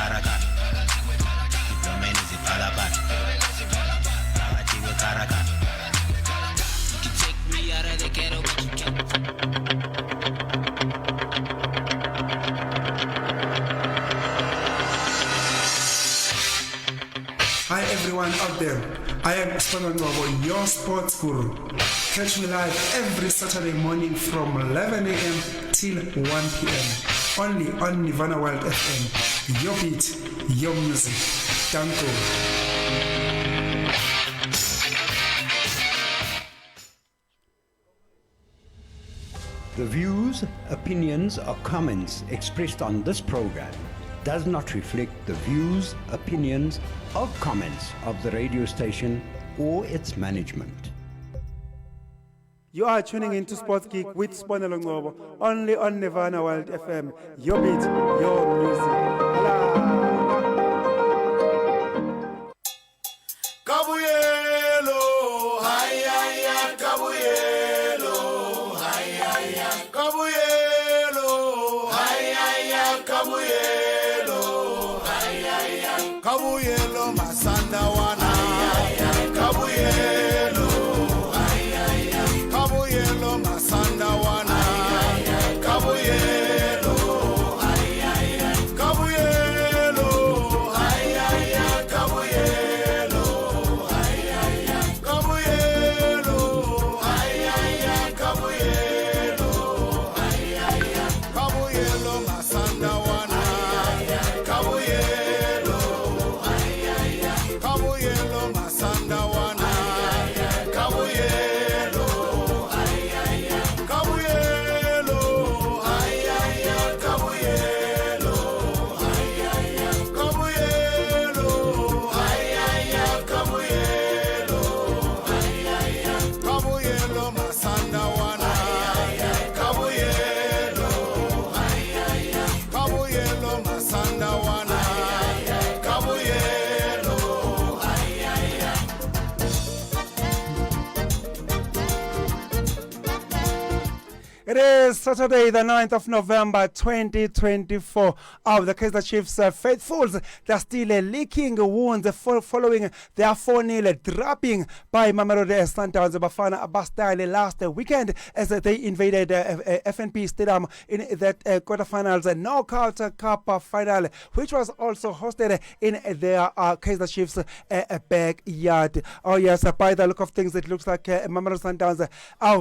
karakara diplomeni ziphalaphala phakathi kwekarakara. You take me out of the ghetto, but you can't. Hi everyone out there, I am Spango Ngobo, your sports guru. Catch me live every Saturday morning from 11 a.m. till 1 p.m. only on Nirvana World FM. Your beat, your music. Danko. The views, opinions or comments expressed on this program does not reflect the views, opinions or comments of the radio station or its management. You are tuning into Sports Geek with Spanelo Ngobo, only on Nirvana World FM. Your beat, your music. Kabuyelo, ay ay ay, Kabuyelo, ay ay ay, Kabuyelo, ay ay ay, Kabuyelo, ay ay ay, Kabuyelo, Masanda wana, ay ay ay, Kabuyelo, ay ay ay, Kabuyelo, Masanda wana, ay ay ay, Kabuyelo, ay ay ay, Kabuyelo, ay ay ay, Kabuyelo. It is Saturday, the 9th of November, 2024. The Kaizer Chiefs faithfuls, they're still licking wounds following their 4-0 dropping by Mamelodi Sundowns Bafana Bastille last weekend as they invaded FNP Stadium in that quarterfinals knockout cup final, which was also hosted in their Kaizer Chiefs backyard. Oh yes, by the look of things, it looks like Mamelodi Sundowns,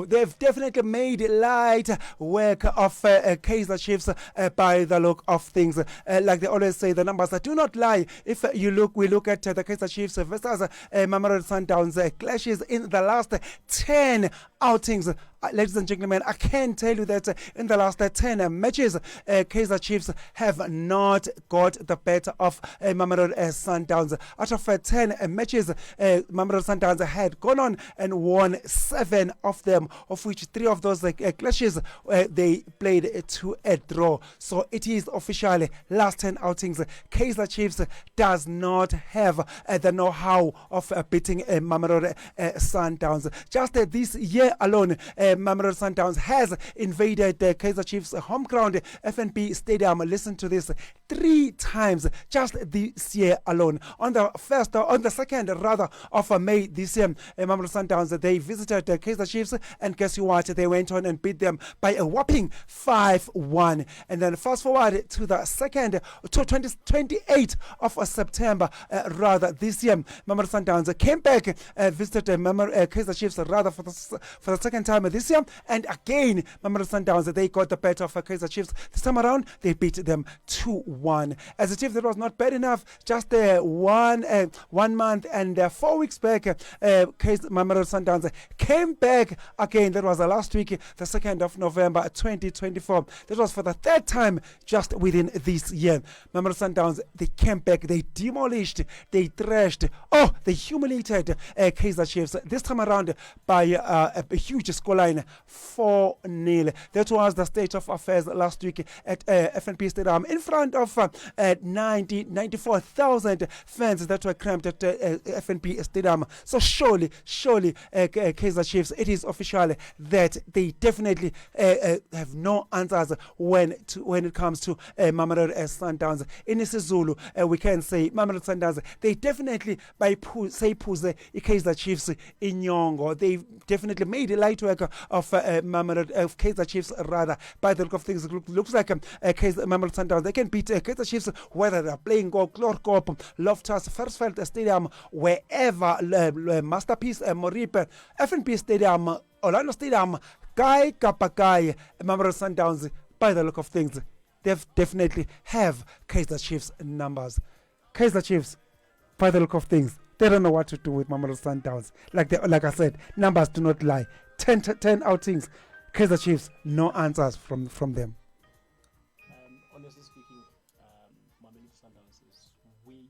they've definitely made light work of Kaizer Chiefs by the look of things. Like they always say, the numbers do not lie. If we look at the Kaizer Chiefs versus Mamelodi Sundowns clashes in the last 10 outings. Ladies and gentlemen, I can tell you that in the last 10 matches, Kaizer Chiefs have not got the better of Mamelodi Sundowns. Out of 10 matches, Mamelodi Sundowns had gone on and won 7 of them, of which 3 of those clashes they played to a draw. So it is officially last 10 outings. Kaizer Chiefs does not have the know-how of beating Mamelodi Sundowns. Just this year alone, Mamelodi Sundowns has invaded the Kaizer Chiefs' home ground, FNP Stadium. Listen to this, 3 times just this year alone. On the 2nd of May this year, Mamelodi Sundowns, they visited the Kaizer Chiefs, and guess what? They went on and beat them by a whopping 5-1. And then fast forward to the 28th of September, this year, Mamelodi Sundowns came back, visited Kaizer Chiefs for the second time this year, and again Mamelodi Sundowns, they got the better of Kaizer Chiefs. This time around they beat them 2-1. As a Chiefs, that was not bad enough. Just 1 month and 4 weeks back, Mamelodi Sundowns came back again. That was last week, the 2nd of November 2024. That was for the 3rd time just within this year. Mamelodi Sundowns, they came back, they demolished, they thrashed, they humiliated Kaizer Chiefs. This time around by a huge scoreline, 4-0. That was the state of affairs last week at FNP Stadium in front of of 94,000 fans that were cramped at FNB Stadium. So surely, Kaizer Chiefs, it is official that they definitely have no answers when it comes to Mamelodi Sundowns. In isiZulu, we can say Mamelodi Sundowns, they definitely by Puze Kaizer Chiefs in Nyongo. They definitely made light work of Mamelodi of Kaizer Chiefs rather. By the look of things, it looks like Mamelodi Sundowns, they can beat Kaizer Chiefs whether they're playing Clorkop, Loftus, Versfeld Stadium, wherever, Masterpiece, Moripe, FNB Stadium, Orlando Stadium, Kai Kapakai, Mamelodi Sundowns. By the look of things, they definitely have Kaizer Chiefs numbers. Kaizer Chiefs, by the look of things, they don't know what to do with Mamelodi Sundowns. Like I said, numbers do not lie. 10 outings, Kaizer Chiefs, no answers from them. Honestly speaking, Mamelodi Sundowns is way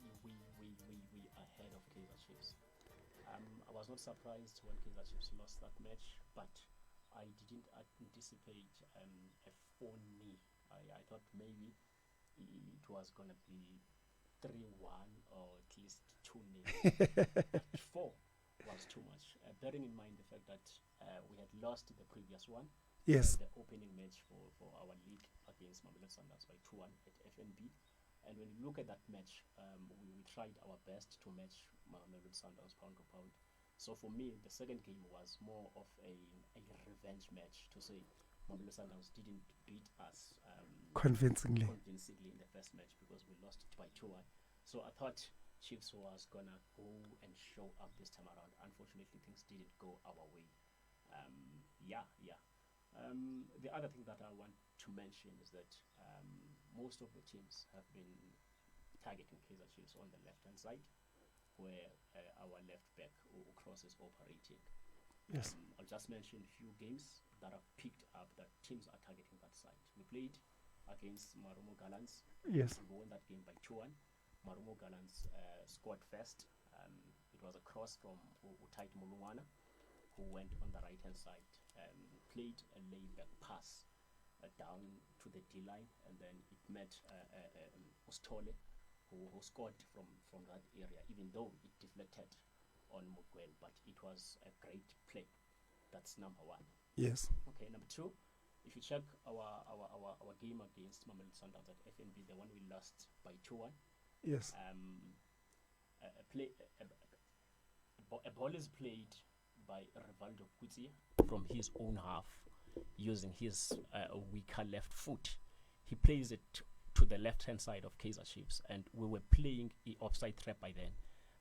ahead of Kaizer Chiefs. I was not surprised when Kaizer Chiefs lost that match, but I didn't anticipate a 4-0. I thought maybe it was going to be 3-1 or at least 2-0. 4 was too much. Bearing in mind the fact that we had lost the previous one. Yes. The opening match for our league against Mamelodi Sundowns by 2-1 at FNB. And when you look at that match, we tried our best to match Mamelodi Sundowns pound for pound. So for me, the second game was more of a revenge match to say Mamelodi Sundowns didn't beat us convincingly in the first match because we lost it by 2-1. So I thought Chiefs was gonna go and show up this time around. Unfortunately, things didn't go our way. The other thing that I want to mention is that most of the teams have been targeting Kaizer Chiefs on the left-hand side, where our left back Cross is operating. Yes. I'll just mention a few games that have picked up that teams are targeting that side. We played against Marumo Gallants. Yes. We won that game by 2-1. Marumo Gallants scored first. It was a cross from Utait Mulungwana, who went on the right-hand side, played a laid-back pass down to the D-line, and then it met Ustole, who scored from that area, even though it deflected on Mugwel, but it was a great play. That's number one. Yes. Okay, number two, if you check our game against Mamelodi Sundowns at FNB, the one we lost by 2-1. Yes. A ball is played by Rivaldo Kuti from his own half, using his weaker left foot. He plays it to the left-hand side of Kaizer Chiefs, and we were playing the offside trap by then.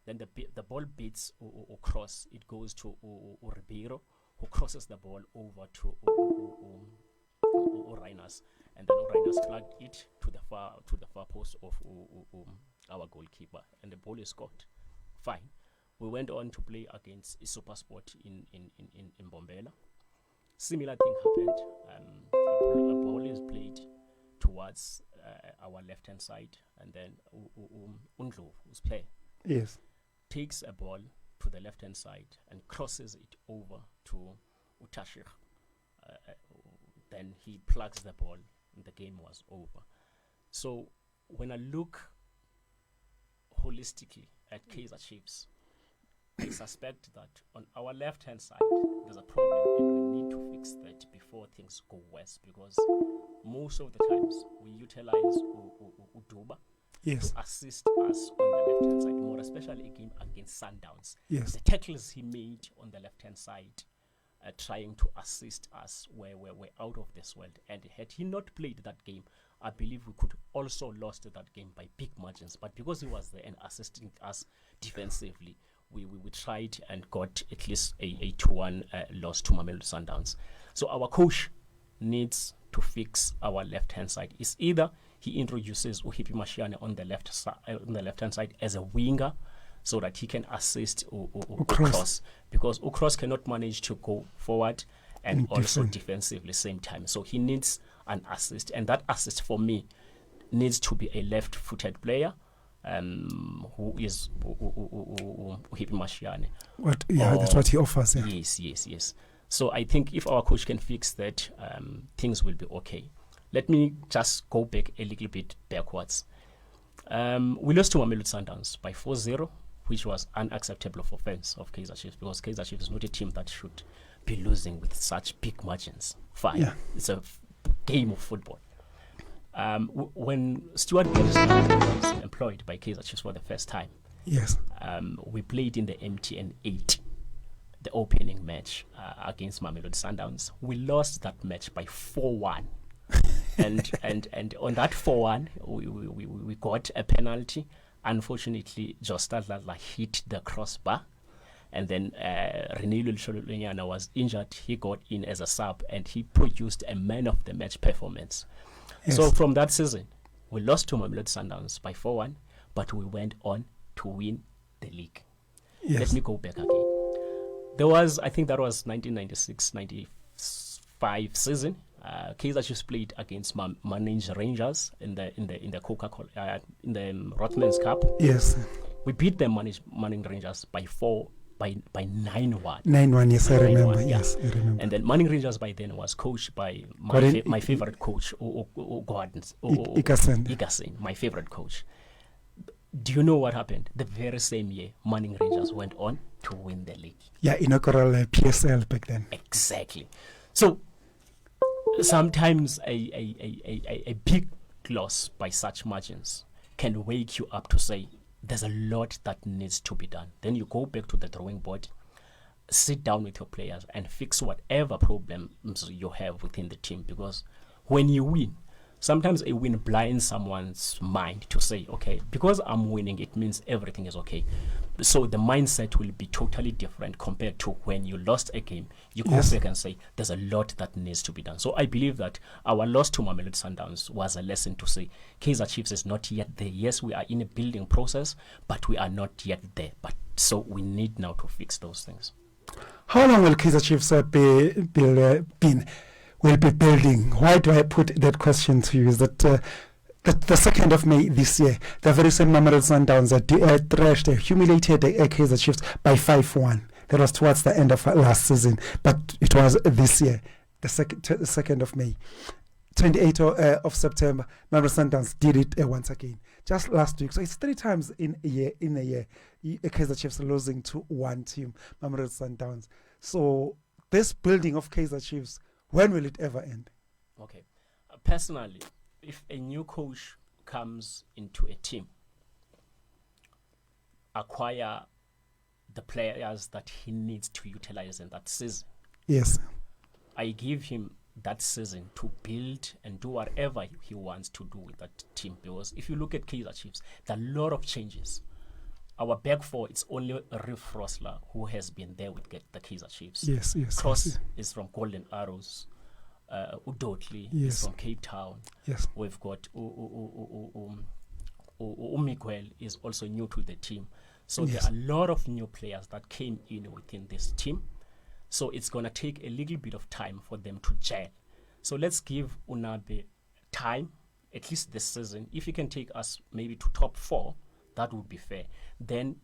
Then the ball beats or cross. It goes to Ribeiro, who crosses the ball over to Reiners, and then Reiners flagged it to the far post of our goalkeeper, and the ball is scored. Fine. We went on to play against SuperSport in Mbombela. Similar thing happened. A ball is played towards our left-hand side, and then Undlo, who's player, Yes. takes a ball to the left-hand side and crosses it over to Utashir. Then he plugs the ball, and the game was over. So when I look holistically at Kaizer Chiefs, I suspect that on our left-hand side, there's a problem, and we need to fix that before things go worse, because most of the times we utilize Uduba Yes. to assist us on the left-hand side, more especially a game against Sundowns. Yes. The tackles he made on the left-hand side, trying to assist us, were out of this world. And had he not played that game, I believe we could also lost that game by big margins. But because he was there and assisting us defensively, we tried and got at least a 2-1 loss to Mamelodi Sundowns. So our coach needs to fix our left-hand side. It's either he introduces Uhipi Mashiane on the left-hand side as a winger, so that he can assist Ukros, because Ukros cannot manage to go forward and also defensively same time. So he needs an assist, and that assist for me needs to be a left-footed player, who is Uhipi Mashiane. That's what he offers. Yeah. Yes. So I think if our coach can fix that, things will be okay. let me just go back a little bit backwards. We lost to Mamelodi Sundowns by 4-0, which was unacceptable for fans of Kaizer Chiefs, because Kaizer Chiefs is not a team that should be losing with such big margins. Fine, Yeah. it's a game of football. When Stuart Gillespie was employed by Kaizer Chiefs for the first time, Yes. we played in the MTN 8, the opening match against Mamelodi Sundowns. We lost that match by 4-1. and on that 4-1, we got a penalty. Unfortunately, Josta Dladla hit the crossbar, and then Renelo Lsholonyana was injured. He got in as a sub, and he produced a man of the match performance. Yes. So from that season, we lost to Mamelodi Sundowns by 4-1, but we went on to win the league. Yes. Let me go back again. There was, I think that was 1996-95 season. Kaizer Chiefs played against Manning Rangers in the Coca-Cola in the Rothmans Cup. Yes. We beat them Manning Rangers by 9-1. 9-1, yes, I 9-1, remember. yeah. Yes, I remember. And then Manning Rangers by then was coached by Gordon my favorite coach, Gordons. Ikasen, my favorite coach. Do you know what happened? The very same year, Manning Rangers went on to win the league. Yeah, inaugural PSL back then. Exactly. So sometimes a big loss by such margins can wake you up to say there's a lot that needs to be done. Then you go back to the drawing board, sit down with your players and fix whatever problems you have within the team, because when you win, sometimes a win blinds someone's mind to say, okay, because I'm winning, it means everything is okay. So the mindset will be totally different compared to when you lost a game. You go Yes. back and say, there's a lot that needs to be done. So I believe that our loss to Mamelodi Sundowns was a lesson to say, Kaizer Chiefs is not yet there. Yes, we are in a building process, but we are not yet there. But so we need now to fix those things. How long will Kaizer Chiefs will be building? Why do I put that question to you? Is that the 2nd of May this year, the very same Mamelodi Sundowns thrashed, humiliated Kaizer Chiefs by 5-1. That was towards the end of last season, but it was this year, the 2nd of May. 28th of September, Mamelodi Sundowns did it once again, just last week. So it's 3 times in a year. Kaizer Chiefs losing to one team, Mamelodi Sundowns. So this building of Kaizer Chiefs, when will it ever end? Okay. Personally, if a new coach comes into a team, acquire the players that he needs to utilize in that season, Yes. I give him that season to build and do whatever he wants to do with that team. Because if you look at Kaizer Chiefs, there are a lot of changes. Our back four, it's only Riff Rosler who has been there with the Kaizer Chiefs. Yes. Cross yes. is from Golden Arrows. Udotli Yes. is from Cape Town. Yes. We've got Miguel is also new to the team. So Yes. there are a lot of new players that came in within this team. So it's going to take a little bit of time for them to gel. So let's give Unabe time, at least this season. If he can take us maybe to top 4, that would be fair. Then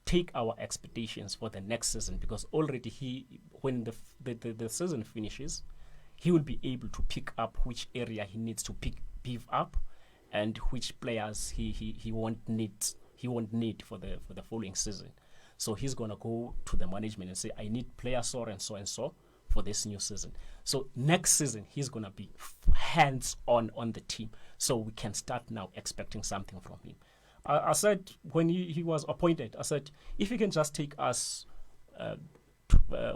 take our expectations for the next season, because already when the season finishes, he will be able to pick up which area he needs to beef up, and which players he won't need for the following season. So he's gonna go to the management and say, I need player so and so for this new season. So next season he's gonna be hands on the team, so we can start now expecting something from him. I said when he was appointed, I said if he can just take us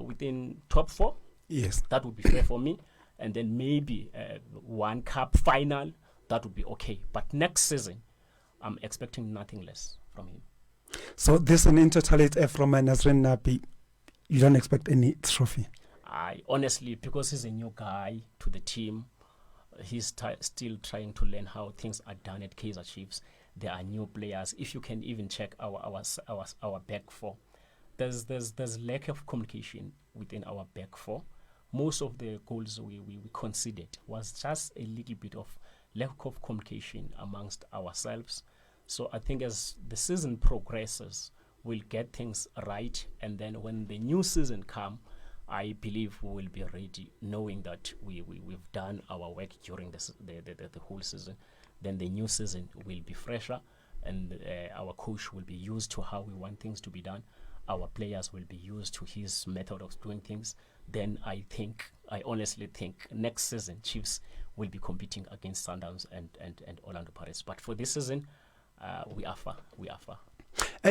within top 4, Yes. that would be fair for me, and then maybe one cup final, that would be okay. But next season, I'm expecting nothing less from him. So this in totality from Nazrin Nabi, you don't expect any trophy? I honestly, because he's a new guy to the team, he's still trying to learn how things are done at Kaizer Chiefs. There are new players. If you can even check our back four, there's lack of communication within our back four. Most of the goals we conceded was just a little bit of lack of communication amongst ourselves. So I think as the season progresses, we'll get things right, and then when the new season comes, I believe we will be ready, knowing that we've done our work during the whole season. Then the new season will be fresher, and our coach will be used to how we want things to be done. Our players will be used to his method of doing things. Then I honestly think next season Chiefs will be competing against Sundowns and Orlando Pirates. But for this season, we are far.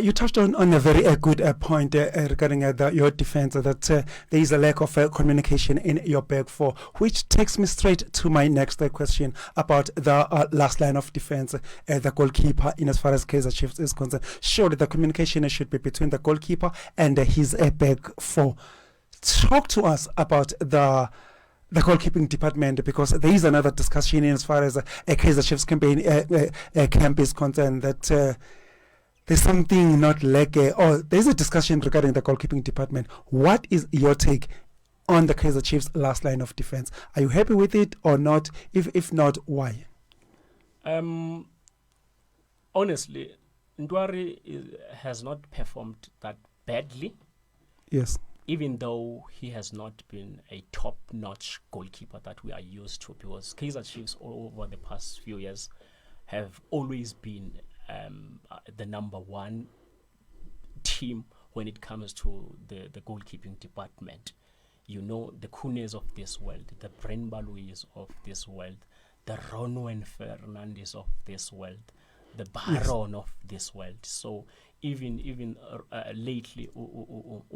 You touched on a very good point regarding your defense, that there is a lack of communication in your back four, which takes me straight to my next question about the last line of defense, the goalkeeper, in as far as Kaizer Chiefs is concerned. Surely the communication should be between the goalkeeper and his back four. Talk to us about the goalkeeping department, because there is another discussion in as far as Kaizer Chiefs campaign camp is concerned, that there's something not like, or there's a discussion regarding the goalkeeping department. What is your take on the Kaizer Chiefs last line of defense? Are you happy with it or not? If not, why? Honestly, Ndwari has not performed that badly. Yes. Even though he has not been a top-notch goalkeeper that we are used to, because Kaizer Chiefs all over the past few years have always been the number one team when it comes to the goalkeeping department. You know, the Kunes of this world, the Bren Baluis of this world, the Ronwen Fernandes of this world, the Baron of this world. So even lately,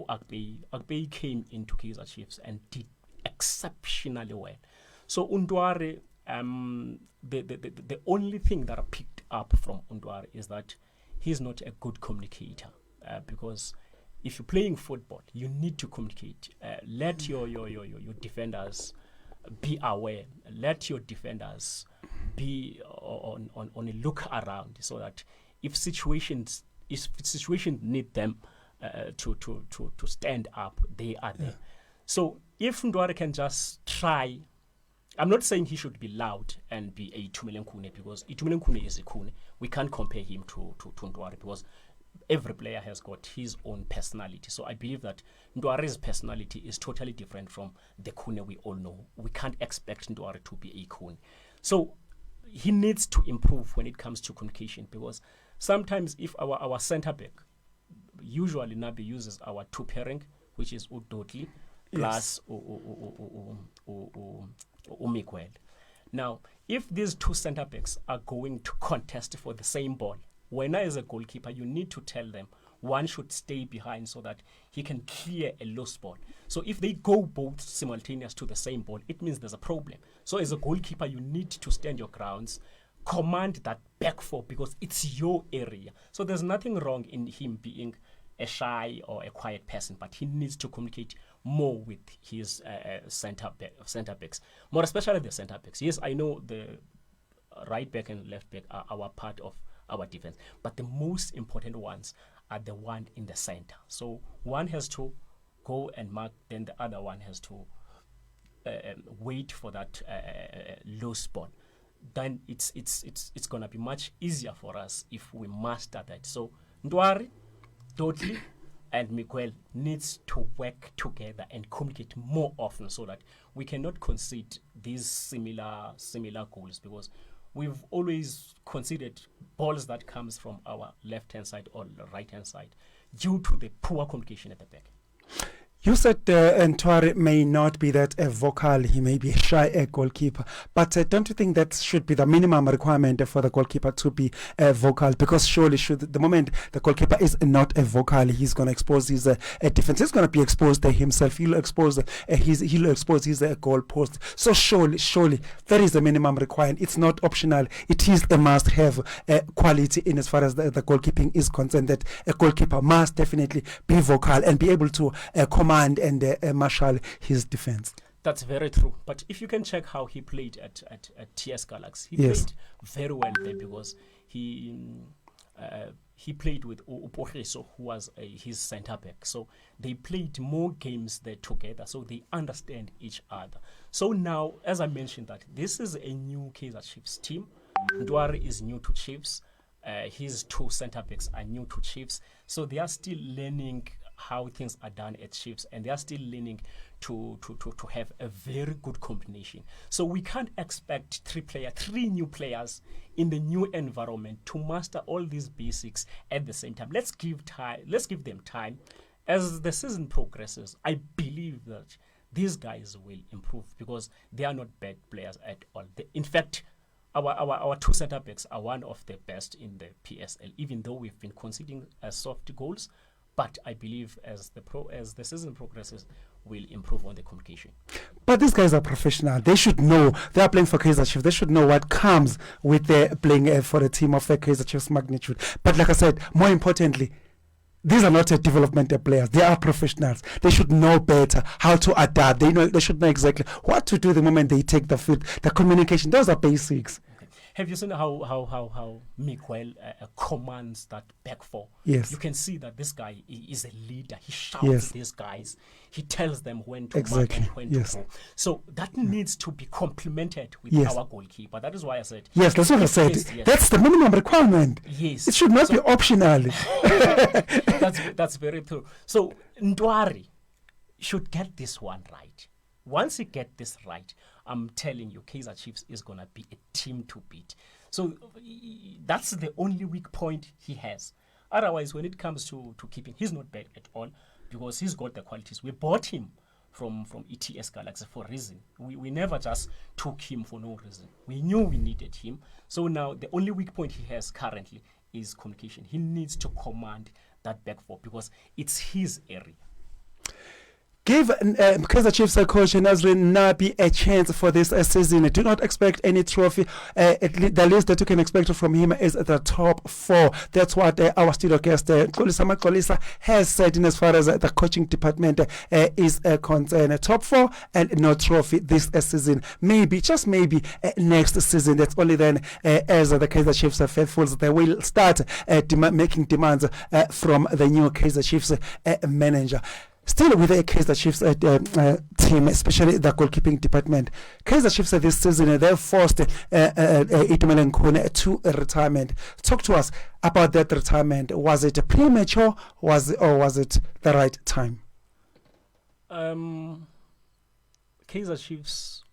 Akpei came into Kaizer Chiefs and did exceptionally well. So Ndwari, the only thing that I picked up from Ndwari is that he's not a good communicator, because if you're playing football, you need to communicate. Let your defenders be aware. Let your defenders be on a look around, so that if situations need them to stand up, they are there. So if Ndwari can just try, I'm not saying he should be loud and be a Itumeleng Khune, because Itumeleng Khune is a Khune. We can't compare him to Ndwari, because every player has got his own personality. So I believe that Ndwari's personality is totally different from the Khune we all know. We can't expect Ndwari to be a Khune. So he needs to improve when it comes to communication, because sometimes if our center back, usually Nabi uses our two pairing, which is Udodli plus Miguel. Now, if these two center backs are going to contest for the same ball, when as a goalkeeper, you need to tell them one should stay behind so that he can clear a loose ball. So if they go both simultaneous to the same ball, it means there's a problem. So as a goalkeeper, you need to stand your grounds, command that back four, because it's your area. So there's nothing wrong in him being a shy or a quiet person, but he needs to communicate more with his center backs, more especially the center backs. Yes, I know the right back and left back are our part of our defense, but the most important ones are the one in the center. So one has to go and mark, then the other one has to wait for that loose ball. Then it's gonna be much easier for us if we master that. So Ndwari, Dodley, and Miguel needs to work together and communicate more often, so that we cannot concede these similar goals, because we've always considered balls that comes from our left-hand side or the right-hand side due to the poor communication at the back. You said Ndwari may not be that vocal, he may be a shy goalkeeper, but don't you think that should be the minimum requirement for the goalkeeper to be vocal? Because surely the moment the goalkeeper is not a vocal, he's going to expose his defense. He's going to be exposed himself. He'll expose his goal post. So surely that is the minimum requirement. It's not optional. It is a must-have quality in as far as the goalkeeping is concerned, that a goalkeeper must definitely be vocal and be able to command and marshal his defense. That's very true. But if you can check how he played at TS Galaxy, he played very well there, because he played with Uporeso, who was his centre back. So they played more games there together, so they understand each other. So now, as I mentioned, that this is a new Kaizer Chiefs team. Ndwari is new to Chiefs. His two centre backs are new to Chiefs. So they are still learning how things are done at Chiefs, and they are still leaning to have a very good combination. So we can't expect three new players in the new environment to master all these basics at the same time. Let's give them time. As the season progresses, I believe that these guys will improve because they are not bad players at all. In fact, our two center backs are one of the best in the PSL, even though we've been conceding soft goals. But I believe as the season progresses, we'll improve on the communication. But these guys are professional. They should know. They are playing for Kaizer Chiefs. They should know what comes with playing for a team of Kaizer Chiefs magnitude. But like I said, more importantly, these are not developmental players. They are professionals. They should know better how to adapt. They should know exactly what to do the moment they take the field. The communication, those are basics. Have you seen how Miguel commands that back four? Yes. You can see that this guy is a leader. He shouts Yes. these guys. He tells them when to Exactly. mark and when Yes. to go. So that needs to be complemented with Yes. our goalkeeper. That is why I said. Yes, that's what I said. Yes. That's the minimum requirement. Yes. It should not be optional. That's very true. So Ntwari should get this one right. Once he get this right, I'm telling you, Kaizer Chiefs is gonna be a team to beat. So that's the only weak point he has. Otherwise, when it comes to keeping, he's not bad at all because he's got the qualities. We bought him from ETS Galaxy for a reason. We never just took him for no reason. We knew we needed him. So now the only weak point he has currently is communication. He needs to command that back four because it's his area. Give Kaizer Chiefs coach Nazrin Nabi a chance for this season. Do not expect any trophy. The least that you can expect from him is the top four. That's what our studio guest Xolisa Maxolisa has said in as far as the coaching department is concerned. Top four and no trophy this season. Maybe, just maybe next season. That's only then as the Kaizer Chiefs faithfuls, they will start making demands from the new Kaizer Chiefs manager. Still with the Kaizer Chiefs team, especially the goalkeeping department. Kaizer Chiefs this season, they forced Itumeleng Khune to retirement. Talk to us about that retirement. Was it premature or was it the right time? Kaizer Chiefs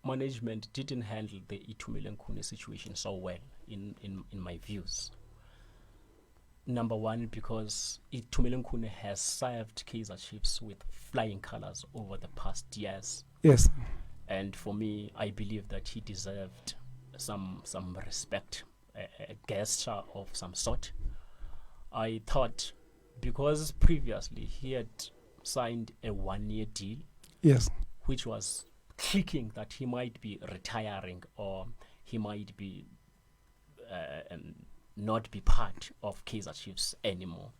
management didn't handle the Itumeleng Khune situation so well in my views. Number one, because Itumeleng Khune has served Kaizer Chiefs with flying colors over the past years. Yes. And for me, I believe that he deserved some respect, a gesture of some sort. I thought because previously he had signed a 1-year deal, Yes. which was clicking that he might be retiring or he might be not be part of Kaizer Chiefs anymore.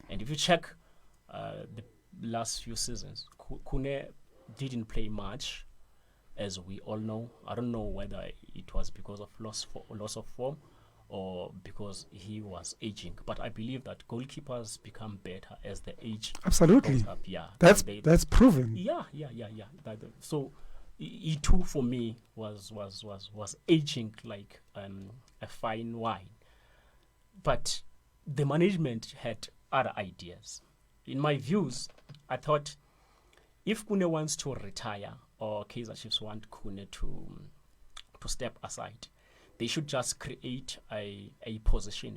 And if you check the last few seasons, Khune didn't play much, as we all know. I don't know whether it was because of loss of form or because he was aging. But I believe that goalkeepers become better as the age Absolutely. goes up. Yeah, That's proven. Yeah. So E2 for me was aging like a fine wine. But the management had other ideas. In my views, I thought if Khune wants to retire or Kaizer Chiefs want Khune to step aside, they should just create a position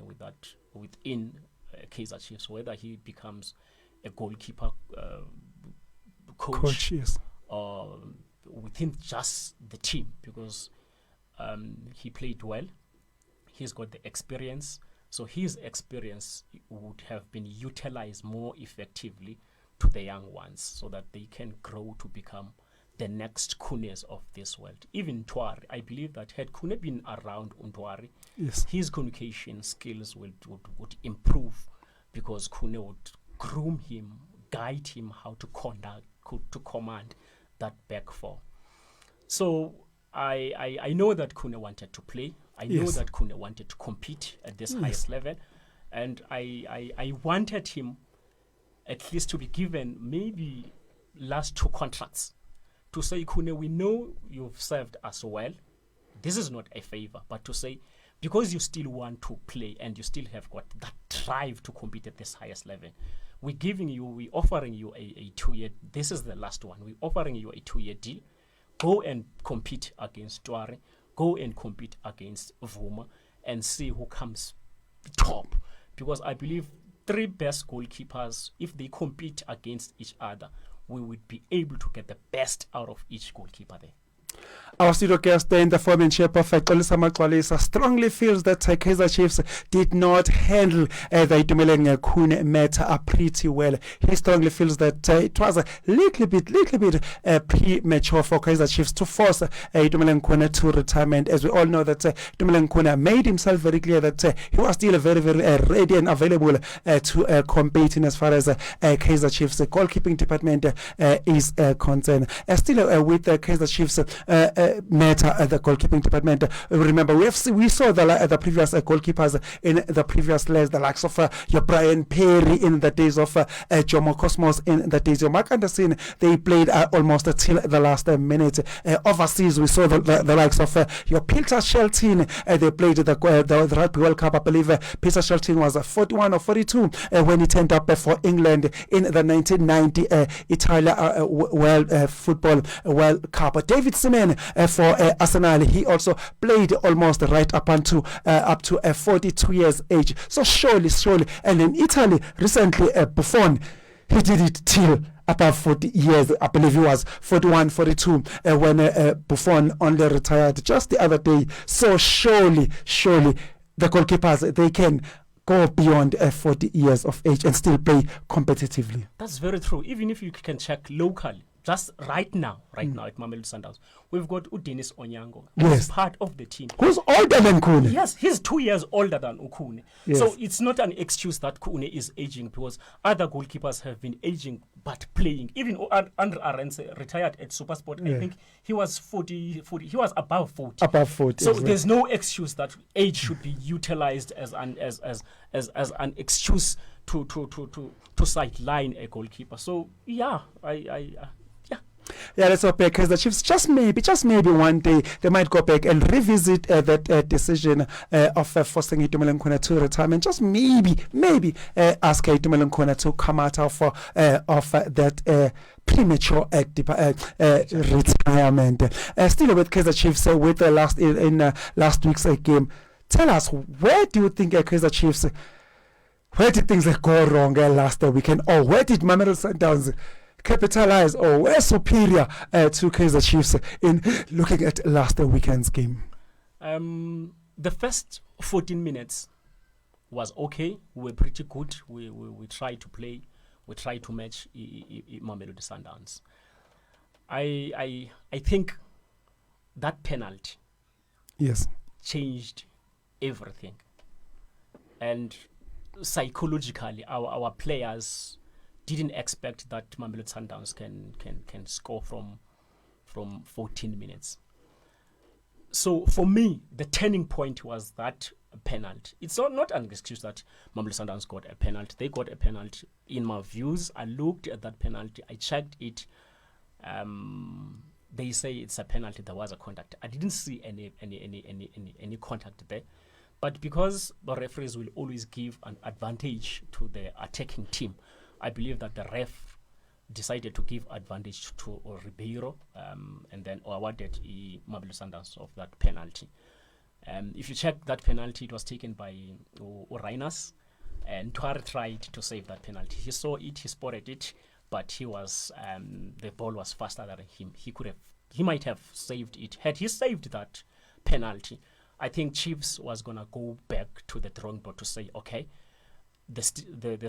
within Kaizer Chiefs, whether he becomes a goalkeeper coach Yes. or within just the team, because he played well. He's got the experience. So his experience would have been utilized more effectively to the young ones so that they can grow to become the next Khunes of this world. Even Ntwari, I believe that had Khune been around Ntwari, Yes. his communication skills would improve because Khune would groom him, guide him how to command that back four. So I know that Khune wanted to play. I know Yes. that Khune wanted to compete at this highest level. And I wanted him at least to be given maybe last 2 contracts to say, Khune, we know you've served us well. This is not a favor, but to say, because you still want to play and you still have got that drive to compete at this highest level, we're offering you a 2-year. This is the last one. We're offering you a 2-year deal. Go and compete against Tuare. Go and compete against Vuma and see who comes top. Because I believe 3 best goalkeepers, if they compete against each other, we would be able to get the best out of each goalkeeper there. Our studio guest in the foremanship of Xolisa Maxwalisa strongly feels that Kaizer Chiefs did not handle the Itumeleng Khune matter pretty well. He strongly feels that it was a little bit premature for Kaizer Chiefs to force Itumeleng Khune to retirement. As we all know that Itumeleng Khune made himself very clear that he was still very ready and available to compete in as far as Kaizer Chiefs goalkeeping department is concerned. Still with the Kaizer Chiefs matter at the goalkeeping department. Remember, we saw the previous goalkeepers in the previous legs, the likes of your Brian Perry in the days of Jomo Cosmos in the days of Mark Anderson. They played almost till the last minute. Overseas, we saw the likes of your Peter Shelton. They played the Rugby World Cup. I believe Peter Shelton was 41 or 42 when he turned up for England in the 1990 Italia World Football World Cup. David Seaman for Arsenal, he also played almost right up to 42 years age. So surely, and in Italy recently, Buffon, he did it till about 40 years. I believe he was 41, 42 when Buffon only retired just the other day. So surely the goalkeepers, they can go beyond 40 years of age and still play competitively. That's very true. Even if you can check locally, just right now at Mamelodi Sundowns, we've got Dennis Onyango. He's part of the team. Who's older than Khune? Yes, he's 2 years older than Khune. Yes. So it's not an excuse that Khune is aging, because other goalkeepers have been aging but playing. Even Andre Arendse retired at SuperSport. I think he was 40. He was above 40. Above 40. So there's no excuse that age should be utilized as an excuse to sideline a goalkeeper. So yeah, let's hope because the Chiefs just maybe one day they might go back and revisit that decision of forcing Itumeleng Khune to retirement. Just maybe ask Itumeleng Khune to come out of that premature retirement. Still with Kaizer Chiefs with the last week's game. Tell us, where do you think Kaizer Chiefs? Where did things go wrong last weekend, or where did Mamelodi Sundowns capitalize, or were superior to Kaizer Chiefs in looking at last weekend's game? The first 14 minutes was okay. We were pretty good. We tried to play. We tried to match Mamelodi Sundowns. I think that penalty changed everything. And psychologically, our players didn't expect that Mamelodi Sundowns can score from 14 minutes. So for me, the turning point was that penalty. It's not an excuse that Mamelodi Sundowns got a penalty. They got a penalty. In my views, I looked at that penalty. I checked it. They say it's a penalty. There was a contact. I didn't see any contact there. But because the referees will always give an advantage to the attacking team, I believe that the ref decided to give advantage to Ribeiro and then awarded Mamelodi Sundowns of that penalty. If you check that penalty, it was taken by Reiners, and Tuare tried to save that penalty. He saw it, he spotted it, but he was the ball was faster than him. He might have saved it. Had he saved that penalty, I think Chiefs was gonna go back to the drawing board to say, okay, the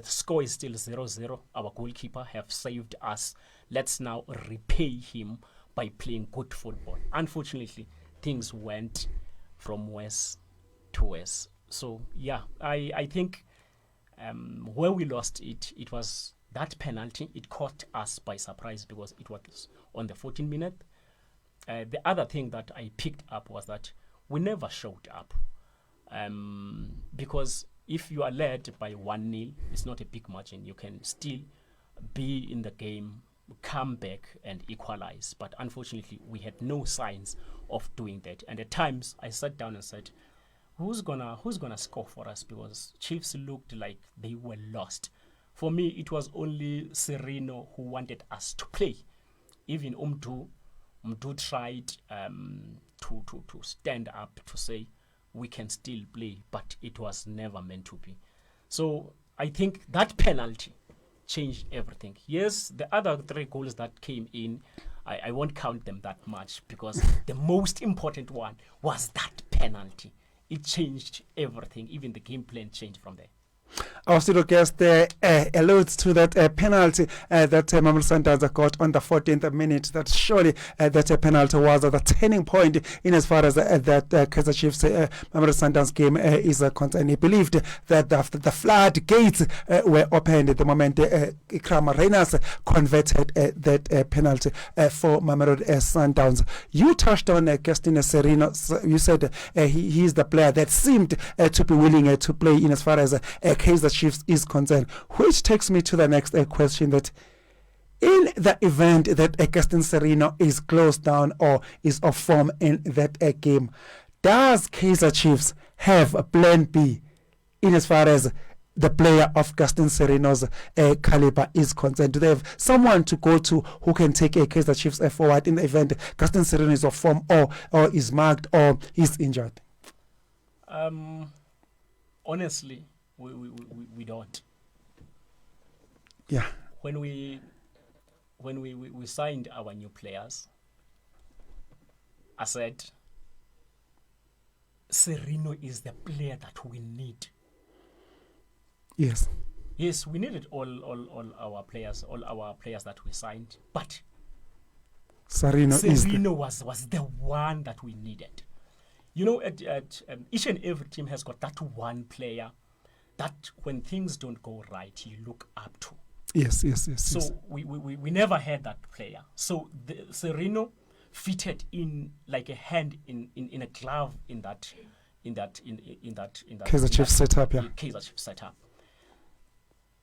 score is still 0-0. Our goalkeeper have saved us. Let's now repay him by playing good football. Unfortunately, things went from worse to worse. So yeah, I think where we lost it was that penalty. It caught us by surprise because it was on the 14th minute. The other thing that I picked up was that we never showed up, because if you are led by 1-0, it's not a big margin. You can still be in the game, come back and equalize. But unfortunately, we had no signs of doing that. And at times, I sat down and said, who's gonna score for us? Because Chiefs looked like they were lost. For me, it was only Sereno who wanted us to play. Even Umdu tried to stand up to say we can still play, but it was never meant to be. So I think that penalty changed everything. Yes, the other 3 goals that came in, I won't count them that much, because the most important one was that penalty. It changed everything. Even the game plan changed from there. Our studio guest alludes to that penalty that Mamelodi Sundowns got on the 14th minute. That surely that penalty was the turning point in as far as that Kaizer Chiefs Mamelodi Sundowns game is concerned. He believed that the floodgates were opened at the moment Ikram Reyners converted that penalty for Mamelodi Sundowns. You touched on Agustin Sereno. You said he is the player that seemed to be willing to play in as far as Kaizer Chiefs is concerned, which takes me to the next question, that in the event that Agustin Sereno is closed down or is off form in that game, does Kaizer Chiefs have a plan B in as far as the player of Agustin Sereno's caliber is concerned? Do they have someone to go to who can take Kaizer Chiefs forward in the event Agustin Sereno is off form or is marked or is injured? Honestly, we don't. Yeah. When we signed our new players, I said Sereno is the player that we need. Yes. Yes, we needed all our players that we signed, but Sereno was the one that we needed. You know, at each and every team has got that one player that when things don't go right, you look up to. Yes. So we never had that player. So Sereno fitted in like a hand in a glove in that Kaizer Chiefs setup, yeah. Kaizer Chiefs setup.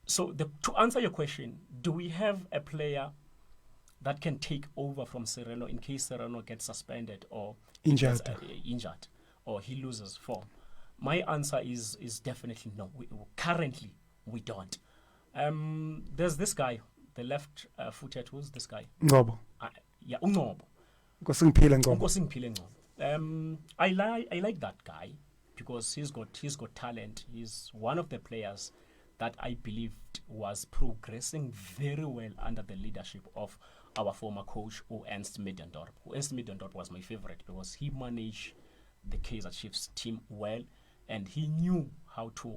So to answer your question, do we have a player that can take over from Sereno in case Sereno gets suspended or injured or he loses form? My answer is definitely no. Currently, we don't. There's this guy, the left-footed. Who's this guy? Ngobo. Yeah, Ngobo. Nkosingphile Ngobo. I like that guy because he's got talent. He's one of the players that I believed was progressing very well under the leadership of our former coach, Ernst Middendorp. Ernst Middendorp was my favorite because he managed the Kaizer Chiefs team well, and he knew how to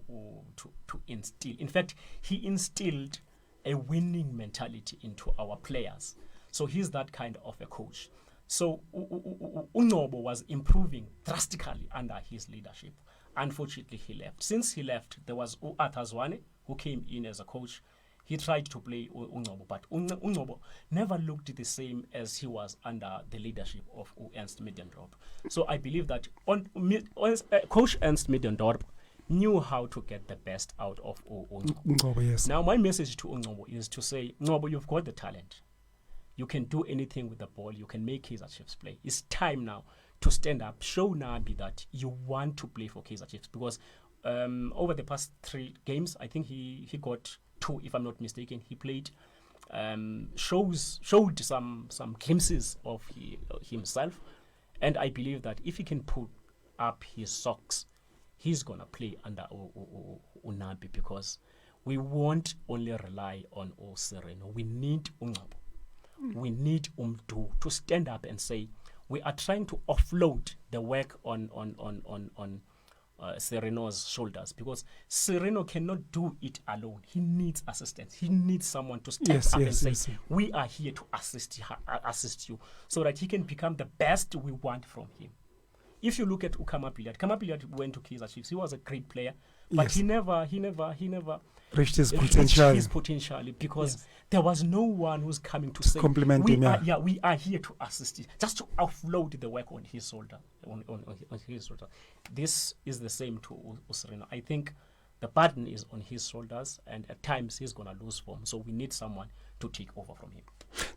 instill. In fact, he instilled a winning mentality into our players. So he's that kind of a coach. So Ngobo was improving drastically under his leadership. Unfortunately, he left. Since he left, there was Arthur Zwane, who came in as a coach. He tried to play Ngobo, but Ngobo never looked the same as he was under the leadership of Ernst Middendorp. So I believe that Coach Ernst Middendorp knew how to get the best out of Ngobo. Yes. Now my message to Ngobo is to say, Ngobo, you've got the talent. You can do anything with the ball. You can make Kaizer Chiefs play. It's time now to stand up, show Nabi that you want to play for Kaizer Chiefs, because over the past 3 games, I think he got 2, if I'm not mistaken. He played, showed some glimpses of himself, and I believe that if he can put up his socks, he's gonna play under Unabi, because we won't only rely on Sereno. We need Ngobo. We need Umdu to stand up and say, we are trying to offload the work on Sereno's shoulders, because Sereno cannot do it alone. He needs assistance. He needs someone to step up and say, we are here to assist you, so that he can become the best we want from him. If you look at Ukama Billiard went to Kaizer Chiefs. He was a great player, but he never reached his potential. Because there was no one who's coming to say, compliment him. We are here to assist you, just to offload the work on his shoulder. On his shoulder. This is the same to Sereno. I think the burden is on his shoulders, and at times he's gonna lose form. So we need someone to take over from him.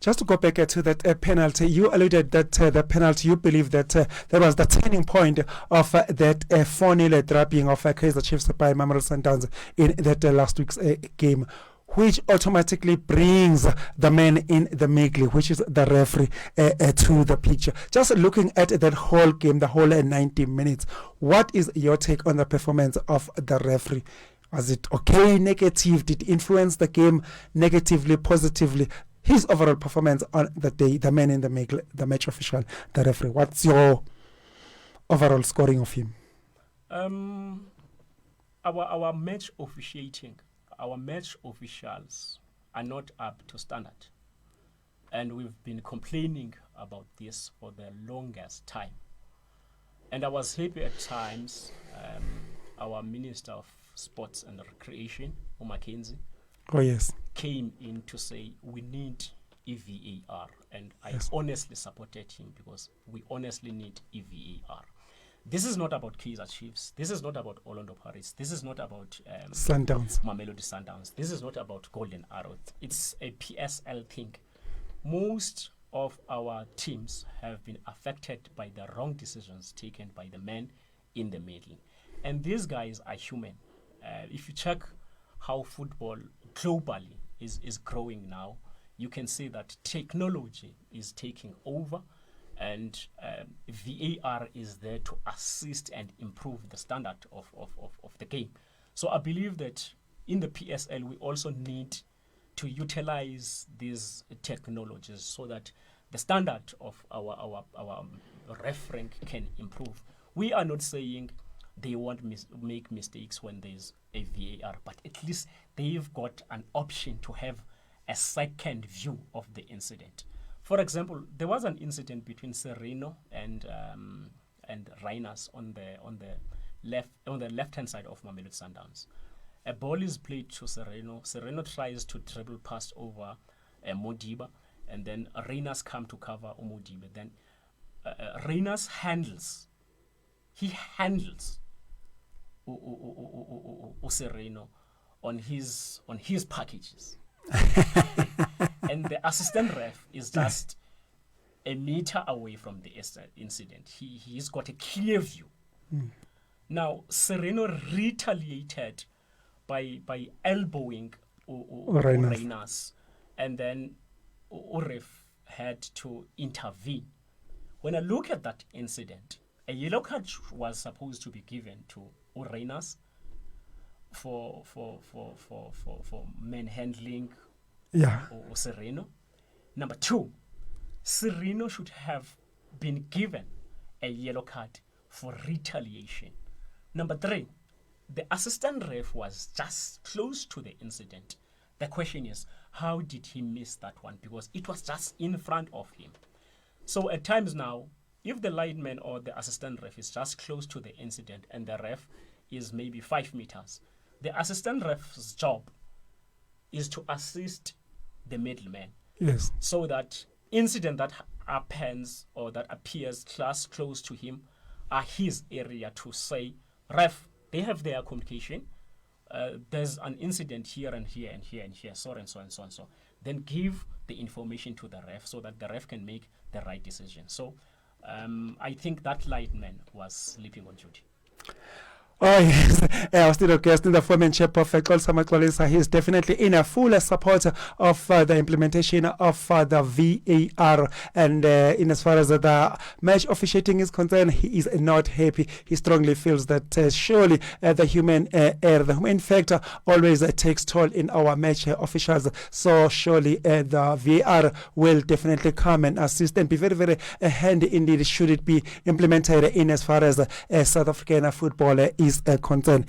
Just to go back to that penalty, you alluded that the penalty, you believe that that was the turning point of that 4-0 dropping of Kaizer Chiefs by Mamelodi Sundowns in that last week's game. which automatically brings the man in the middle, which is the referee, to the picture. Just looking at that whole game, the whole 90 minutes, what is your take on the performance of the referee? Was it okay, negative? Did it influence the game negatively, positively? His overall performance on the day, the man in the middle, the match official, the referee. What's your overall scoring of him? Our match officiating, our match officials are not up to standard. And we've been complaining about this for the longest time. And I was happy at times, our Minister of Sports and Recreation, Mackenzie, Oh, yes. came in to say we need EVAR. And I Yes. honestly supported him because we honestly need EVAR. This is not about Kaizer Chiefs. This is not about Orlando Pirates. This is not about Sundowns. Mamelodi Sundowns. This is not about Golden Arrows. It's a PSL thing. Most of our teams have been affected by the wrong decisions taken by the men in the middle. And these guys are human. If you check how football globally is growing now, you can see that technology is taking over, and VAR is there to assist and improve the standard of the game. So I believe that in the PSL we also need to utilize these technologies so that the standard of our refereeing can improve. We are not saying they won't make mistakes when there's a VAR, but at least they've got an option to have a second view of the incident. For example, there was an incident between Sereno and Rhinos on the left hand side of Mamelodi Sundowns. A ball is played to Sereno. Sereno tries to dribble past over Modiba, and then Rhinos come to cover Modiba. Then Rhinos handles. He handles Sereno on his packages. And the assistant ref is just a meter away from the incident. He's got a clear view. Now, Sereno retaliated by elbowing Rhinos, and then ref had to intervene. When I look at that incident, a yellow card was supposed to be given to Rhinos for manhandling or Sereno. Number two, Sereno should have been given a yellow card for retaliation. Number three, the assistant ref was just close to the incident. The question is, how did he miss that one? Because it was just in front of him. So at times now, if the lineman or the assistant ref is just close to the incident and the ref is maybe 5 meters, the assistant ref's job is to assist the middleman. Yes. So that incident that happens or that appears close to him are his area to say, ref, they have their communication. There's an incident here and here and here and here, so and so and so and so. Then give the information to the ref so that the ref can make the right decision. So I think that lineman was sleeping on duty. Oh, yes. Our studio guest in the former chair of Xolisa Maxolisa, he is definitely in a full support of the implementation of the VAR. And in as far as the match officiating is concerned, he is not happy. He strongly feels that surely the human error, the human factor always takes toll in our match officials. So surely the VAR will definitely come and assist and be very, very handy indeed should it be implemented in as far as South African football is concerned.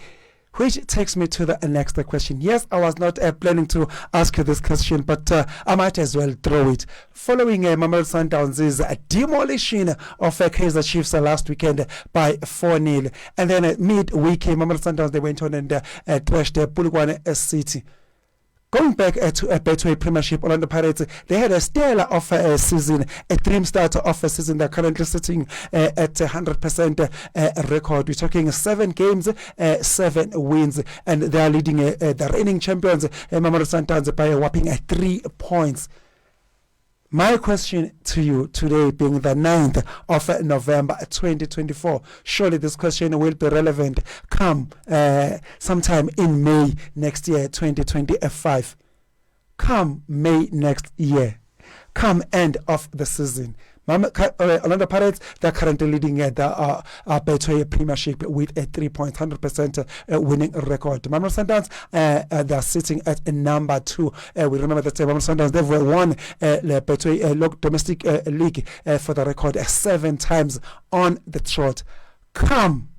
Which takes me to the next question. Yes, I was not planning to ask you this question, but I might as well throw it. Following Mamelodi Sundowns' demolition of Kaizer Chiefs last weekend by 4-0, and then midweek, Mamelodi Sundowns, they went on and trashed Polokwane City. Going back to a Betway Premiership, Orlando Pirates, they had a stellar of a season, a dream start of a season. They're currently sitting at 100% record. We're talking 7 games, 7 wins, and they are leading the reigning champions, Mamelodi Sundowns, by a whopping 3 points. My question to you today, being the 9th of November 2024, surely this question will be relevant come sometime in May next year, 2025. come May next year, come end of the season, Orlando Pirates, they're currently leading the Betway Premiership with a 3 points, 100% winning record. Mamelodi Sundowns, they're sitting at number 2. We remember that Mamelodi Sundowns, they've won the Betway domestic league for the record 7 times on the trot. Come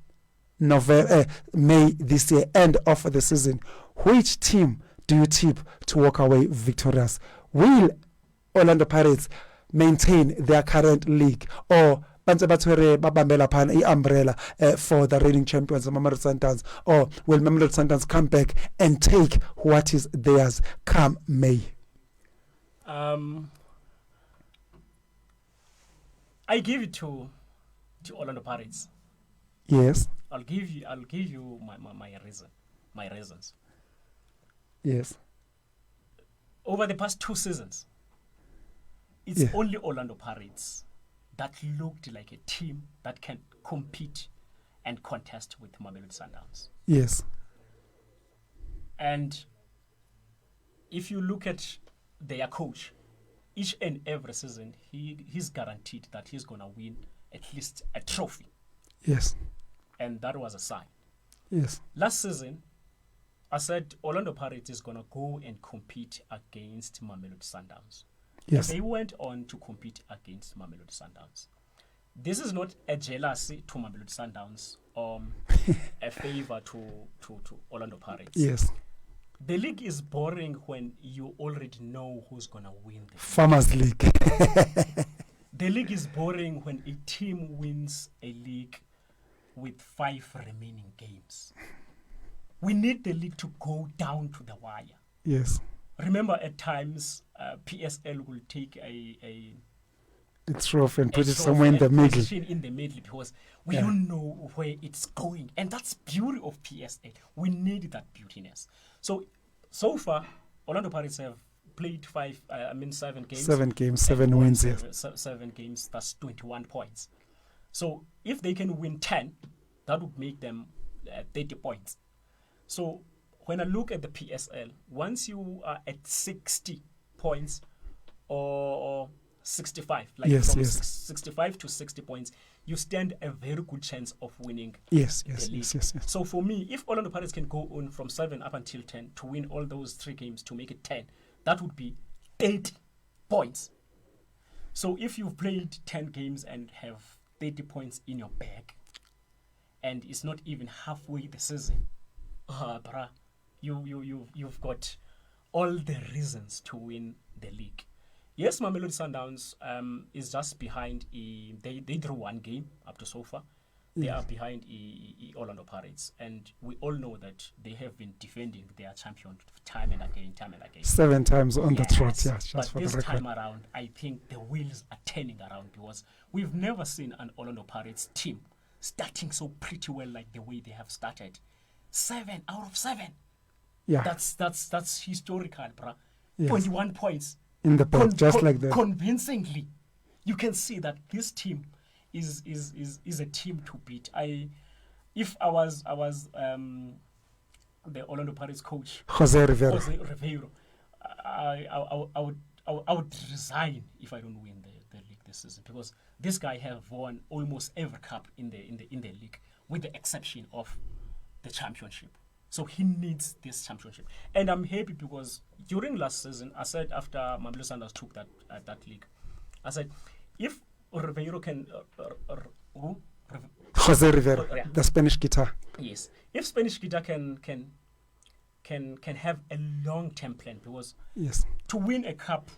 May this year, end of the season, which team do you tip to walk away victorious? Will Orlando Pirates maintain their current league, or umbrella for the reigning champions, Mamelodi Sundowns, or will Mamelodi Sundowns come back and take what is theirs come May? I give it to Orlando Pirates. Yes. I'll give you my reasons. Yes. Over the past 2 seasons, it's only Orlando Pirates that looked like a team that can compete and contest with Mamelodi Sundowns. Yes. And if you look at their coach, each and every season, he's guaranteed that he's going to win at least a trophy. Yes. And that was a sign. Yes. Last season, I said Orlando Pirates is going to go and compete against Mamelodi Sundowns. Yes. And they went on to compete against Mamelodi Sundowns. This is not a jealousy to Mamelodi Sundowns or a favor to Orlando Pirates. Yes. The league is boring when you already know who's going to win the Farmers League. The league is boring when a team wins a league with 5 remaining games. We need the league to go down to the wire. Yes. Remember, at times, PSL will take a trophy and put it somewhere in the middle. In the middle, because we don't know where it's going. And that's beauty of PSL. We need that beautiness. So far, Orlando Pirates have played 7 games. 7 games, 7 wins. Yes. 7 games, that's 21 points. So if they can win 10, that would make them 30 points. So when I look at the PSL, once you are at 60 points or 65, like from 65 to 60 points, you stand a very good chance of winning yes. So for me, if Orlando Pirates can go on from 7 up until 10 to win all those 3 games to make it 10, that would be 80 points. So if you've played 10 games and have 30 points in your bag, and it's not even halfway the season, you've got all the reasons to win the league. Yes, Mamelodi Sundowns is just behind. They drew 1 game up to so far. They are behind Orlando Pirates, and we all know that they have been defending their champion time and again. 7 times on the trot, yeah. But this time around, I think the wheels are turning around, because we've never seen an Orlando Pirates team starting so pretty well like the way they have started. 7 out of 7. Yeah. That's historical, bruh. Yes. 21 points. In the bag, just like that. Convincingly, you can see that this team is a team to beat. If I was the Orlando Pirates coach, Jose Rivero, I would resign if I don't win the league this season, because this guy have won almost every cup in the league, with the exception of the championship. So he needs this championship. And I'm happy because during last season, I said after Mamelodi Sundowns took that league, I said, if Rivero can... Jose Rivero, the Spanish guitar. Yes. If Spanish guitar can have a long-term plan, because to win a cup,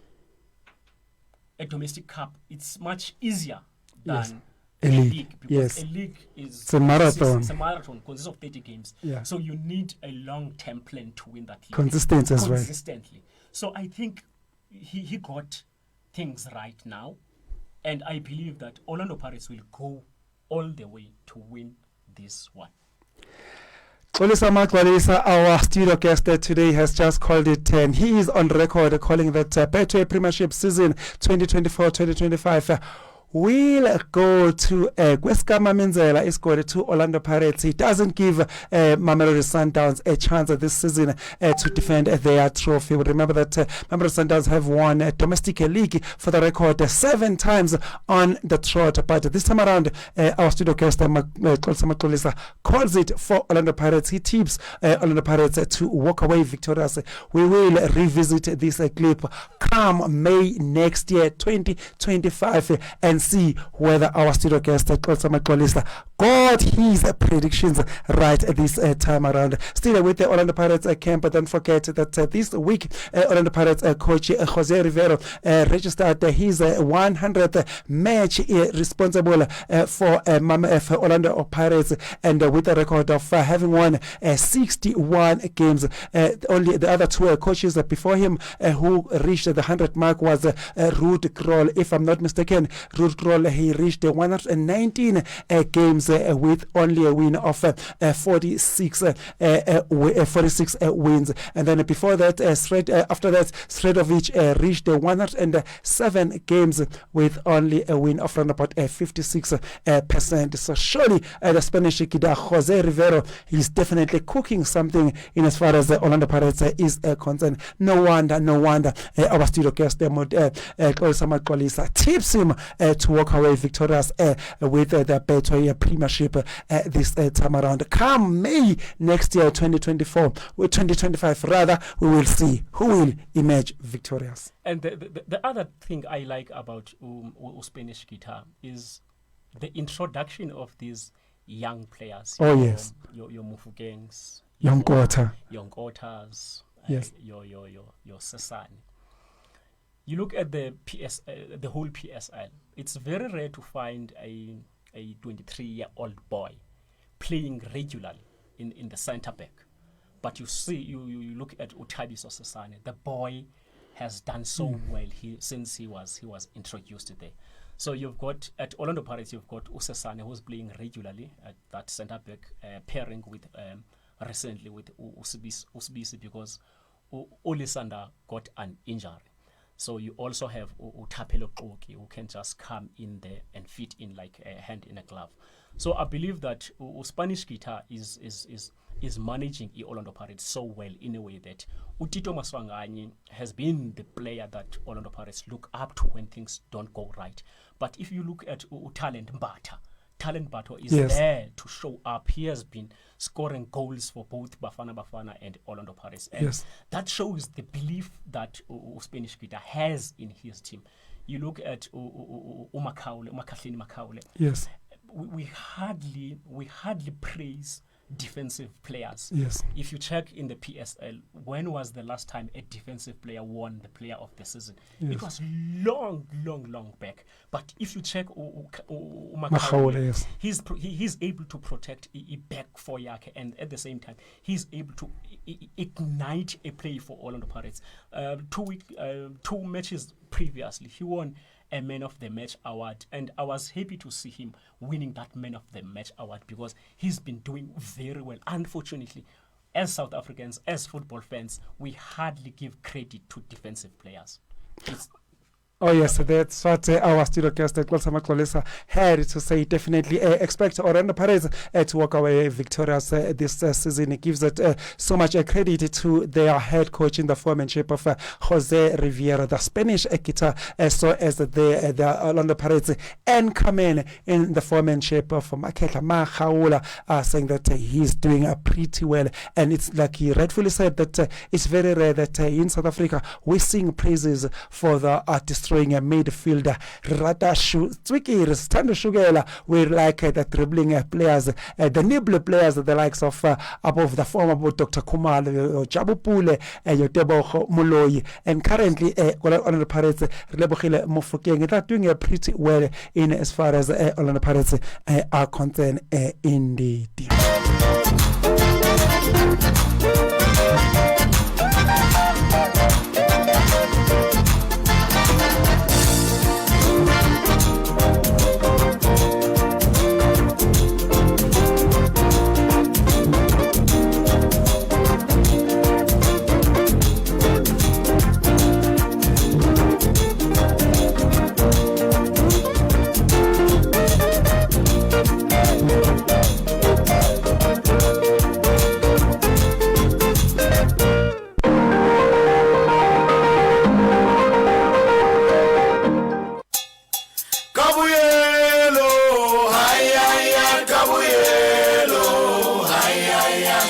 a domestic cup, it's much easier than... A league, because a league is a marathon. It's a marathon, consists of 30 games. Yeah. So you need a long-term plan to win that league. Consistently as well. Consistently. So I think he got things right now, and I believe that Orlando Pirates will go all the way to win this one. Xolisa Magcwalisa, our studio guest today, has just called it 10. He is on record calling that Betway Premiership season 2024-2025 will go to Kweska Mamenzela. He scored to Orlando Pirates. He doesn't give Mamelodi Sundowns a chance this season to defend their trophy. Remember that Mamelodi Sundowns have won domestic league for the record 7 times on the trot, but this time around our studio guest calls it for Orlando Pirates. He tips Orlando Pirates to walk away victorious. We will revisit this clip come May next year 2025 and see whether our studio guest got his predictions right this time around. Still with the Orlando Pirates camp, but don't forget that this week Orlando Pirates coach Jose Rivero registered his 100th match responsible for Orlando Pirates, and with a record of having won 61 games. Only the other 2 coaches before him who reached the 100 mark was Ruud Krol. If I'm not mistaken, Ruud Krol, he reached 119 games with only a win of 46 wins. And then before that, after that, Sredovic reached 107 games with only a win of around about 56%. So surely the Spanish kid Jose Rivero is definitely cooking something in as far as Orlando Pirates is concerned. No wonder our studio guest tips him to walk away victorious with the Betway Premiership this time around. Come May next year, 2025 rather, we will see who will emerge victorious. And the other thing I like about Spanish guitar is the introduction of these young players. Oh, yes. Your Mufugengs, Young Otters, yes. Your Sesane. You look at the the whole PSL. It's very rare to find a 23-year-old boy playing regularly in the centre back. But you see, you look at Uthabiso Sesane. The boy has done so well since he was introduced there. So you've got at Orlando Pirates, you've got Usesane, who's playing regularly at that centre back, pairing with recently with Usbisi because Olisanda got an injury. So you also have Utapelo Koki, who can just come in there and fit in like a hand in a glove. So I believe that Spanish guitar is managing Orlando Pirates so well in a way that Utito Maswanganyi has been the player that Orlando Pirates look up to when things don't go right. But if you look at Talent Mbata is there to show up. He has been scoring goals for both Bafana and Orlando Pirates. And that shows the belief that Spanish guitar has in his team. You look at Umakahleni Makaule. Yes. We hardly praise defensive players. Yes. If you check in the PSL, when was the last time a defensive player won the player of the season? Yes. It was long back. But if you check Makaule, he's able to protect a back for Yake, and at the same time he's able to ignite a play for Orlando Pirates. 2 matches previously, he won a Man of the Match award, and I was happy to see him winning that Man of the Match award because he's been doing very well. Unfortunately, as South Africans, as football fans, we hardly give credit to defensive players. Oh yes, that's what our studio guest Kwalsama Kolisa had to say. Definitely expect Orlando Pirates to walk away victorious this season. It gives it so much credit to their head coach in the foremanship of Jose Rivera, the Spanish guitar, so as the Orlando Pirates and Kamen in the foremanship of Maketa Mahaula, saying that he's doing pretty well. And it's like he rightfully said that it's very rare that in South Africa we sing praises for the destroying a midfielder. We like the dribbling players, the nibble players, the likes of above the former Dr. Kumal, Jabupule, Yotebo Muloi, and currently Orlando Pirates, Relebohile Mofokeng, they're doing pretty well in as far as Orlando Pirates are concerned indeed.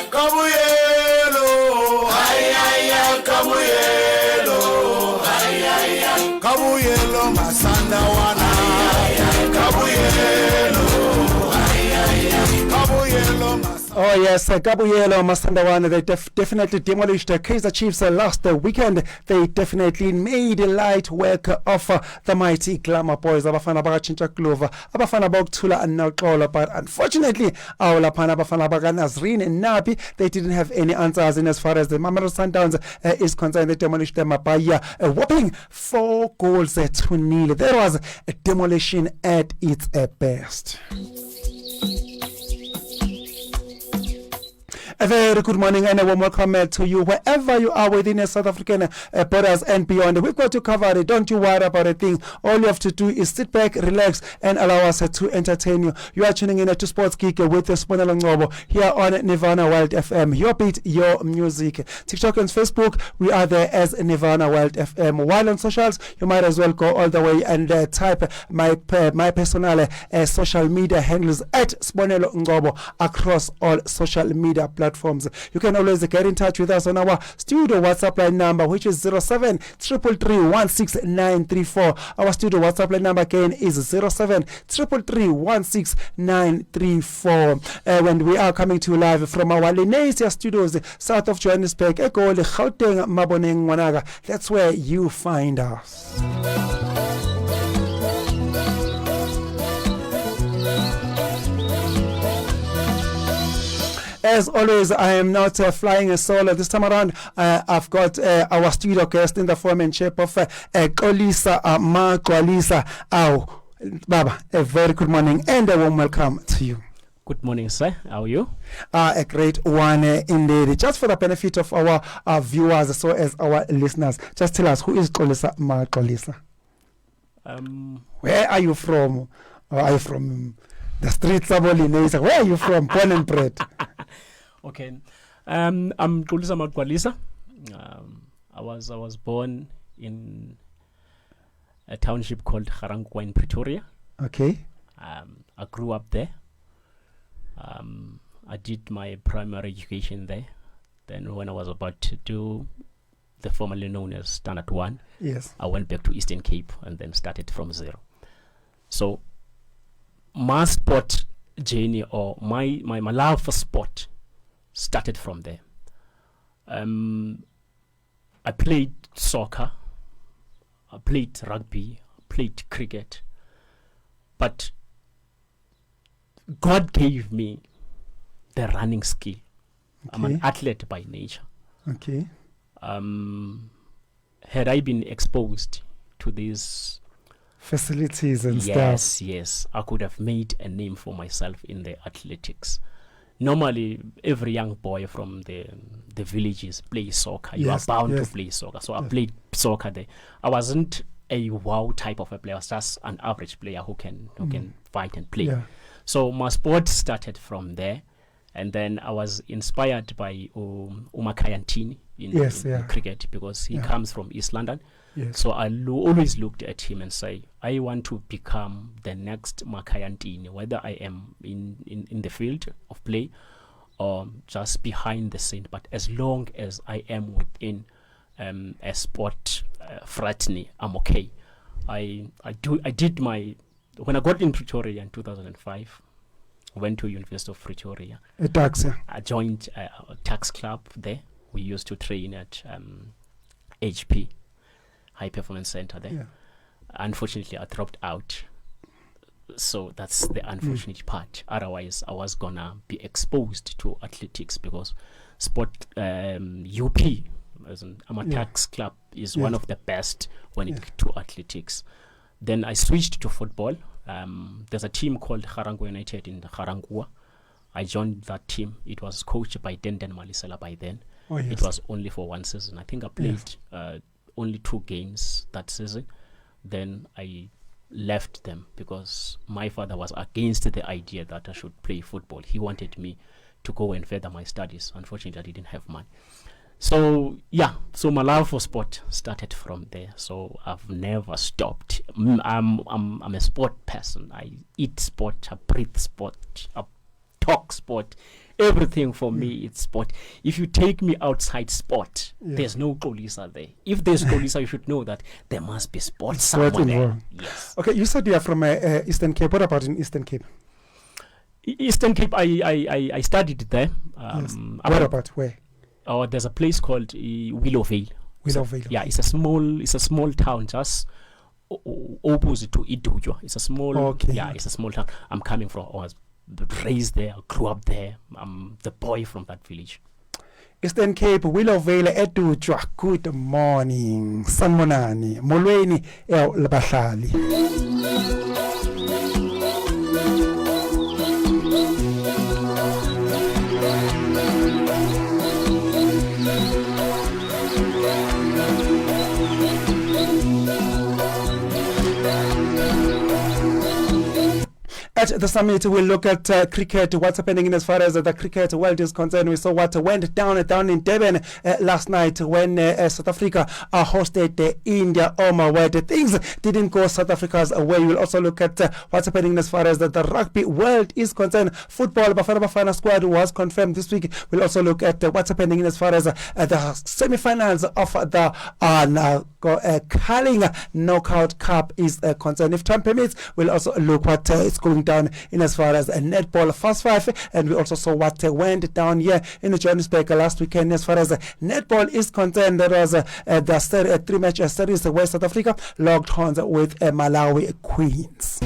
Kabuyelo, ay ay ay, Kabuyelo, ay ay ay, Kabuyelo Masandawana, Kabuyelo, ay ay ay, Kabuyelo Masandawana. Oh yes, Kabuyelo Masandawana, they definitely demolished the Kaizer Chiefs last weekend. They definitely made light work of the mighty Glamour Boys. Abafana bakachincha Clover, abafana bokuthula anoxolo, but unfortunately, awulaphana abafana bakaNazreen Nabi, they didn't have any answers in as far as the Mamelodi Sundowns is concerned. They demolished them by a whopping 4 goals to nil. There was a demolition at its best. A very good morning and a warm welcome to you wherever you are within the South African borders and beyond. We've got you covered. Don't you worry about a thing. All you have to do is sit back, relax, and allow us to entertain you. You are tuning in to Sports Geek with Sibonelo Ngcobo here on Nirvana Wild FM. Your beat, your music. TikTok and Facebook, we are there as Nirvana Wild FM. While on socials, you might as well go all the way and type my personal social media handles at Sibonelo Ngcobo across all social media platforms. You can always get in touch with us on our studio WhatsApp line number, which is 07-333-16934. Our studio WhatsApp line number again is 07-333-16934. When we are coming to you live from our Lenasia studios south of Johannesburg, Egoli, Gauteng, Maboneng, Wanaga. That's where you find us. As always, I am not flying a solo. This time around, I've got our studio guest in the form and shape of Xolisa Magcwalisa. Baba, a very good morning and a warm welcome to you. Good morning, sir. How are you? A great one indeed. Just for the benefit of our viewers as well as our listeners, just tell us, who is Xolisa Magcwalisa? Where are you from? Or are you from the streets of Olinesa? Where are you from? Born and bred. Okay. I'm Xolisa Magcwalisa. I was born in a township called Garangwa in Pretoria. Okay. I grew up there. I did my primary education there. Then when I was about to do the formerly known as Standard 1, yes, I went back to Eastern Cape and then started from zero. So my sport journey, or my love for sport, started from there. I played soccer, I played rugby, I played cricket, but God gave me the running skill. Okay. I'm an athlete by nature. Okay. Had I been exposed to these facilities and stuff, yes, I could have made a name for myself in the athletics. Normally, every young boy from the villages plays soccer. You are bound to play soccer. So I played soccer there. I wasn't a wow type of a player. I was just an average player who can fight and play. Yeah. So my sport started from there. And then I was inspired by Umakhaya Ntini in cricket, because he comes from East London. Yes. So I always looked at him and say, I want to become the next Makhaya Ntini, whether I am in the field of play or just behind the scene. But as long as I am within a sport fraternity, I'm okay. I did my, when I got in Pretoria in 2005, went to University of Pretoria. I joined a tax club there. We used to train at HP, High Performance Center there. Yeah. Unfortunately, I dropped out. So that's the unfortunate part. Otherwise, I was going to be exposed to athletics, because sport, UP, as an tax club, is one of the best when it to athletics. Then I switched to football. There's a team called Garangwa United in Garangwa. I joined that team. It was coached by Denden Malisela by then. Oh, yes. It was only for one season. I think I played only 2 games that season. Then I left them because my father was against the idea that I should play football. He wanted me to go and further my studies. Unfortunately, I didn't have money. So so my love for sport started from there. So I've never stopped. I'm a sport person. I eat sport, I breathe sport, I talk sport. Everything for me, it's sport. If you take me outside sport, there's no Xolisa there. If there's Xolisa, you should know that there must be sport somewhere there. Yes. Okay, you said you are from Eastern Cape. What about in Eastern Cape? Eastern Cape, I studied there. Yes. What about where? Oh, there's a place called Willowvale. Willowvale. Yeah, it's a small town just opposite to Idujwa. It's a small, it's a small town. I'm coming from. I was raised there, grew up there. I'm the boy from that village. Eastern Cape, Willowvale, Edujwa. Good morning, Sanmonani, Molweni, Labahlali. At the summit, we'll look at cricket, what's happening in as far as the cricket world is concerned. We saw what went down in Durban last night when South Africa hosted India. Oh my word, things didn't go South Africa's way. We'll also look at what's happening as far as the rugby world is concerned. Football, Bafana squad was confirmed this week. We'll also look at what's happening in as far as the semi-finals of the Curling Knockout Cup is concerned. If time permits, we'll also look what is going down in as far as netball Fast 5, and we also saw what went down here in Johannesburg last weekend as far as netball is concerned. There was the 3-match series where South Africa locked horns with Malawi Queens.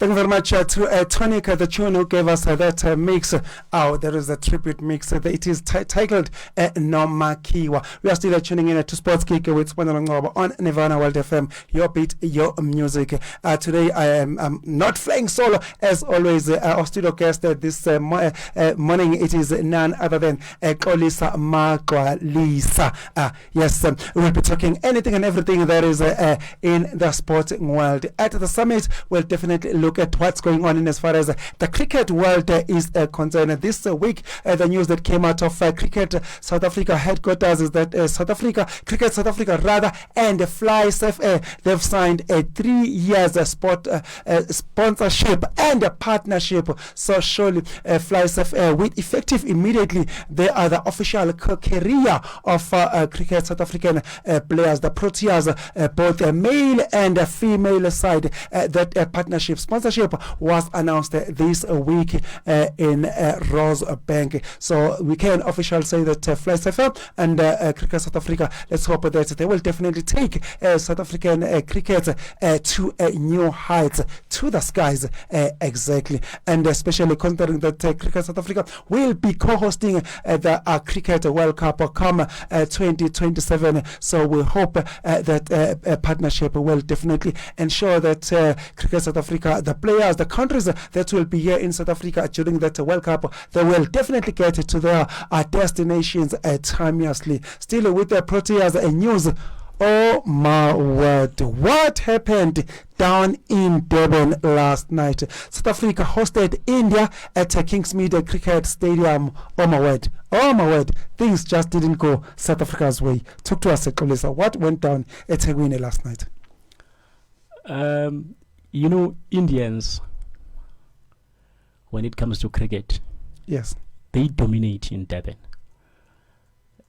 Thank you very much to Tonic, the tune who gave us that mix. There is a tribute mix. It is titled Nomakiwa. We are still tuning in to Sports Kick with Spanel Ngobo on Nirvana World FM. Your beat, your music. Today I am not flying solo as always. Our studio guest this morning, it is none other than Kolisa Magwalisa. Yes, we'll be talking anything and everything that is in the sporting world. At the summit, we'll definitely look at what's going on in as far as the cricket world is concerned. This week, the news that came out of Cricket South Africa headquarters is that Cricket South Africa and Fly Safe Air, they've signed a 3 years sponsorship and a partnership. So surely Fly Safe Air, with effective immediately, they are the official career of Cricket South African players, the Proteas, both male and female side. That partnership sponsorship was announced this week in Rosebank. So we can officially say that Fly Safe Air and Cricket South Africa, let's hope that they will definitely take South African cricket to new heights, to the skies exactly. And especially considering that Cricket South Africa will be co-hosting the Cricket World Cup come 2027. So we hope that partnership will definitely ensure that Cricket South Africa, the players, the countries that will be here in South Africa during that World Cup, they will definitely get to their destinations timelessly. Still with the Proteas news. Oh my word, what happened down in Durban last night? South Africa hosted India at Kingsmead Cricket Stadium. Oh my word, things just didn't go South Africa's way. Talk to us, Kolisa. What went down at Ethekwini last night? Indians, when it comes to cricket, yes, they dominate in Durban.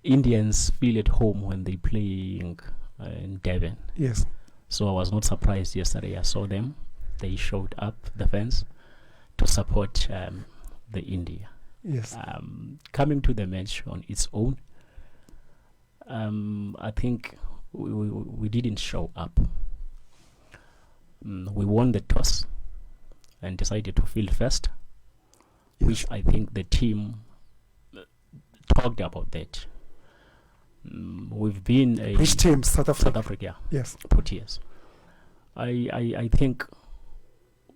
Indians feel at home when they playing in Durban. Yes. So I was not surprised yesterday. I saw them. They showed up, the fans, to support the India. Yes. Coming to the match on its own, I think we didn't show up. We won the toss and decided to field first, yes, which I think the team talked about that. We've been a... Which team? South Africa. Yes. Proteas. I think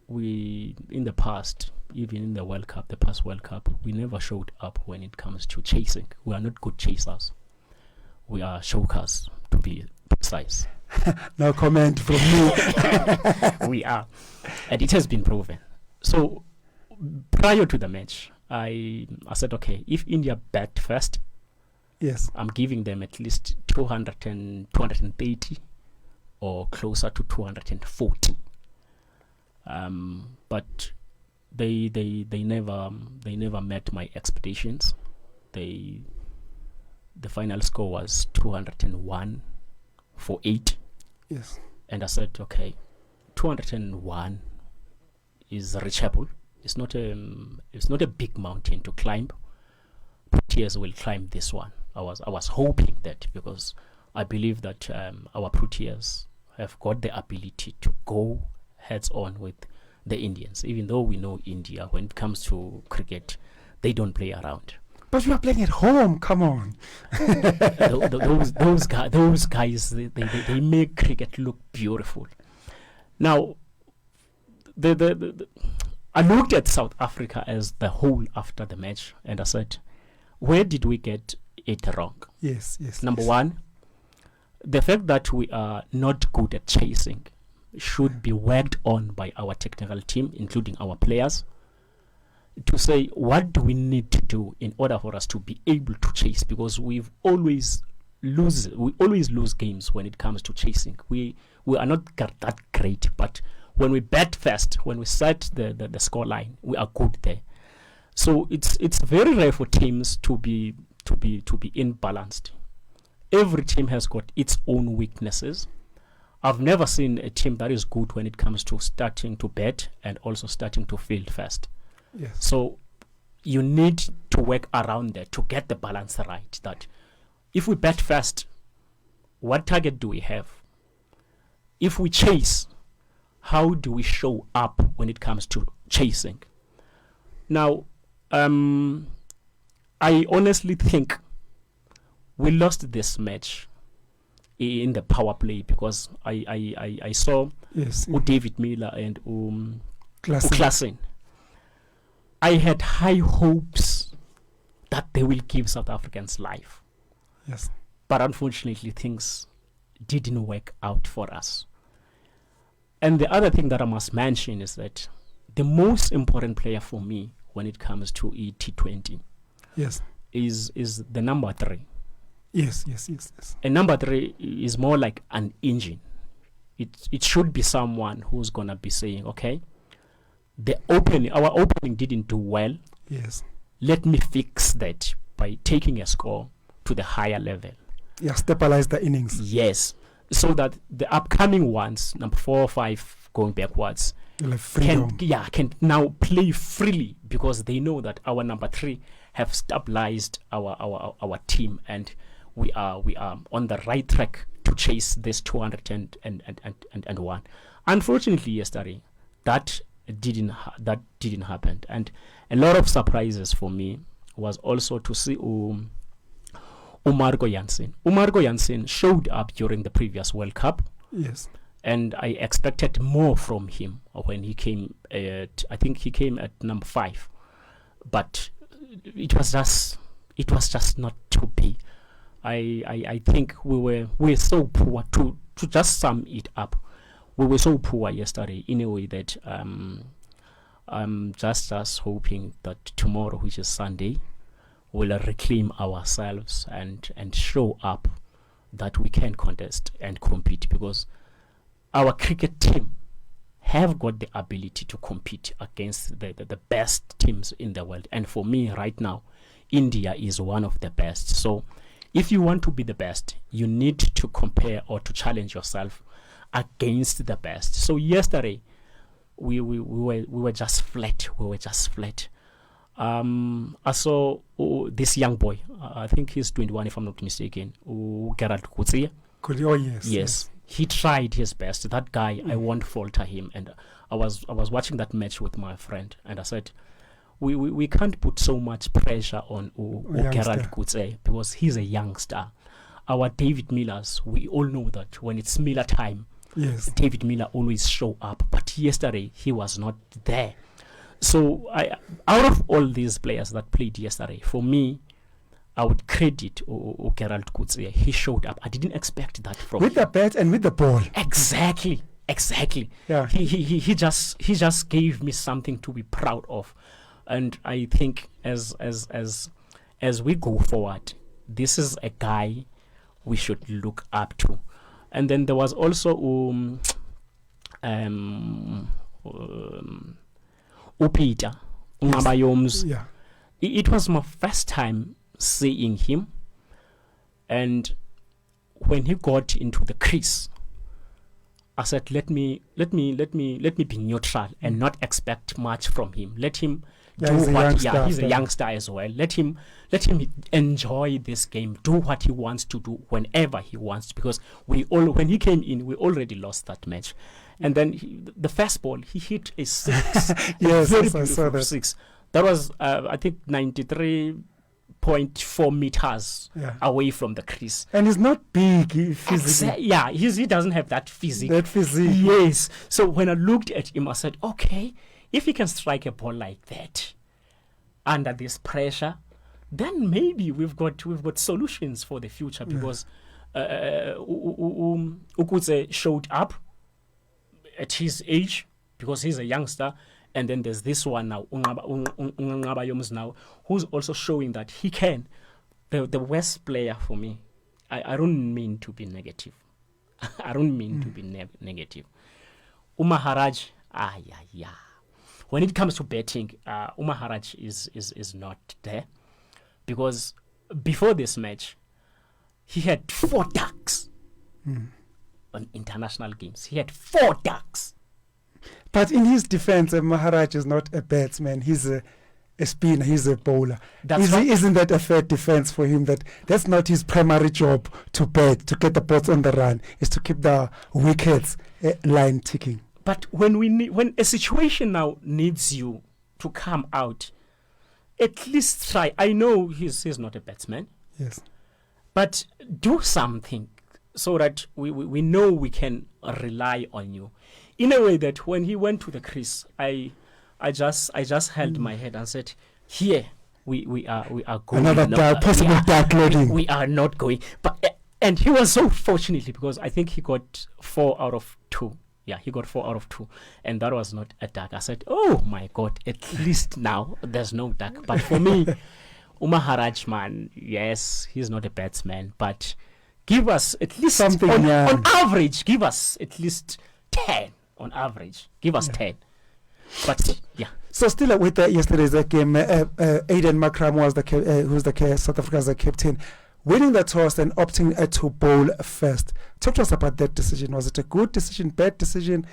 we, in the past, even in the World Cup, the past World Cup, we never showed up when it comes to chasing. We are not good chasers. We are showcars, to be precise. No comment from me. We are. And it has been proven. So, prior to the match, I said, okay, if India bat first, yes, I'm giving them at least 230 or closer to 240. But they never met my expectations. The final score was 201 for 8. Yes. And I said, okay, 201 is reachable. It's not a big mountain to climb. Proteas will climb this one. I was hoping that, because I believe that our Proteas have got the ability to go heads on with the Indians. Even though we know India, when it comes to cricket, they don't play around. But we are playing at home. Come on. those guys, they make cricket look beautiful. Now, I looked at South Africa as the whole after the match, and I said, where did we get it wrong? Yes. Number one, the fact that we are not good at chasing should be worked on by our technical team, including our players, to say, what do we need to do in order for us to be able to chase? Because we always lose games when it comes to chasing. We are not that great, but when we bat first, when we set the score line, we are good there. So it's very rare for teams to be imbalanced. Every team has got its own weaknesses. I've never seen a team that is good when it comes to starting to bat and also starting to field first. Yes. So you need to work around that to get the balance right. That if we bat first, what target do we have? If we chase, how do we show up when it comes to chasing? Now, I honestly think we lost this match in the power play because I saw David Miller and Klassen. I had high hopes that they will give South Africans life. Yes. But unfortunately, things didn't work out for us. And the other thing that I must mention is that the most important player for me when it comes to T20 is the number 3. Yes. And number 3 is more like an engine. It should be someone who's going to be saying, okay, our opening didn't do well. Yes. Let me fix that by taking a score to the higher level. Yeah, stabilize the innings. Yes. So that the upcoming ones, number 4 or 5 going backwards, can now play freely because they know that our number 3 have stabilized our team and we are on the right track to chase this 201. Unfortunately, yesterday that didn't happen, and a lot of surprises for me was also to see Umargo Jansen. Umargo Jansen showed up during the previous World Cup. Yes. And I expected more from him when he came I think he came at number 5. But it was just not to be. I think we were so poor to just sum it up. We were so poor yesterday in a way that I'm just hoping that tomorrow, which is Sunday, we'll reclaim ourselves and show up that we can contest and compete, because our cricket team have got the ability to compete against the best teams in the world. And for me right now, India is one of the best. So if you want to be the best, you need to compare or to challenge yourself against the best. So yesterday, we were just flat. I saw this young boy. I think he's 21, if I'm not mistaken. Gerald Coetzee. Oh yes. He tried his best. That guy, I won't falter him. And I was watching that match with my friend, and I said, we can't put so much pressure on Gerald Coetzee because he's a youngster. Our David Millers, we all know that when it's Miller time, David Miller always show up. But yesterday, he was not there. So out of all these players that played yesterday, for me, I would credit Gerald Coetzee. He showed up. I didn't expect that from with him. The bat and with the ball. Exactly. Yeah. He just gave me something to be proud of, and I think as we go forward, this is a guy we should look up to. And then there was also Upita Ungabayoms. Yeah. It was my first time seeing him, and when he got into the crease, I said, let me be neutral and not expect much from him. Let him do what he's a youngster as well. Let him enjoy this game, do what he wants to do whenever he wants, because when he came in, we already lost that match. And then the first ball, he hit a 6. Yes, very I saw that. 6. That was I think 93.4 meters away from the crease. And he's not big physically. He doesn't have that physique. Yes. So when I looked at him, I said, okay, if he can strike a ball like that under this pressure, then maybe we've got solutions for the future, because Ukutse showed up at his age because he's a youngster. And then there's this one now, Ungabayoms now, who's also showing that he can. The worst player for me, I don't mean to be negative. Negative. Umaharaj, when it comes to betting, Umaharaj is not there, because before this match, he had 4 ducks on international games. He had 4 ducks. But in his defense, Maharaj is not a batsman. He's a spinner. He's a bowler. Isn't that a fair defense for him? That's not his primary job to bat, to get the balls on the run. Is to keep the wickets line ticking. But when a situation now needs you to come out, at least try. I know he's not a batsman, Yes. but do something so that we know we can rely on you. In a way that when he went to the crease, I just held my head and said, here we are going. Another possible dark loading. We are not going. But and he was so fortunately, because I think he got 4 out of 2. Yeah, he got 4 out of 2, and that was not a duck. I said, "Oh my God! At least now there's no duck." But for me, Maharaj, man, yes, he's not a batsman, but give us at least Something, on average. Give us at least 10 on average. Give us 10. But yeah. So still with yesterday's game, Aiden Makram was who's the South Africa's captain, winning the toss and opting to bowl first. Talk to us about that decision. Was it a good decision, bad decision?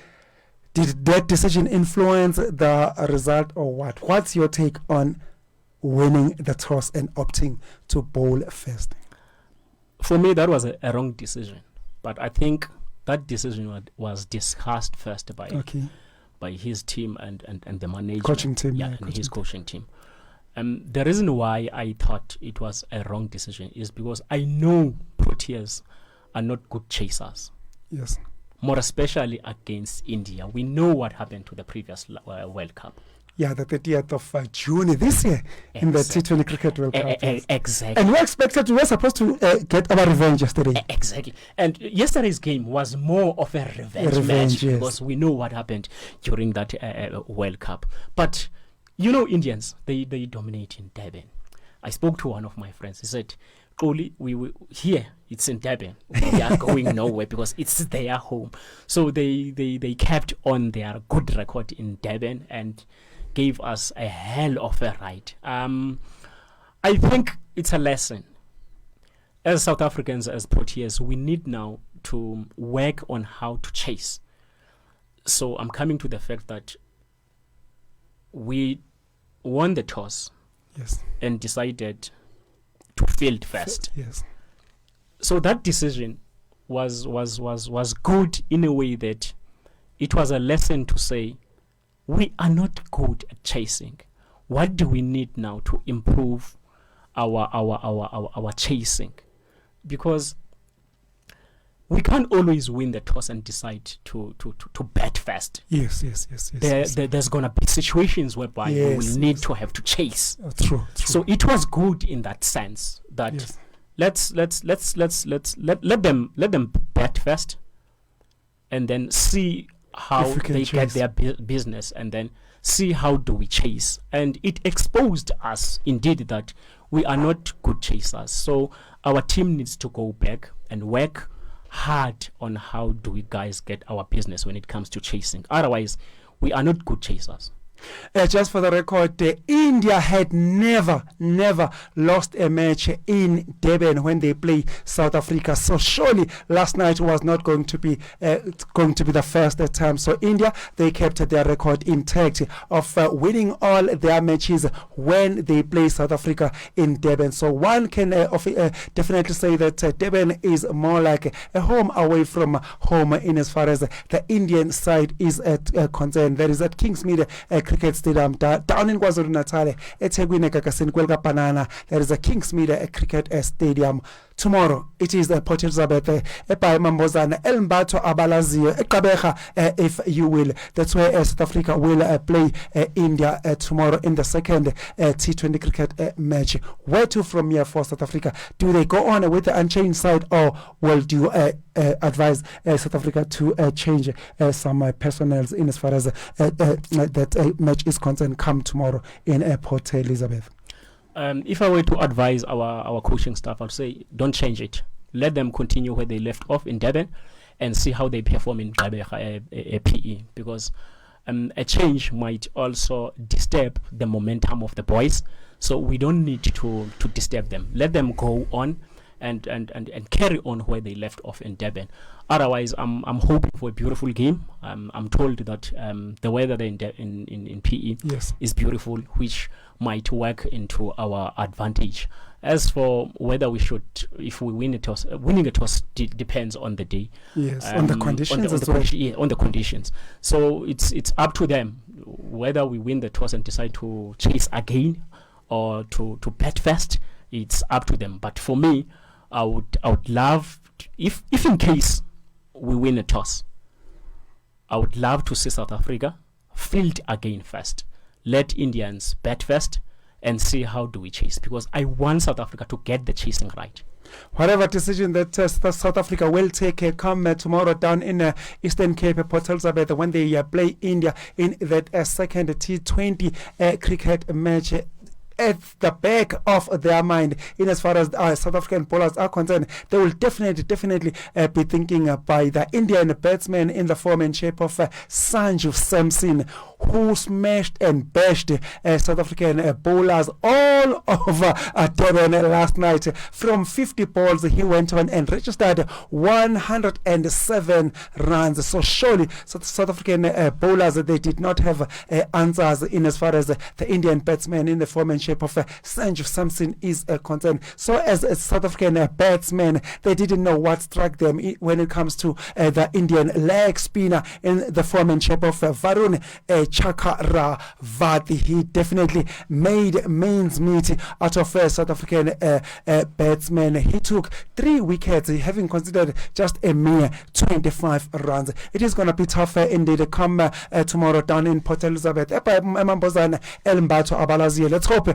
Did that decision influence the result or what? What's your take on winning the toss and opting to bowl first? For me, that was a wrong decision. But I think that decision was discussed first by his team and the management. Coaching team. His coaching team. The reason why I thought it was a wrong decision is because I know Proteas are not good chasers. Yes. More especially against India. We know what happened to the previous World Cup. Yeah, the 30th of June this year in the T20 Cricket World Cup. Exactly. And we're supposed to get our revenge yesterday. Exactly. And yesterday's game was more of a revenge match, yes. because we know what happened during that World Cup. But you know, Indians, they dominate in Durban. I spoke to one of my friends. He said, "Only we here, it's in Durban. We are going nowhere because it's their home." So they kept on their good record in Durban and gave us a hell of a ride. I think it's a lesson. As South Africans, as Proteas, we need now to work on how to chase. So I'm coming to the fact that we won the toss, yes, and decided to field first. Yes. So that decision was good in a way that it was a lesson to say we are not good at chasing. What do we need now to improve our chasing? Because we can't always win the toss and decide to bat first. Yes. There's gonna be situations whereby we will need to have to chase. True. So it was good in that sense that let's let them bat first, and then see how they get their business, and then see how do we chase. And it exposed us indeed that we are not good chasers. So our team needs to go back and work hard on how do we guys get our business when it comes to chasing. Otherwise, we are not good chasers. Just for the record, India had never lost a match in Durban when they play South Africa. So surely last night was not going to be the first time. So India, they kept their record intact of winning all their matches when they play South Africa in Durban. So one can definitely say that Durban is more like a home away from home in as far as the Indian side is concerned. That is at Kingsmead Cricket Stadium down in KwaZulu-Natal, eThekwini eGagasini kwelikaBanana. There is a Kingsmead Cricket Stadium. Tomorrow it is Port Elizabeth eBhayi Mambozana elimbatho abalaziyo eGqeberha, if you will. That's where South Africa will play India tomorrow in the second T20 cricket match. Where to from here for South Africa? Do they go on with the unchanged side, or will you advise South Africa to change some personnel in as far as that match is concerned come tomorrow in Port Elizabeth? If I were to advise our coaching staff, I'd say don't change it. Let them continue where they left off in Durban and see how they perform in PE, because a change might also disturb the momentum of the boys. So we don't need to disturb them. Let them go on and carry on where they left off in Durban. Otherwise, I'm hoping for a beautiful game. I'm told that the weather there in PE is beautiful, which might work into our advantage. As for whether we should, if we win a toss, winning a toss depends on the day. Yes, on the conditions as well. On the conditions. So it's up to them whether we win the toss and decide to chase again or to bet first. It's up to them. But for me, I would love if in case we win a toss, I would love to see South Africa field again first. Let Indians bet first and see how do we chase, because I want South Africa to get the chasing right. Whatever decision that South Africa will take come tomorrow down in Eastern Cape, Port Elizabeth, when they play India in that second T20 cricket match, at the back of their mind, in as far as South African bowlers are concerned, they will definitely be thinking by the Indian batsman in the form and shape of Sanju Samson, who smashed and bashed South African bowlers all over Durban last night. From 50 balls, he went on and registered 107 runs. So surely South African bowlers, they did not have answers in as far as the Indian batsman in the form and shape of Sanju Samson is concerned. So as a South African batsmen, they didn't know what struck them when it comes to the Indian leg spinner in the form and shape of Varun Chakravarti. He definitely made men's meat out of South African batsmen. He took 3 wickets, having considered just a mere 25 runs. It is going to be tough indeed come tomorrow down in Port Elizabeth. Let's hope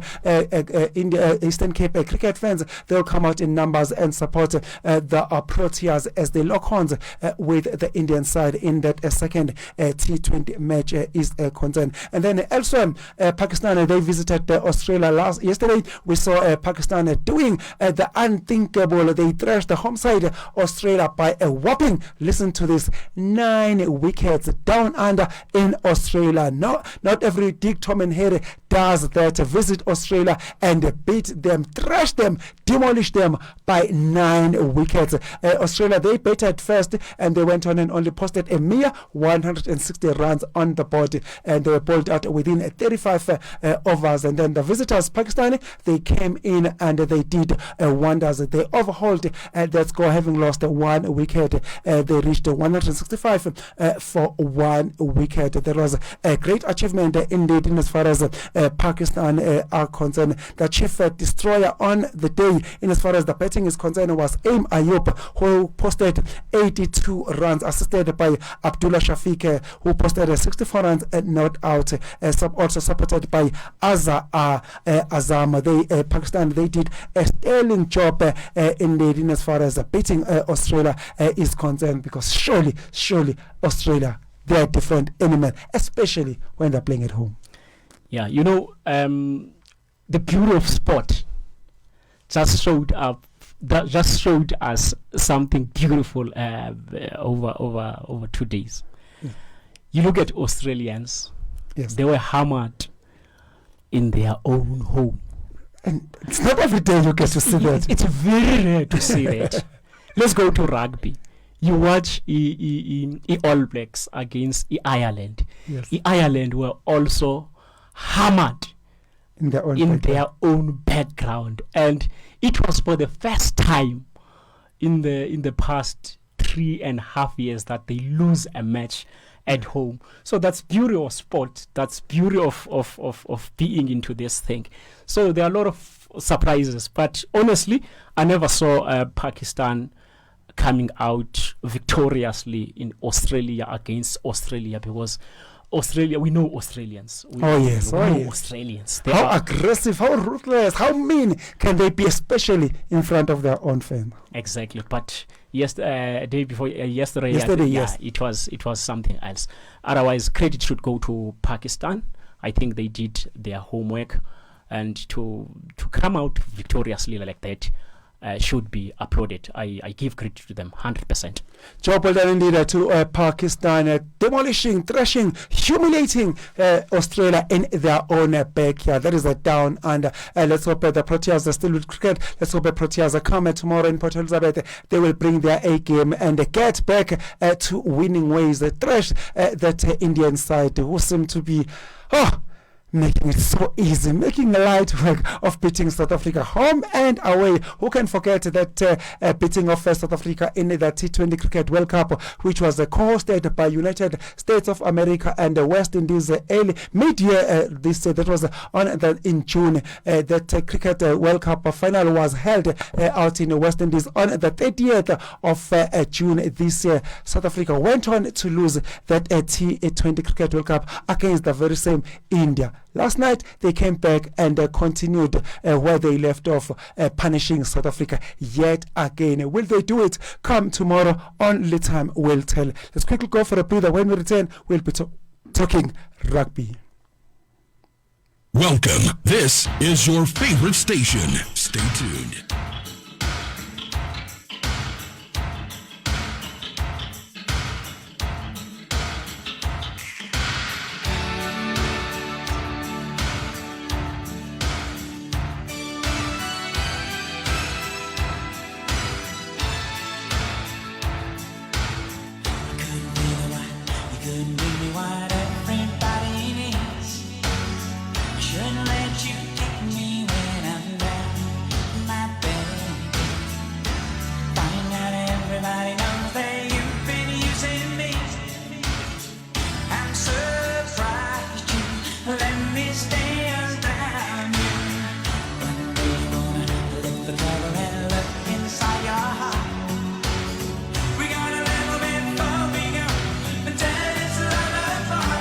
India, Eastern Cape cricket fans, they'll come out in numbers and support the Proteas as they lock horns with the Indian side in that second T20 match is concerned. And then elsewhere, Pakistan, they visited Australia yesterday. We saw Pakistan doing the unthinkable. They thrashed the home side Australia by a whopping, listen to this, 9 wickets down under in Australia. No, not every Dick, Tom and Harry does that. Visit Australia and beat them, thrash them, demolish them by 9 wickets. Australia, they batted first and they went on and only posted a mere 160 runs on the board, and they were bowled out within 35 overs. And then the visitors, Pakistan, they came in and they did wonders. They overhauled that score, having lost 1 wicket. They reached 165 for 1 wicket. There was a great achievement indeed in as far as Pakistan are concerned. The chief destroyer on the day in as far as the batting is concerned was Aim Ayub, who posted 82 runs, assisted by Abdullah Shafiq, who posted 64 runs not out, also supported by Azam. Pakistan, they did a sterling job indeed in as far as beating Australia is concerned, because surely Australia, they are different animal, especially when they're playing at home. Yeah, you know, the beauty of sport just showed us something beautiful over 2 days. Yeah. You look at Australians, yes, they were hammered in their own home. And it's not every day you get to see that. It's very rare to see that. Let's go to rugby. You watch All Blacks against Ireland. Yes. Ireland were also hammered in their own background, and it was for the first time in the past 3.5 years that they lose a match at home. So that's beauty of sport. That's beauty of being into this thing. So there are a lot of surprises, but honestly, I never saw Pakistan coming out victoriously in Australia against Australia, because Australia, we know Australians. We know Australians. How aggressive, how ruthless, how mean can they be, especially in front of their own fans? Exactly. But day before yesterday, yes, it was something else. Otherwise, credit should go to Pakistan. I think they did their homework, and to come out victoriously like that, should be applauded. I give credit to them 100%. Job well done indeed to Pakistan, demolishing, thrashing, humiliating Australia in their own backyard. That is a down under. Let's hope the Proteas are still with cricket. Let's hope the Proteas are coming tomorrow in Port Elizabeth. They will bring their A game and get back to winning ways. Thrash that Indian side who seem to be making it so easy, making light work of beating South Africa home and away. Who can forget that beating of South Africa in the T20 Cricket World Cup, which was co-hosted by United States of America and West Indies early mid-year this that was in June. That Cricket World Cup final was held out in West Indies on the 30th of June this year. South Africa went on to lose that T20 Cricket World Cup against the very same India. Last night, they came back and continued where they left off, punishing South Africa yet again. Will they do it? Come tomorrow, only time will tell. Let's quickly go for a breather. When we return, we'll be talking rugby. Welcome. This is your favorite station. Stay tuned. We got a little bit far we go until it's a lot of fun.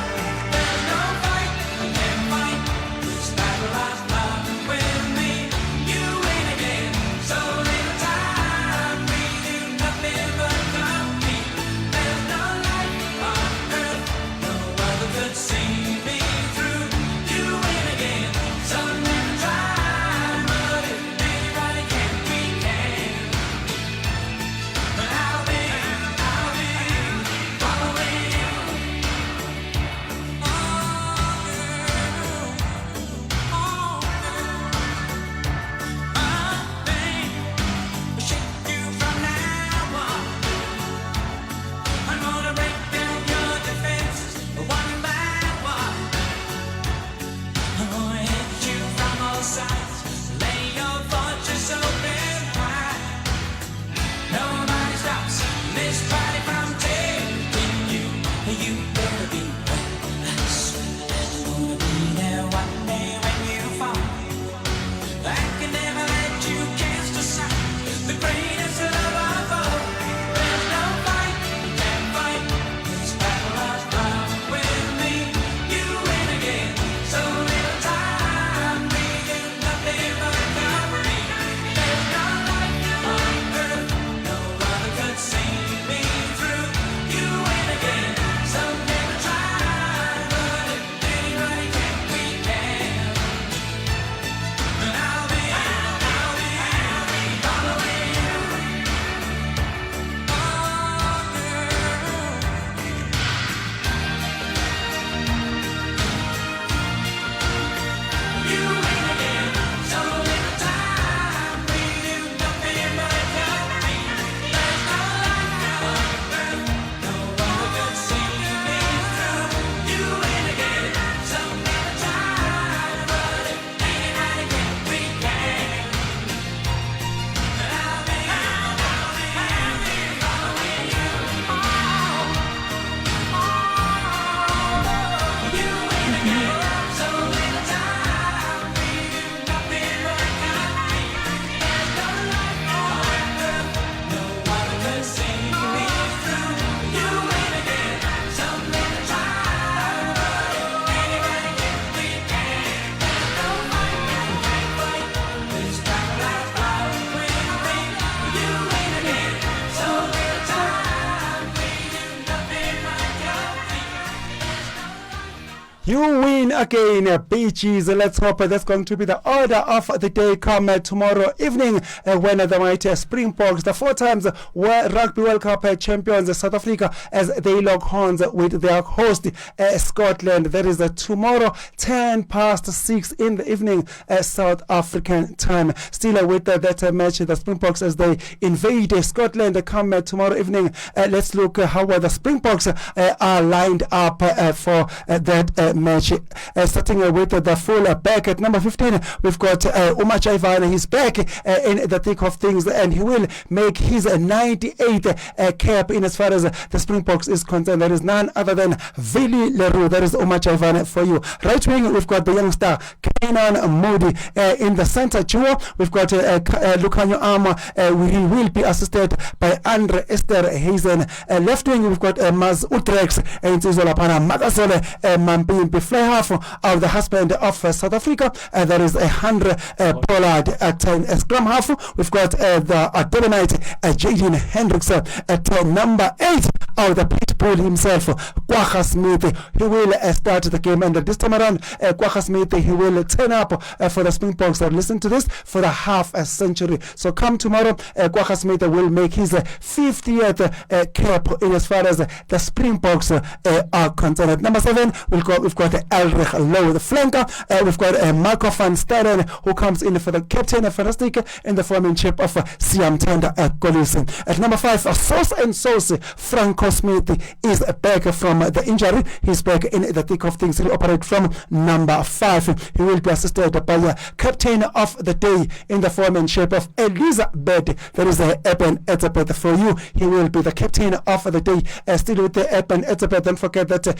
You win again, Beaches. Let's hope that's going to be the order of the day come tomorrow evening when the mighty Springboks, the 4 times Rugby World Cup champions South Africa, as they lock horns with their host Scotland. That is tomorrow, 6:10 in the evening, South African time. Still with that match, the Springboks as they invade Scotland come tomorrow evening. Let's look how the Springboks are lined up for that match. Starting with the full back at number 15, we've got Umar Chaivan. He's back in the thick of things, and he will make his 98th cap in as far as the Springboks is concerned. There is none other than Vili Leroux. That is Umar Chaivan for you. Right wing, we've got the youngster Kenan Moody. In the center duo, we've got Lucanio Armour. He will be assisted by Andre Esther Hazen. Left wing, we've got Maz Utrecht and Zolapana Makasole Mampimpi. Fly half of the husband of South Africa. There is 100 Pollard at scrum half. We've got the Dolomite Jaden Hendricks at number 8 of the pitbull himself, Kwagga Smith. He will start the game, and this time around, Kwagga Smith, he will turn up for the Springboks. Listen to this, for the half a century. So come tomorrow, Kwagga Smith will make his 50th cap in as far as the Springboks are concerned. At number 7, we've got Elrich Lowe, the flanker. We've got Marco van Staden, who comes in for the captain, fantastic, in the foremanship of Siamtanda Kolisi. At number 5, Sauce and Sauce, Franco Smith is back from the injury. He's back in the thick of things. He'll operate from number 5. He will be assisted by captain of the day in the foremanship of Elizabeth. There is Eben Etzebeth for you. He will be the captain of the day. Still with the Eben Etzebeth, don't forget that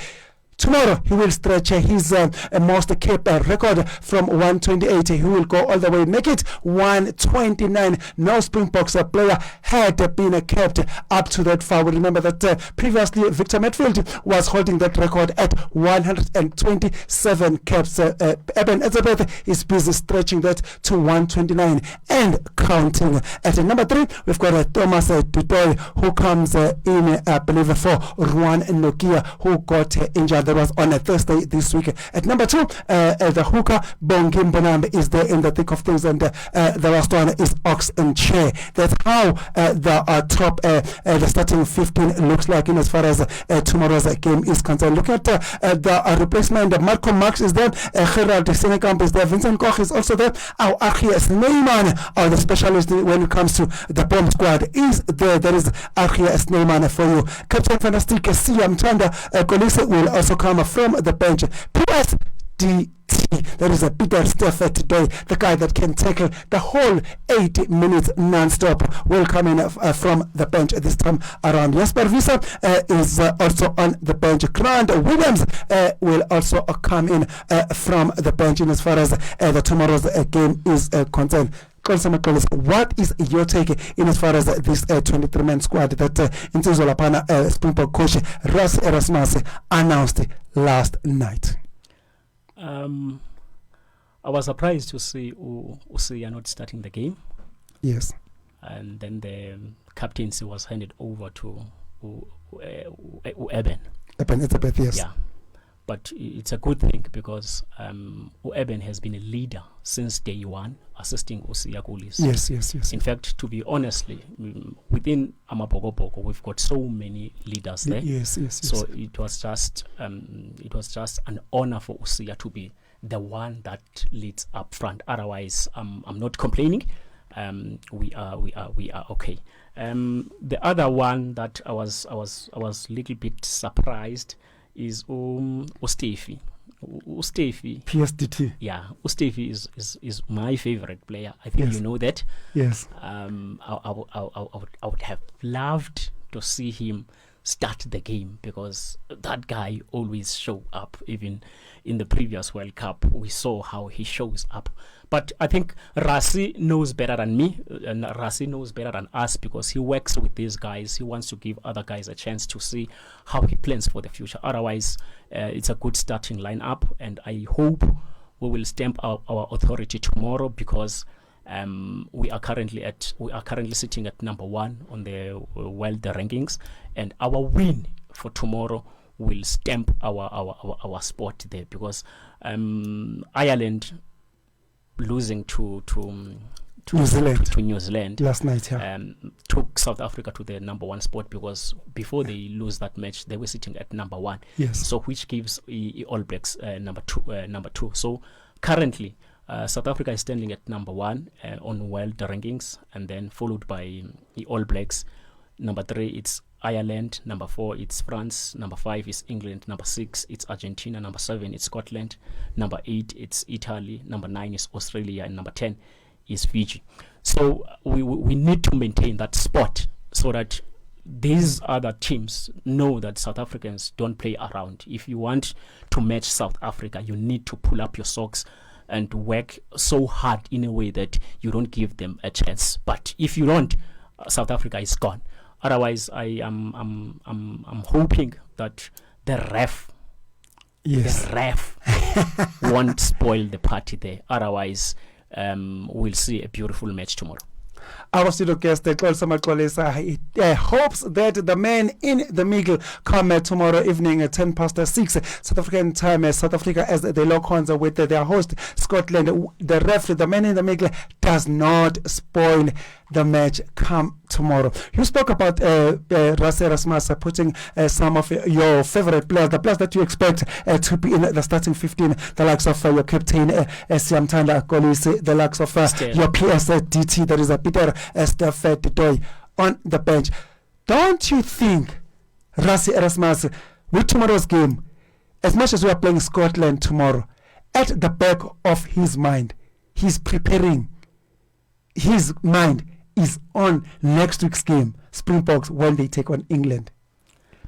tomorrow he will stretch his most cap record from 128. He will go all the way, make it 129. No Springboks player had been kept up to that far. We remember that previously Victor Matfield was holding that record at 127 caps. Eben Etzebeth is busy stretching that to 129 and counting. At number 3, we've got Thomas Dutoy, who comes in, I believe, for Ruan Nokia, who got injured. That was on a Thursday this week. At number 2, the hooker Bongi Mbonambe is there in the thick of things, and the last one is Ox and Chair. That's how the top, the starting 15 looks like in as far as tomorrow's game is concerned. Look at the replacement. Marco Marx is there, Gerard Senekamp is there, Vincent Koch is also there. Our Archias Neyman, the specialist when it comes to the bomb squad, is there. There is Archias Neyman for you. Captain Fantastic Siamtanda Kolisi will also come from the bench. PSDT, there is a Peter Stafford today, the guy that can tackle the whole 80 minutes non-stop, will come in from the bench this time around. Jasper Visa is also on the bench. Grant Williams will also come in from the bench in as far as the tomorrow's game is concerned. What is your take in as far as this 23-man squad that Insizolapana Springbok coach Russ Erasmus announced last night? I was surprised to see Usia not starting the game. Yes. And then the captaincy was handed over to Eben. Eben Etzebeth, yes. Yeah. But it's a good thing because Eben has been a leader since day one, assisting Usia Kolisi. Yes. In fact, to be honestly, within Amabogoboko, we've got so many leaders there. Yes. So it was just an honor for Usia to be the one that leads up front. Otherwise, I'm not complaining. We are okay. The other one that I was a little bit surprised is Ustefi. Ustefi. PSDT. Yeah, Ustefi is my favorite player. I think you know that. Yes. I would have loved to see him start the game because that guy always show up. Even in the previous World Cup, we saw how he shows up. But I think Rassi knows better than me, and Rassi knows better than us because he works with these guys. He wants to give other guys a chance to see how he plans for the future. Otherwise, it's a good starting lineup, and I hope we will stamp our authority tomorrow because we are currently sitting at number 1 on the world rankings, and our win for tomorrow will stamp our sport there, because Ireland losing to New Zealand. to New Zealand Last night, yeah. took South Africa to the number one spot, because before they lose that match, they were sitting at number one. Yes. So which gives All Blacks number two. So currently, South Africa is standing at number one on world rankings, and then followed by the All Blacks. Number 3, it's Ireland. Number 4, it's France. Number 5 is England. Number 6, it's Argentina. Number 7, it's Scotland. Number 8, it's Italy. Number 9 is Australia, and number 10 is Fiji. So we need to maintain that spot, so that these other teams know that South Africans don't play around. If you want to match South Africa, you need to pull up your socks and work so hard in a way that you don't give them a chance. But if you don't, South Africa is gone. Otherwise, I'm hoping that the ref won't spoil the party there. Otherwise, we'll see a beautiful match tomorrow. Our studio guest, Xolisa Maxolisa, hopes that the men in the middle come tomorrow evening at 6:10 South African time. South Africa as they lock horns with their host Scotland. The referee, the man in the middle, does not spoil the match come tomorrow. You spoke about Rassie Erasmus putting some of your favorite players, the players that you expect to be in the starting 15, the likes of your captain Siamthanda Kolisi, the likes of your PSDT, that is a Peter Steph Toy on the bench. Don't you think Rassie Erasmus, with tomorrow's game, as much as we are playing Scotland tomorrow, at the back of his mind, he's preparing, his mind is on next week's game, Springboks, when they take on England?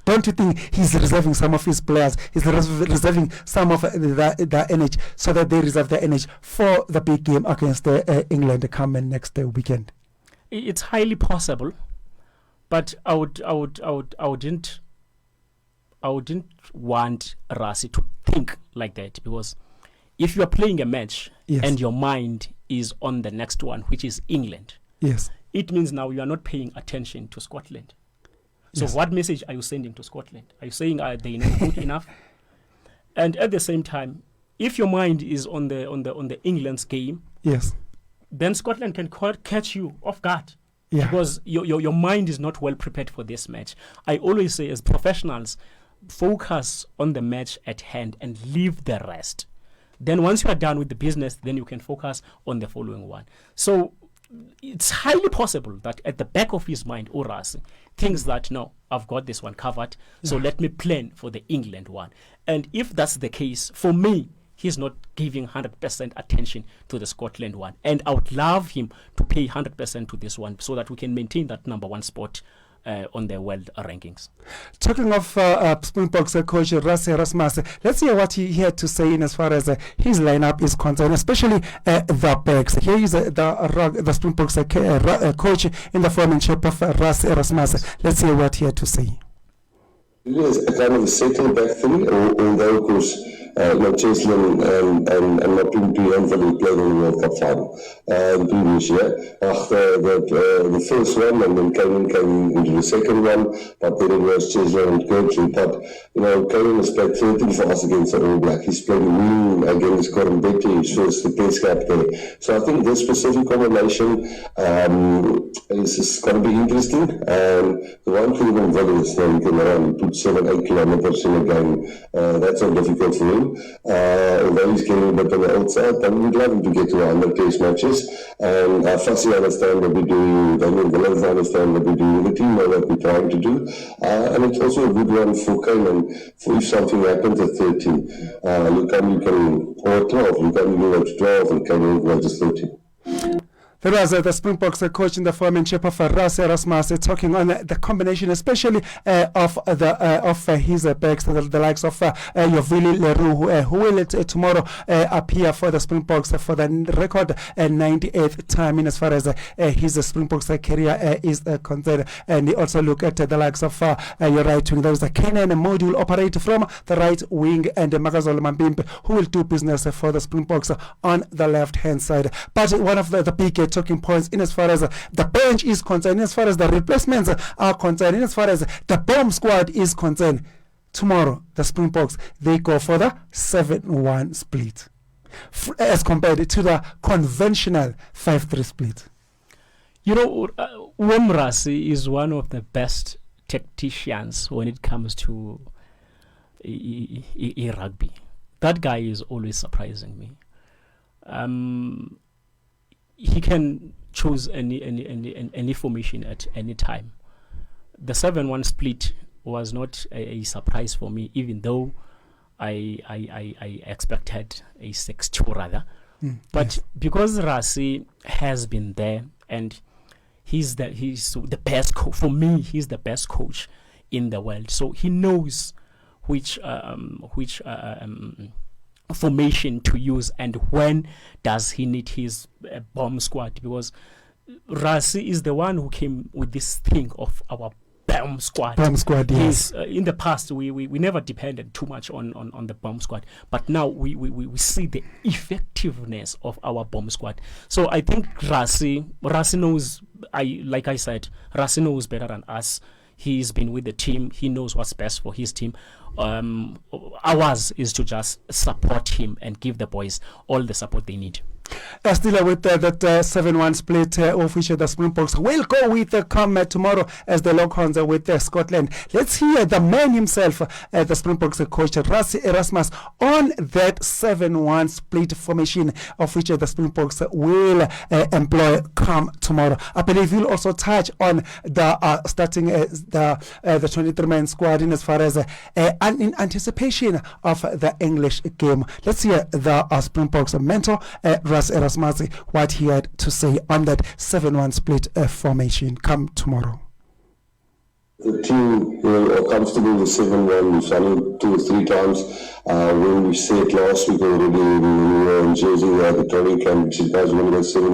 Don't you think he's reserving some of his players, he's reserving some of the energy, so that they reserve their energy for the big game against England coming next weekend? It's highly possible, but I wouldn't want Rassie to think like that, because if you are playing a match and your mind is on the next one, which is England, it means now you are not paying attention to Scotland. So what message are you sending to Scotland? Are you saying are they not good enough? And at the same time, if your mind is on the England's game, then Scotland can catch you off guard, because your mind is not well prepared for this match. I always say, as professionals, focus on the match at hand and leave the rest. Then once you are done with the business, then you can focus on the following one. So it's highly possible that at the back of his mind, Rassie thinks that, no, I've got this one covered, so let me plan for the England one. And if that's the case, for me, he's not giving 100% attention to the Scotland one. And I would love him to pay 100% to this one, so that we can maintain that number one spot on the world rankings. Talking of Springboks coach Rassie Erasmus, let's hear what he had to say in as far as his lineup is concerned, especially the backs. Here is the Springboks coach in the form and shape of Rassie Erasmus. Let's hear what he had to say. It is a kind of a settled back thing, although of course Cheslin and Mapimpi and Valley played in the World Cup final the previous year. After the first one, and then came into the second one, but then it was Cheslin and Gertrude. But Kane has played 13 for us against the All Black. He's played wing against Coram Betty, his first test cap there. So I think this specific combination is going to be interesting. The one thing on Valley is that he can run, put 7-8 kilometers in a game. That's not difficult for him. Although he's getting a bit on the outside, but we'd love him to get to 100 test matches. And Fassi understand what we're doing, Daniel Willens understand what we're doing, the team know what we're trying to do. And it's also a good one for Kane, for if something happens at 13. Lukani can, or 12, Lukani can go to 12 and Kane will go to 13. There was the Springboks coach in the form and shape of Rassie Erasmus talking on the combination, especially of his backs, the likes of Yovili Leroux, who will tomorrow appear for the Springboks for the record 98th time in as far as his Springboks career is concerned. And he also look at the likes of your right wing. There is a Kenan module operator from the right wing, and Makazole Mapimpi, who will do business for the Springboks on the left hand side. But one of the big talking points in as far as the bench is concerned, in as far as the replacements are concerned, in as far as the bomb squad is concerned, tomorrow, the Springboks, they go for the 7-1 split as compared to the conventional 5-3 split. You know, Womrasi is one of the best tacticians when it comes to rugby. That guy is always surprising me. He can choose any formation at any time. The 7-1 split was not a surprise for me, even though I expected a 6-2 rather. But because Rassie has been there, and he's the best coach for me. He's the best coach in the world, so he knows which formation to use and when does he need his bomb squad, because Rassie is the one who came with this thing of our bomb squad. Bomb squad, yes. In the past, we never depended too much on the bomb squad, but now we see the effectiveness of our bomb squad. So I think Rassie knows. Like I said, Rassie knows better than us. He's been with the team. He knows what's best for his team. Ours is to just support him and give the boys all the support they need. Still with that 7-1 split of which the Springboks will go with tomorrow as the Lockhorns with Scotland. Let's hear the man himself, the Springboks coach Rassie Erasmus, on that 7-1 split formation of which the Springboks will employ come tomorrow. I believe he'll also touch on the starting the 23-man squad in as far as in anticipation of the English game. Let's hear the Springboks mentor Rassie Erasmus, what he had to say on that 7-1 split formation come tomorrow. The team are comfortable with 7-1. We've done it 2 or 3 times. When we said last week already when we were in Jersey at the training camp, we said guys, we're going to go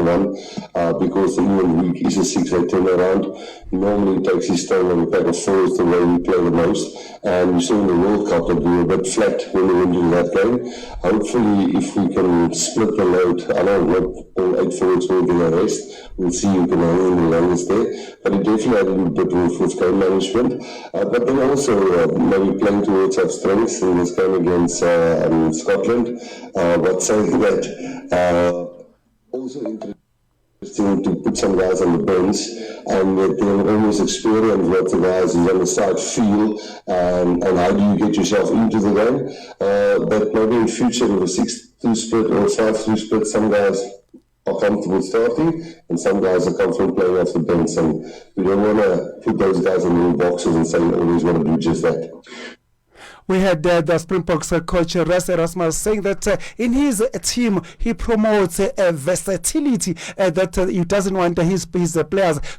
7-1 because the England week is a 6-day turnaround. Normally it takes his toll on the pack of 4 is the way we play the most. And we saw in the World Cup that we were a bit flat when we went into that game. Hopefully, if we can split the load, I don't know what all 8 forwards will do the rest. We'll see who can hang in the longest there. But it definitely had a little bit with game management. But then also maybe playing towards our strengths in this game against Scotland. But saying that, also interesting to put some guys on the bench and let them almost experience what the guys who on the side feel and how do you get yourself into the game. But maybe in future with a 6-2 split or 5-2 split, some guys are comfortable starting and some guys are comfortable playing off the bench, and we don't want to put those guys in little boxes and say you always want to do just that. We had the Springboks coach Rassie Erasmus saying that in his team he promotes versatility, that he doesn't want his players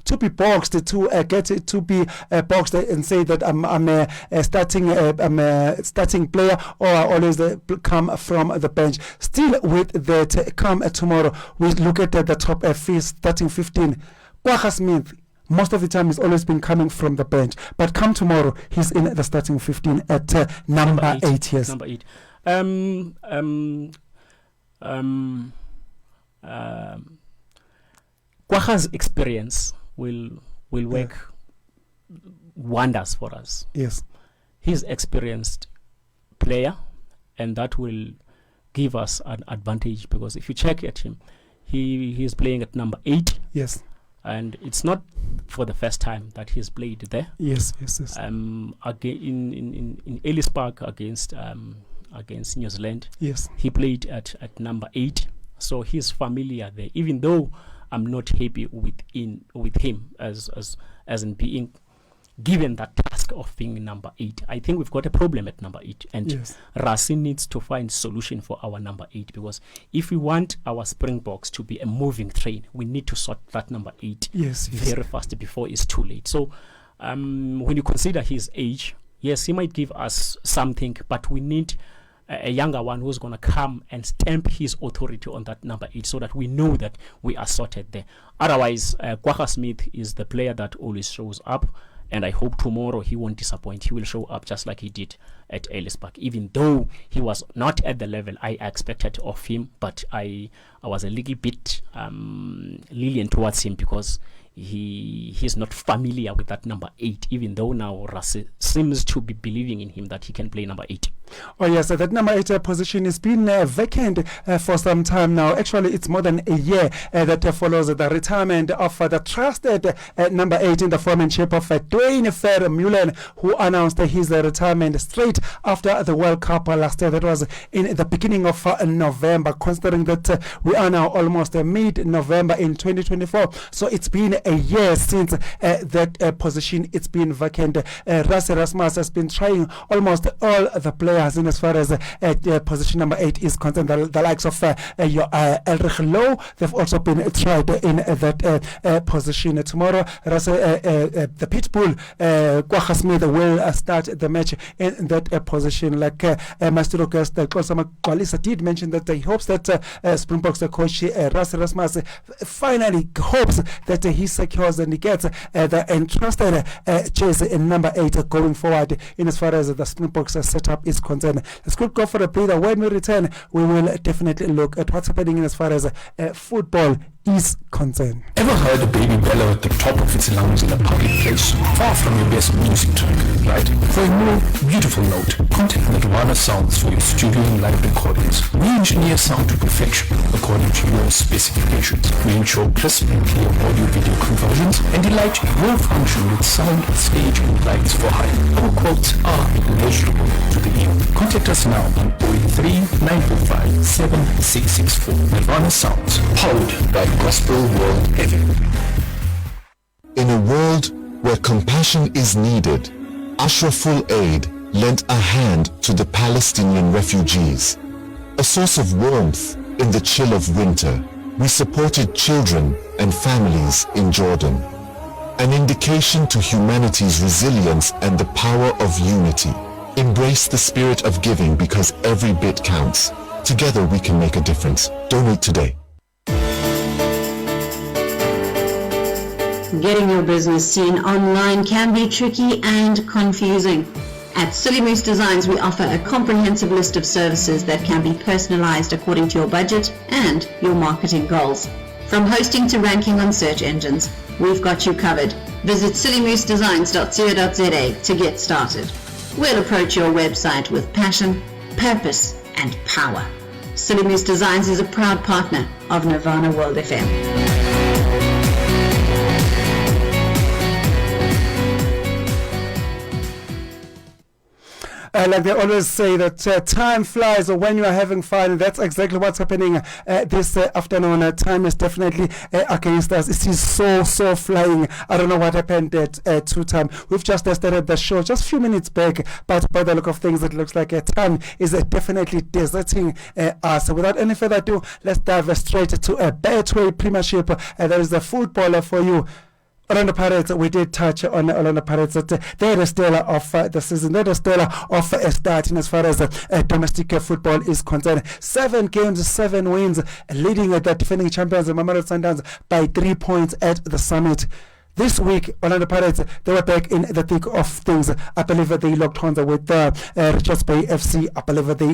to be boxed, to get to be boxed and say that I'm a starting player or always come from the bench. Still with that, come tomorrow we look at the top starting 15. Kwagga Smith, most of the time he's always been coming from the bench, but come tomorrow he's in the starting 15 at number 8. Yes, number 8. Kwagga's experience will work wonders for us. Yes, he's experienced player, and that will give us an advantage, because if you check at him, he is playing at number 8. Yes. And it's not for the first time that he's played there. Yes. Again in Ellis Park against New Zealand. Yes. He played at number 8, so he's familiar there. Even though I'm not happy with him as in being given that task of being number 8. I think we've got a problem at number 8, and yes, Rassie needs to find solution for our number 8, because if we want our Springboks to be a moving train, we need to sort that number 8 very fast before it's too late. So when you consider his age, yes, he might give us something, but we need a younger one who's going to come and stamp his authority on that number 8, so that we know that we are sorted there. Otherwise, Kwagga Smith is the player that always shows up, and I hope tomorrow he won't disappoint. He will show up just like he did at Ellis Park, even though he was not at the level I expected of him. But I was a little bit lenient towards him, because he's not familiar with that number 8, even though now Rassie seems to be believing in him that he can play number 8. Oh yes, that number 8 position has been vacant for some time now. Actually, it's more than a year that follows the retirement of the trusted number 8 in the form and shape of Dwayne Vermeulen, who announced his retirement straight after the World Cup last year. That was in the beginning of November, considering that we are now almost mid-November in 2024. So it's been a year since that position it's been vacant. Rassie Erasmus has been trying almost all the players in as far as position number 8 is concerned. The likes of Elrich Low, they've also been tried in that position. Tomorrow, the Pitbull, Kwagga Smith will start the match in that position. Like Master guest Xolisa Magcwalisa did mention that he hopes that Springboks coach Rassie Erasmus finally hopes that he secures and he gets the entrusted jersey in number 8 going forward in as far as the Springboks setup is concerned. Let's go for a breather. When we return, we will definitely look at what's happening in as far as football is concerned. Ever heard a baby bellow at the top of its lungs in a public place, far from your best music track, right? For a more beautiful note, contact Nirvana Sounds for your studio and live recordings. We engineer sound to perfection according to your specifications. We ensure crisp and clear audio-video conversions and delight your function with sound, stage, and lights for hire. Our quotes are measurable to the ear. Contact us now on 083-945-7664. Nirvana Sounds, powered by Gospel World FM. In a world where compassion is needed, Ashraful Aid lent a hand to the Palestinian refugees. A source of warmth in the chill of winter, we supported children and families in Jordan. An indication to humanity's resilience and the power of unity. Embrace the spirit of giving because every bit counts. Together we can make a difference. Donate today. Getting your business seen online can be tricky and confusing. At Silly Moose Designs, we offer a comprehensive list of services that can be personalized according to your budget and your marketing goals. From hosting to ranking on search engines, we've got you covered. Visit sillymoosedesigns.co.za to get started. We'll approach your website with passion, purpose, and power. Silly Moose Designs is a proud partner of Nirvana World FM. Like they always say that time flies when you are having fun. That's exactly what's happening this afternoon. Time is definitely against us. It is so flying. I don't know what happened at 2 time. We've just started the show just a few minutes back, but by the look of things, it looks like time is definitely deserting us. Without any further ado, let's dive straight to a Betway Premiership. There is a footballer for you. Orlando Pirates, we did touch on Orlando Pirates that they had a stellar of the season. They had a stellar of a starting as far as domestic football is concerned. 7 games, 7 wins, leading the defending champions, the Mamelodi Sundowns, by 3 points at the summit. This week, Orlando Pirates, they were back in the thick of things. I believe that they locked horns with Richards Bay FC. I believe that they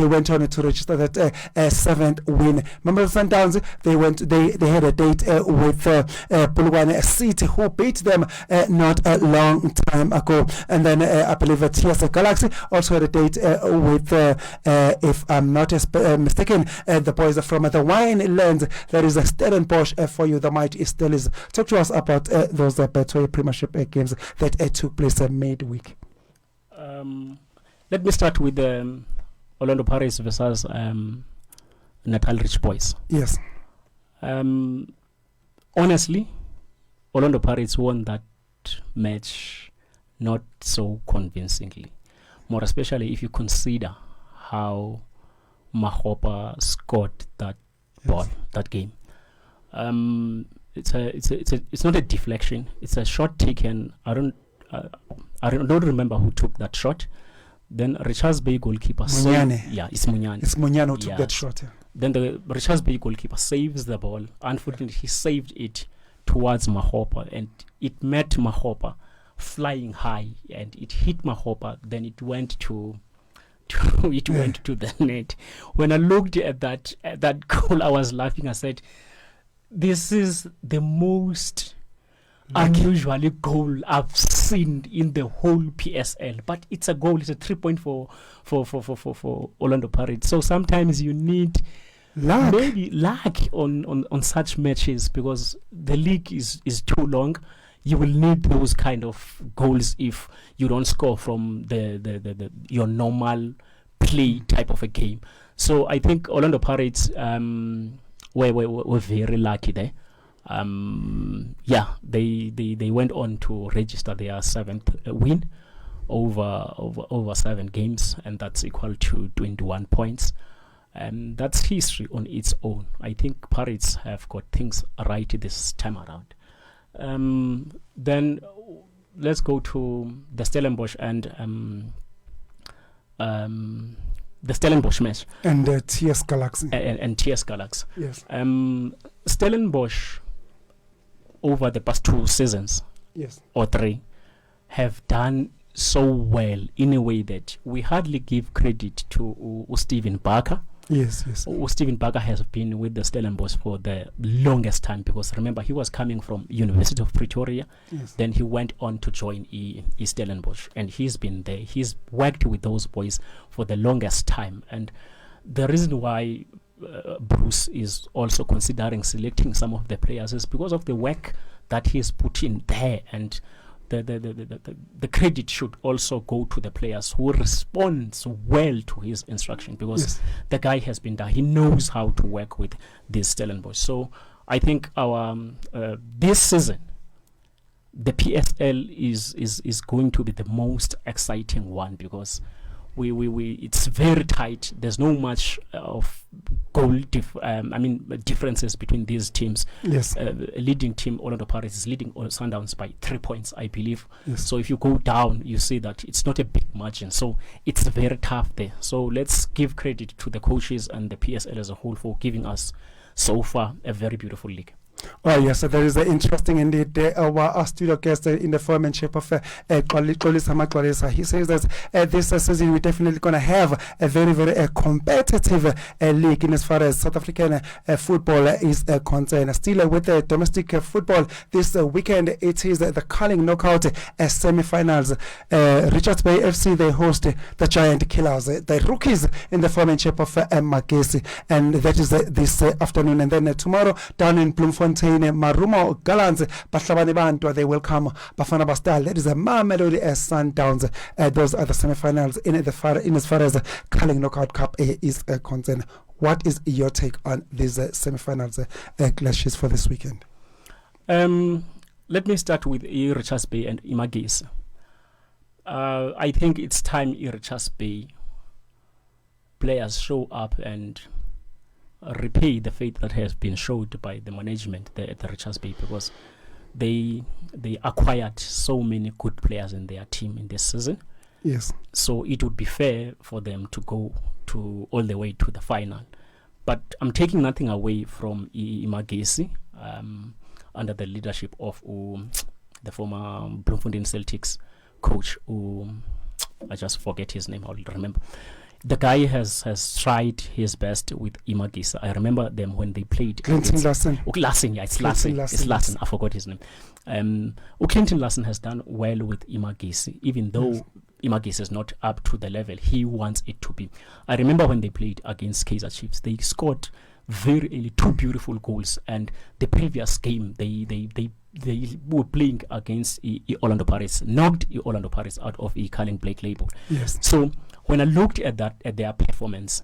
went on to register that 7th win. Mamelodi Sundowns, they had a date with Polokwane City, who beat them not a long time ago. And then I believe that TS Galaxy also had a date with, if I'm not mistaken, the boys from the Wine Lands. There is a Stellenbosch for you. The might is still is. Talk to us about those Betway Premiership games that took place midweek. Let me start with Orlando Pirates versus Natal Rich Boys. Yes. Honestly, Orlando Pirates won that match not so convincingly. More especially if you consider how Mahopa scored that ball, that game. It's not a deflection. It's a shot taken. I don't remember who took that shot. Then Richards Bay goalkeeper. It's Munyane. It's Munyane who took that shot. Yeah. Then the Richards Bay goalkeeper saves the ball. Unfortunately, he saved it towards Mahopa, and it met Mahopa flying high, and it hit Mahopa. Then it went to the net. When I looked at that goal, I was laughing. I said, this is the most unusually goal I've seen in the whole PSL. But it's a goal. It's a 3 point for Orlando Pirates. So sometimes you need maybe luck on such matches, because the league is too long. You will need those kind of goals if you don't score from your normal play type of a game. So I think Orlando Pirates were very lucky there. They went on to register their 7th win over 7 games, and that's equal to 21 points. And that's history on its own. I think Pirates have got things right this time around. Then let's go to the Stellenbosch and the Stellenbosch match and TS Galaxy and TS Galaxy. Yes. Stellenbosch over the past 2 seasons, yes, or 3, have done so well in a way that we hardly give credit to Stephen Barker. Yes. Stephen Barker has been with the Stellenbosch for the longest time, because remember, he was coming from University of Pretoria. Yes. Then he went on to join Stellenbosch, and he's been there. He's worked with those boys for the longest time, and the reason why Bruce is also considering selecting some of the players is because of the work that he's put in there, and the credit should also go to the players who responds well to his instruction, because the guy has been there. He knows how to work with this Stellenbosch. So I think our this season, the PSL is going to be the most exciting one, because we it's very tight. There's no much of goal differences between these teams. Yes. Leading team Orlando Pirates is leading Sundowns by 3 points, I believe. Yes. So if you go down, you see that it's not a big margin. So it's very tough there. So let's give credit to the coaches and the PSL as a whole for giving us so far a very beautiful league. Oh yes, so there is interesting indeed. Our studio guest in the form and shape of Xolisa. He says that this season we're definitely going to have a very, very competitive league in as far as South African football is concerned. Still with the domestic football this weekend, it is the Carling Knockout semi-finals. Richards Bay FC, they host the Giant Killers, the rookies in the form and shape of Magesi, and that is this afternoon. And then tomorrow down in Bloemfontein, Marumo Gallants bahlabane bantu, they welcome Bafana Bastille. That is a Mamelodi Sundowns. Those are the semi-finals in as far as Carling Knockout Cup is concerned. What is your take on these semi-finals clashes for this weekend? Let me start with Richards Bay and Imagesi. I think it's time Richards Bay players show up and repay the faith that has been showed by the management there at the Richards Bay, because they acquired so many good players in their team in this season. Yes. So it would be fair for them to go to all the way to the final. But I'm taking nothing away from Imagesi under the leadership of the former Bloemfontein Celtics coach, I just forget his name, I'll remember. The guy has tried his best with Imagesi. I remember them when they played. Clinton Larson. Larson, yeah, it's Larson. It's Larson. I forgot his name. Clinton Larson has done well with Imagesi, even though Imagesi is not up to the level he wants it to be. I remember when they played against Kaizer Chiefs, they scored very early 2 beautiful goals, and the previous game they were playing against Orlando Pirates, knocked Orlando Pirates out of Carling Black Label. Yes. So when I looked at their performance,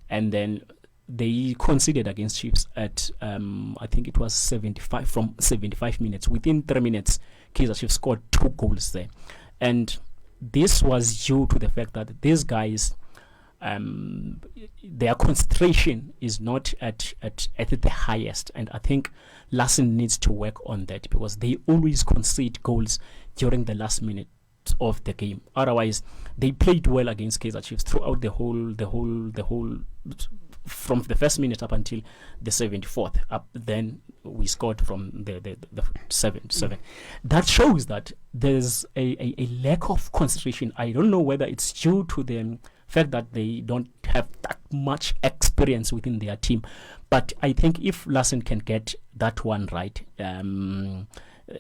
and then they conceded against Chiefs at I think it was 75 minutes. Within 3 minutes, Kaizer Chiefs scored 2 goals there, and this was due to the fact that these guys, their concentration is not at the highest, and I think Larson needs to work on that, because they always concede goals during the last minute of the game. Otherwise, they played well against Kaizer Chiefs throughout the whole from the first minute up until the 74th. Then we scored from the 7. That shows that there's a lack of concentration. I don't know whether it's due to the fact that they don't have that much experience within their team. But I think if Larsen can get that one right,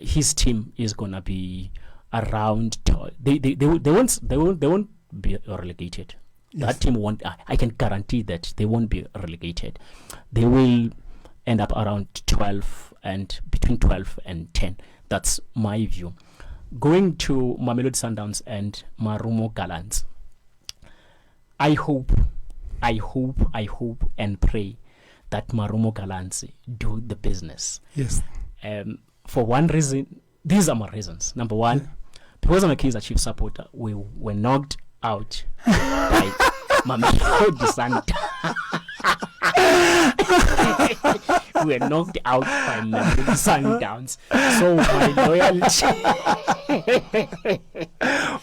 his team is gonna be around. They won't be relegated. Yes. That team won't. I can guarantee that they won't be relegated. They will end up around 12 and between 12 and 10. That's my view. Going to Mamelodi Sundowns and Marumo Gallants, I hope and pray that Marumo Gallants do the business. Yes. For one reason, these are my reasons. Number one, because I'm a Kaizer Chiefs supporter, we were knocked out by Mamelodi Sundowns. We were knocked out by Mamelodi Sundowns. So my loyalty.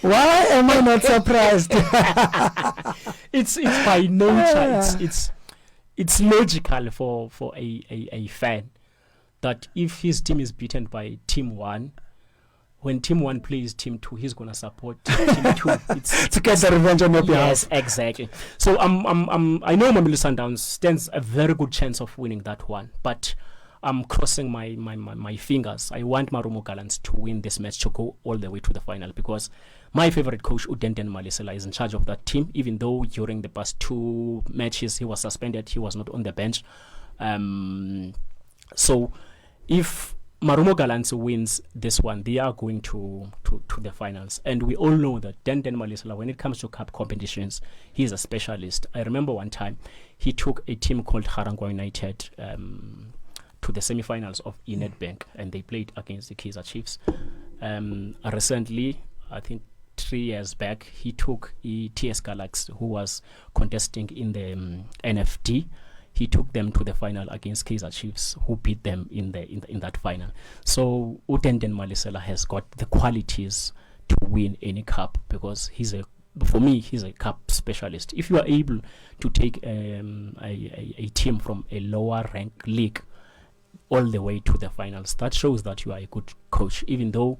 Why am I not surprised? It's by nature. It's logical for a fan that if his team is beaten by Team 1, when Team 1 plays Team 2, he's gonna support Team 2. It's to get the revenge on your behalf. Yes, exactly. So I know Mamelodi Sundowns stands a very good chance of winning that one, but I'm crossing my fingers. I want Marumo Gallants to win this match to go all the way to the final, because my favorite coach Udenten Malisela is in charge of that team, even though during the past 2 matches he was suspended, he was not on the bench. So if Marumo Gallants wins this one, they are going to the finals. And we all know that Denden Malisela, when it comes to cup competitions, he is a specialist. I remember one time he took a team called Harangwa United to the semi-finals of Nedbank, and they played against the Kaizer Chiefs. Recently, I think 3 years back, he took TS Galaxy, who was contesting in the NFD. He took them to the final against Kaizer Chiefs, who beat them in that final. So Udenden Malisela has got the qualities to win any cup, because for me, he's a cup specialist. If you are able to take a team from a lower rank league all the way to the finals, that shows that you are a good coach. Even though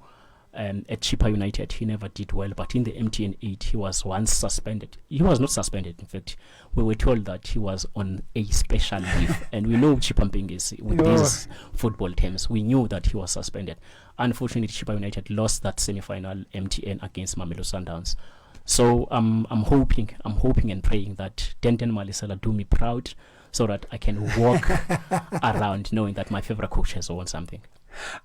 at Chippa United he never did well, but in the MTN 8 he was once suspended. He was not suspended, in fact we were told that he was on a special leave, and we know Chippa Mpengesi with these football terms, we knew that he was suspended. Unfortunately, Chippa United lost that semi-final MTN against Mamelodi Sundowns. So I'm hoping and praying that Denden Malisela do me proud, so that I can walk around knowing that my favorite coach has won something.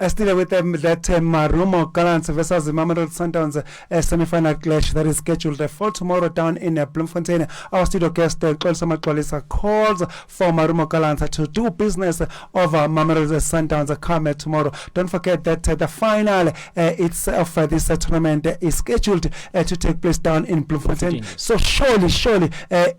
Still with that Marumo Gallants versus Mamelodi Sundowns semi-final clash that is scheduled for tomorrow down in Bloemfontein. Our studio guest Xolisa Maxolisa calls for Marumo Gallants to do business over Mamelodi Sundowns come tomorrow. Don't forget that the final itself this tournament is scheduled to take place down in Bloemfontein. So surely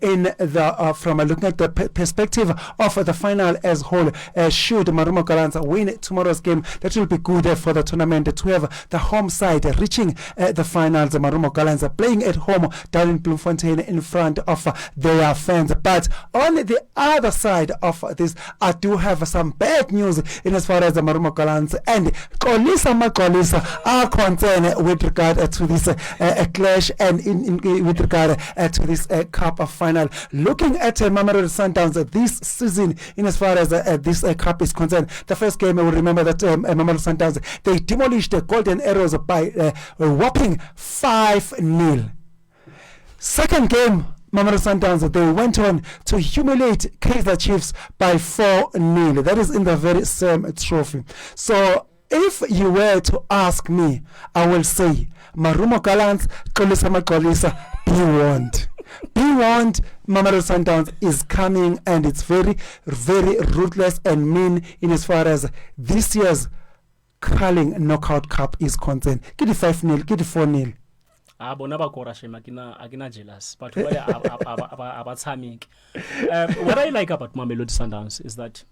in the from looking at the perspective of the final as whole, should Marumo Gallants win tomorrow's game, that will be good for the tournament to have the home side reaching the finals. Marumo Gallants are playing at home down in Bloemfontein in front of their fans. But on the other side of this, I do have some bad news in as far as the Marumo Gallants and Xolisa are concerned with regard to this clash and with regard to this cup final. Looking at Mamelodi Sundowns this season, in as far as this cup is concerned, the first game we remember that Mamelodi Sundowns, they demolished the Golden Arrows by a whopping 5-0. Second game, Mamelodi Sundowns, they went on to humiliate Kaizer Chiefs by 4-0. That is in the very same trophy. So if you were to ask me, I will say Marumo Gallants, Xolisa Maxolisa, be warned. Be warned, Mamelodi Sundowns is coming, and it's very, very ruthless and mean in as far as this year's Carling Knockout Cup is concerned. Get the 5-0, get the 4-0. Bona bakora shema akina jealous, but what I like about Mamelodi Sundowns is that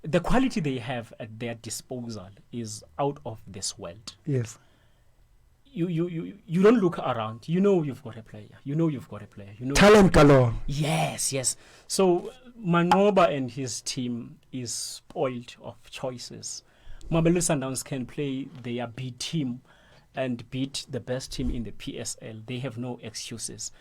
the quality they have at their disposal is out of this world. Yes. You don't look around. You know you've got a player. You know talent galore. Yes. So Manoba and his team is spoiled of choices. Mamelodi Sundowns can play their B team and beat the best team in the PSL. They have no excuses.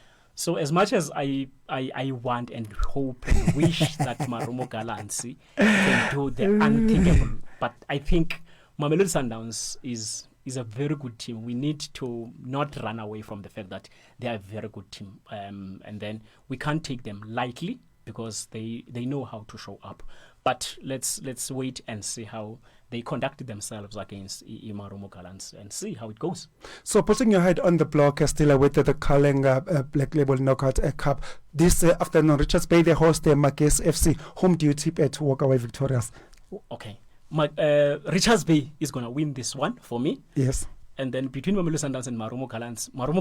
So as much as I want and hope and wish that Marumo Gallants can do the unthinkable, but I think Mamelodi Sundowns is a very good team. We need to not run away from the fact that they are a very good team, and then we can't take them lightly because they know how to show up. But let's wait and see how they conduct themselves against Marumo Gallants and see how it goes. So putting your head on the block, still with the Kalenga Black Label Knockout Cup this afternoon, Richards Bay, they host the Magesi FC. Whom do you tip to walk away victorious? Okay. Richards Bay is going to win this one for me. Yes. And then between Mamelodi Sundowns and Marumo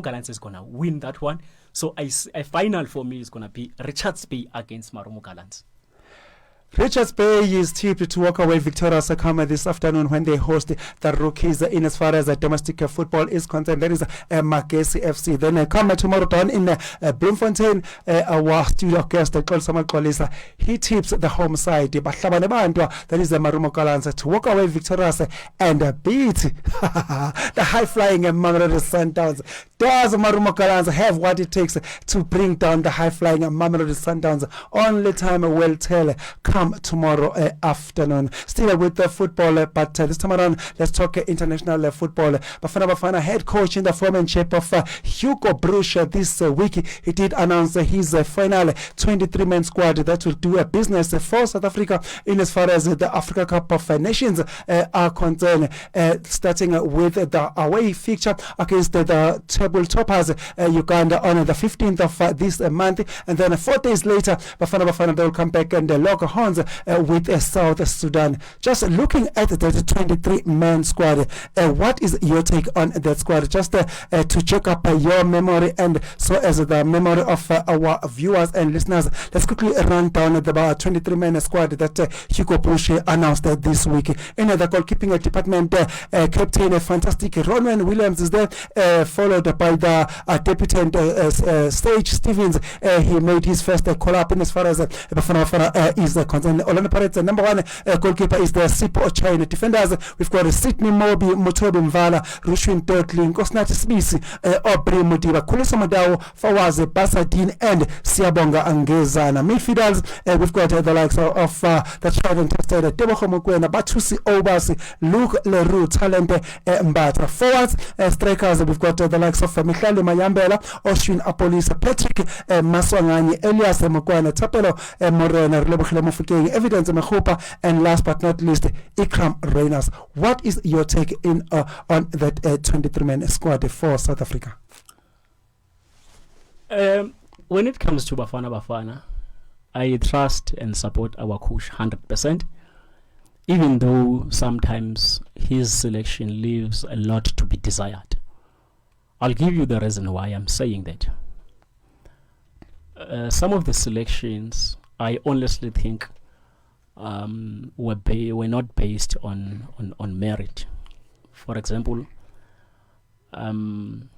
Gallants is going to win that one. So a final for me is going to be Richards Bay against Marumo Gallants. Richards Bay is tipped to walk away victorious this afternoon when they host the Rookies in as far as domestic football is concerned. That is Magesi FC. Then come tomorrow down in Bloemfontein, our studio guest, Samuel Kolisa, he tips the home side. That is the Marumo Gallants to walk away victorious and beat the high-flying Mamelodi Sundowns. Does Marumo Gallants have what it takes to bring down the high-flying Mamelodi Sundowns? Only time will tell. Come tomorrow afternoon. Still with the football, but this time around, let's talk international football. Bafana head coach in the form and shape of Hugo Broos this week. He did announce his final 23-man squad that will do a business for South Africa in as far as the Africa Cup of Nations are concerned. Starting with the away fixture against the table toppers Uganda on the 15th of this month, and then 4 days later, Bafana they will come back and lock horns with South Sudan. Just looking at the 23-man squad, what is your take on that squad? Just to check up your memory and so as the memory of our viewers and listeners, let's quickly run down the 23-man squad that Hugo Broos announced this week. In the goalkeeping department, Captain Fantastic Ronwen Williams is there, followed by the debutant Sage Stevens. He made his first call-up in as far as Bafana is concerned. Orlando Pirates number one goalkeeper is the Sipho Ochai. Defenders, we've got Sydney Mobi, Mutobi Mvala, Rushwin Dotling, Kosnati Smisi, Aubrey Mudiba, Kulisa Madawo, Fawaze Basadine, and Siabonga Angezana. Midfielders, we've got the likes of the tried and tested Deboho Mokwena, Batusi Obasi, Luke Leroux, Talente Mbata. Forwards, strikers, we've got the likes of Mikhali Mayambela, Oshwin Apolisa, Patrick Maswangani, Elias Mokwana, Tapelo Morena, Lebokhile Mofokeng, Evidence Mahopa, and last but not least, Ikram Reyners. What is your take in on that 23-man squad for South Africa? When it comes to Bafana, I trust and support our coach 100%, even though sometimes his selection leaves a lot to be desired. I'll give you the reason why I'm saying that. Some of the selections, I honestly think, were not based on merit. For example, Grant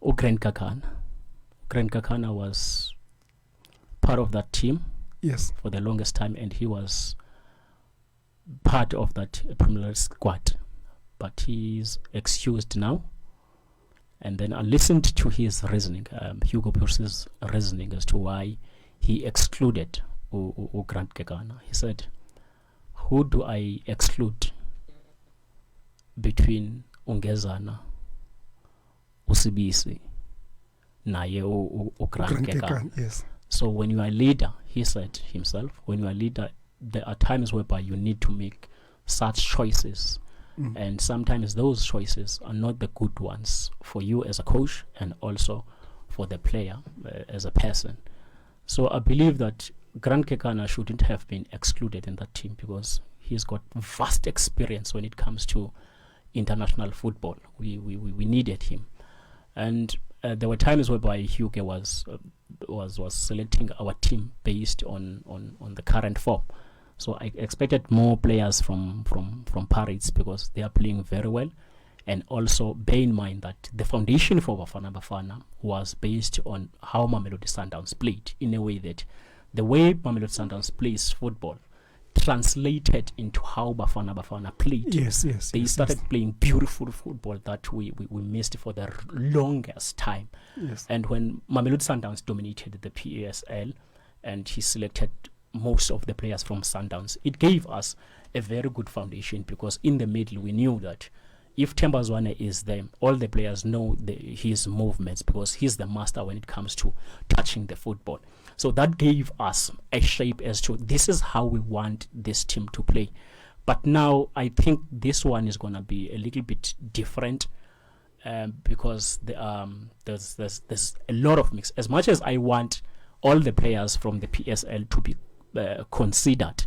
Kakana. Grant Kakana was part of that team, yes, for the longest time, and he was part of that Premier League squad. But he's excused now. And then I listened to his reasoning, Hugo Broos's reasoning as to why he excluded Grant Kakana. He said, who do I exclude between Ungezana, Usibisi, Naye, Grant Kakana? Yes. So when you are a leader, he said himself, when you are a leader, there are times whereby you need to make such choices. And sometimes those choices are not the good ones for you as a coach and also for the player as a person. So I believe that Grant Kakana shouldn't have been excluded in that team because he's got vast experience when it comes to international football. We needed him. And there were times whereby Hugo was selecting our team based on the current form. So I expected more players from Pirates because they are playing very well. And also bear in mind that the foundation for Bafana was based on how Mamelodi Sundowns played, in a way that the way Mamelodi Sundowns plays football translated into how Bafana Bafana played. Yes. They started playing beautiful football that we missed for the longest time. Yes. And when Mamelodi Sundowns dominated the PSL and he selected most of the players from Sundowns, it gave us a very good foundation, because in the middle we knew that if Themba Zwane is there, all the players know his movements, because he's the master when it comes to touching the football. So that gave us a shape as to this is how we want this team to play. But now I think this one is going to be a little bit different, because there's a lot of mix. As much as I want all the players from the PSL to be considered,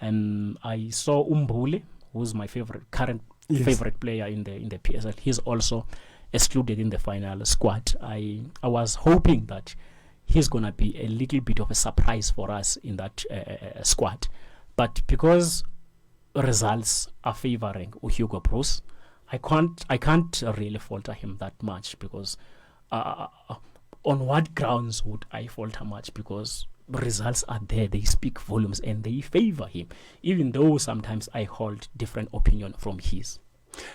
I saw Umbule, who's my current favorite player in the PSL. He's also excluded in the final squad. I was hoping that he's going to be a little bit of a surprise for us in that squad. But because results are favoring Hugo Broos, I can't really falter him that much, because on what grounds would I falter much? Because results are there, they speak volumes and they favor him, even though sometimes I hold different opinion from his.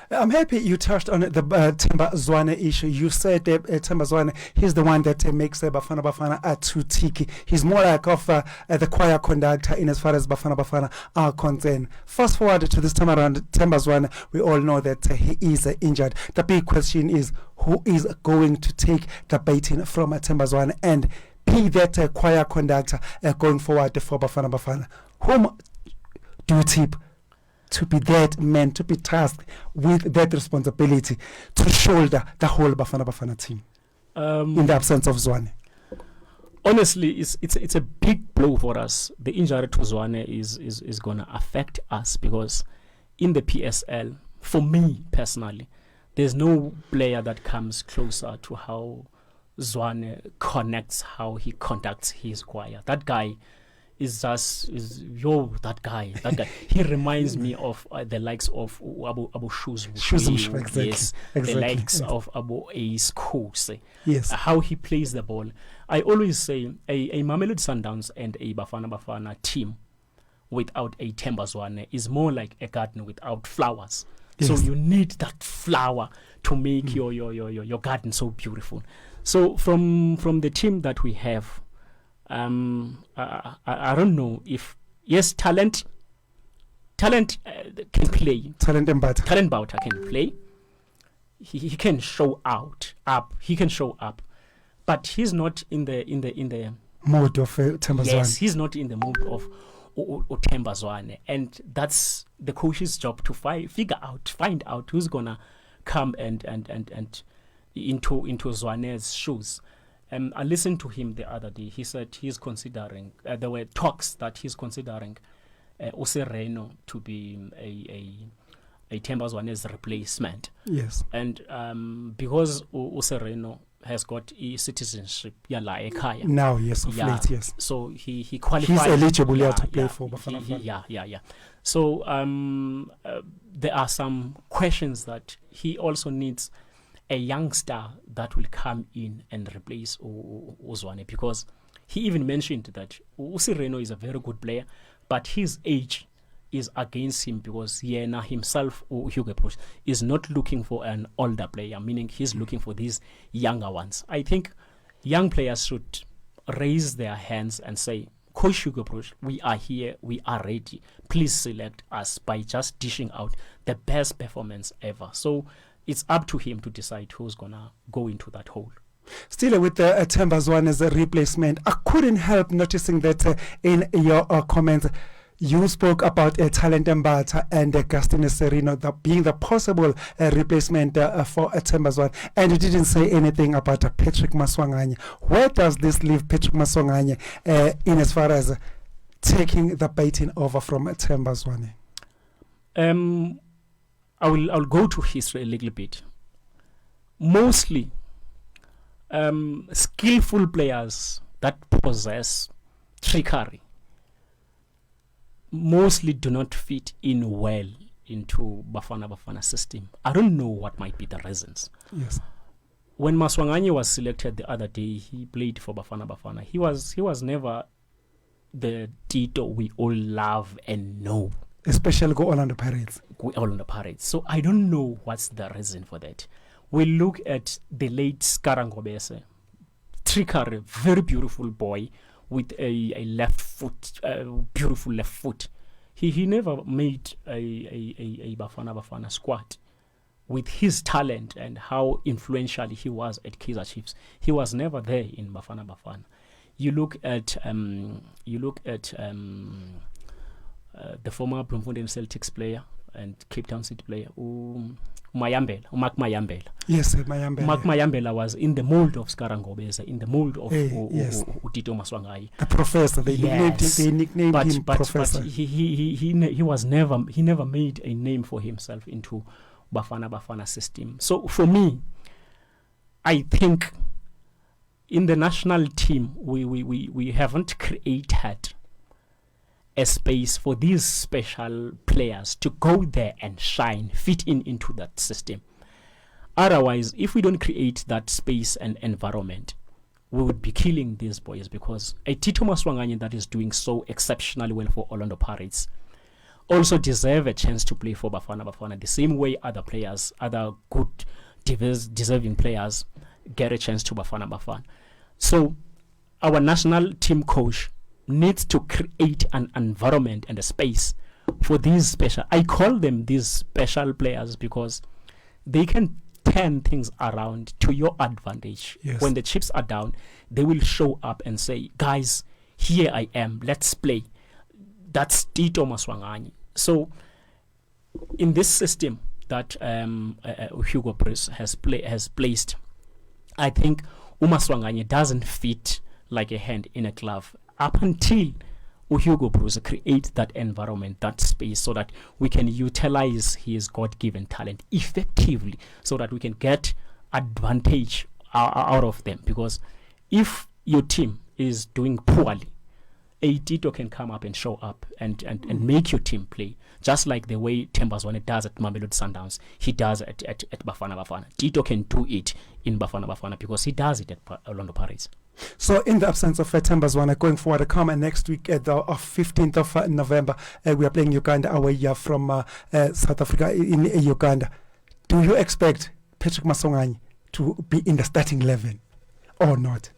I'm happy you touched on the Themba Zwane issue. You said Themba Zwane, he's the one that makes Bafana Bafana too tiki. He's more like of the choir conductor in as far as Bafana Bafana are concerned. Fast forward to this time around, Themba Zwane, we all know that he is injured. The big question is, who is going to take the baton from Themba Zwane and be that choir conductor going forward for Bafana Bafana? Whom do you tip to be that man, to be tasked with that responsibility to shoulder the whole Bafana Bafana team in the absence of Zwane? Honestly, it's a big blow for us. The injury to Zwane is going to affect us, because in the PSL, for me personally, there's no player that comes closer to how Zwane connects, how he conducts his choir. That guy that guy. He reminds me of the likes of Abu Shuzm, exactly. Yes, the likes of Abu Ace Kose. Yes. How he plays the ball. I always say a Mamelodi Sundowns and a Bafana Bafana team without a Themba Zwane is more like a garden without flowers. Yes. So you need that flower to make your garden so beautiful. So from the team that we have, I don't know if talent can play. Talent Mbauta can play. He can show up. He can show up, but he's not in the mode of Themba Zwane. Yes, he's not in the mode of Themba Zwane, and that's the coach's job to find out who's gonna come and into Zwane's shoes. I listened to him the other day. He said he's considering, there were talks that he's considering Usereno to be a Themba Zwane's replacement. Yes. And because Usereno has got citizenship, now, yes, of late, yes. So he qualified. He's eligible to play for Bafana Bafana. Yeah. So there are some questions that he also needs a youngster that will come in and replace Zwane, because he even mentioned that Usireno is a very good player, but his age is against him, because Yena himself, Hugo Broos, is not looking for an older player, meaning he's looking for these younger ones. I think young players should raise their hands and say, Coach Hugo Broos, we are here, we are ready. Please select us, by just dishing out the best performance ever. So it's up to him to decide who's going to go into that hole. Still with the Themba Zwane as a replacement, I couldn't help noticing that in your comments, you spoke about Talent Mbata and Gastine Serino being the possible replacement for Themba Zwane, and you didn't say anything about Patrick Maswanganye. Where does this leave Patrick Maswanganye in as far as taking the baton over from Themba Zwane? I'll go to history a little bit. Mostly skillful players that possess trickery mostly do not fit in well into Bafana system. I don't know what might be the reasons. Yes. When Maswanganye was selected the other day, he played for Bafana. He was never the Tito we all love and know. Especially go Orlando Pirates. So I don't know what's the reason for that. We look at the late Scara Ngobese, trickery, very beautiful boy with a left foot, beautiful left foot. He never made a Bafana squad. With his talent and how influential he was at Kaizer Chiefs, he was never there in Bafana. You look at the former Bloemfontein Celtics player and Cape Town City player, Mark Mayambela. Yes, Mayambela. Mark Mayambela was in the mold of Scara Ngobese, in the mold of Tito Maswanganyi. The professor, they nicknamed him Professor. But he never made a name for himself into Bafana system. So for me, I think in the national team we haven't created a space for these special players to go there and shine, fit into that system. Otherwise, if we don't create that space and environment, we would be killing these boys, because a Tito Maswanganyi that is doing so exceptionally well for Orlando Pirates also deserve a chance to play for Bafana the same way other players, other good deserving players get a chance to Bafana. So our national team coach needs to create an environment and a space for these special, I call them these special players, because they can turn things around to your advantage. Yes. When the chips are down, they will show up and say, guys, here I am, let's play. That's Tito Maswanganyi. So in this system that Hugo Broos has placed, I think Maswanganyi doesn't fit like a hand in a glove up until Hugo Broos create that environment, that space, so that we can utilize his God-given talent effectively, so that we can get advantage out of them. Because if your team is doing poorly, a Tito can come up and show up and make your team play, just like the way Thembazwane does at Mamelodi Sundowns. He does it at Bafana. Tito can do it in Bafana because he does it at Orlando Pirates. So in the absence of Thembazwane going forward, come next week at the 15th of November, we are playing Uganda away from South Africa in Uganda. Do you expect Patrick Maswanganyi to be in the starting 11 or not?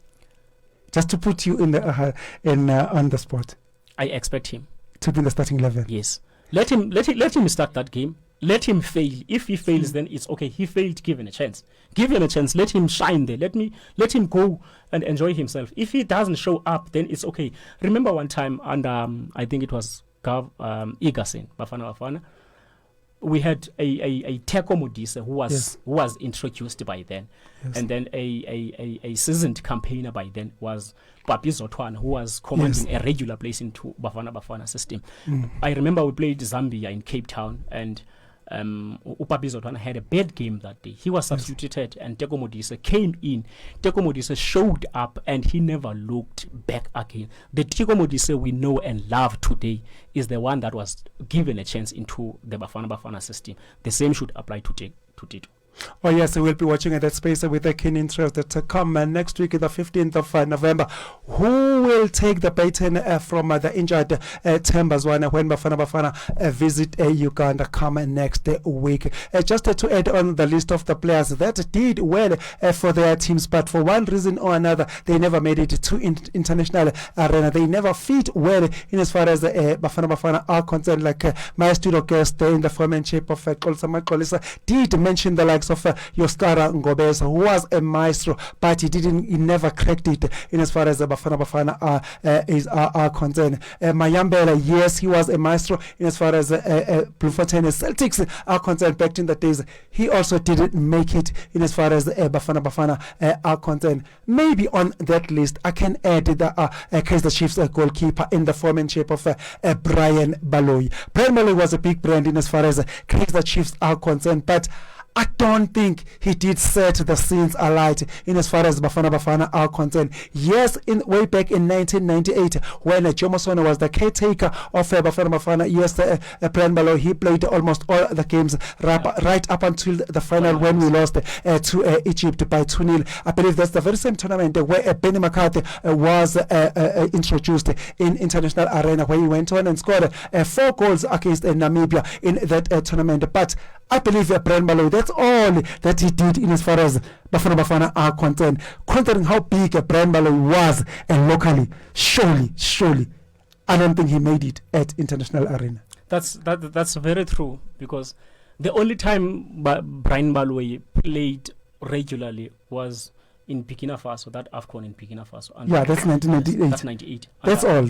Just to put you in the on the spot. I expect him to be in the starting 11. Yes. Let him start that game. Let him fail. If he fails, then it's okay. He failed. Give him a chance. Give him a chance. Let him shine there. Let him go and enjoy himself. If he doesn't show up, then it's okay. Remember one time, and I think it was Egerson, Bafana. We had a Teko Modise who was introduced by then, and then a seasoned campaigner by then was Papi Zotwana, who was commanding a regular place into Bafana system. I remember we played Zambia in Cape Town, and Papi Zotwana had a bad game that day. He was substituted, and Teko Modise came in. Teko Modise showed up, and he never looked back again. The Teko Modise we know and love today is the one that was given a chance into the Bafana system. The same should apply to Tito. Oh yes, we'll be watching at that space with a keen interest to come next week, the 15th of November. Who will take the baton from the injured Thembazwane when Bafana visit Uganda come next week? Just to add on the list of the players that did well for their teams, but for one reason or another, they never made it to international arena. They never fit well in as far as Bafana are concerned. Like my studio guest in the form and shape of Xolisa Maxolisa did mention the likes of Scara Ngobese, who was a maestro, but he never cracked it in as far as Bafana are concerned. Mayambela, yes, he was a maestro in as far as Bloemfontein Celtics are concerned back in the days. He also didn't make it in as far as Bafana are concerned. Maybe on that list I can add the Kaizer Chiefs goalkeeper in the form and shape of Brian Baloyi. Brian Baloyi was a big brand in as far as Kaizer Chiefs are concerned, but I don't think he did set the scenes alight in as far as Bafana Bafana are concerned. Yes, way back in 1998, when Jomo Sono was the caretaker of Bafana Bafana, yes, Brian Baloyi, he played almost all the games right up until the final when we lost to Egypt by 2-0. I believe that's the very same tournament where Benny McCarthy was introduced in International Arena, where he went on and scored 4 goals against Namibia in that tournament. But I believe Brian Baloyi, that's all that he did in as far as Bafana Bafana are concerned. Considering how big Brian Baloyi was and locally, surely, I don't think he made it at International Arena. That's very true, because the only time Brian Baloyi played regularly was in Burkina Faso, that AFCON in Burkina Faso. Yeah, that's 1998. That's 98. That's all.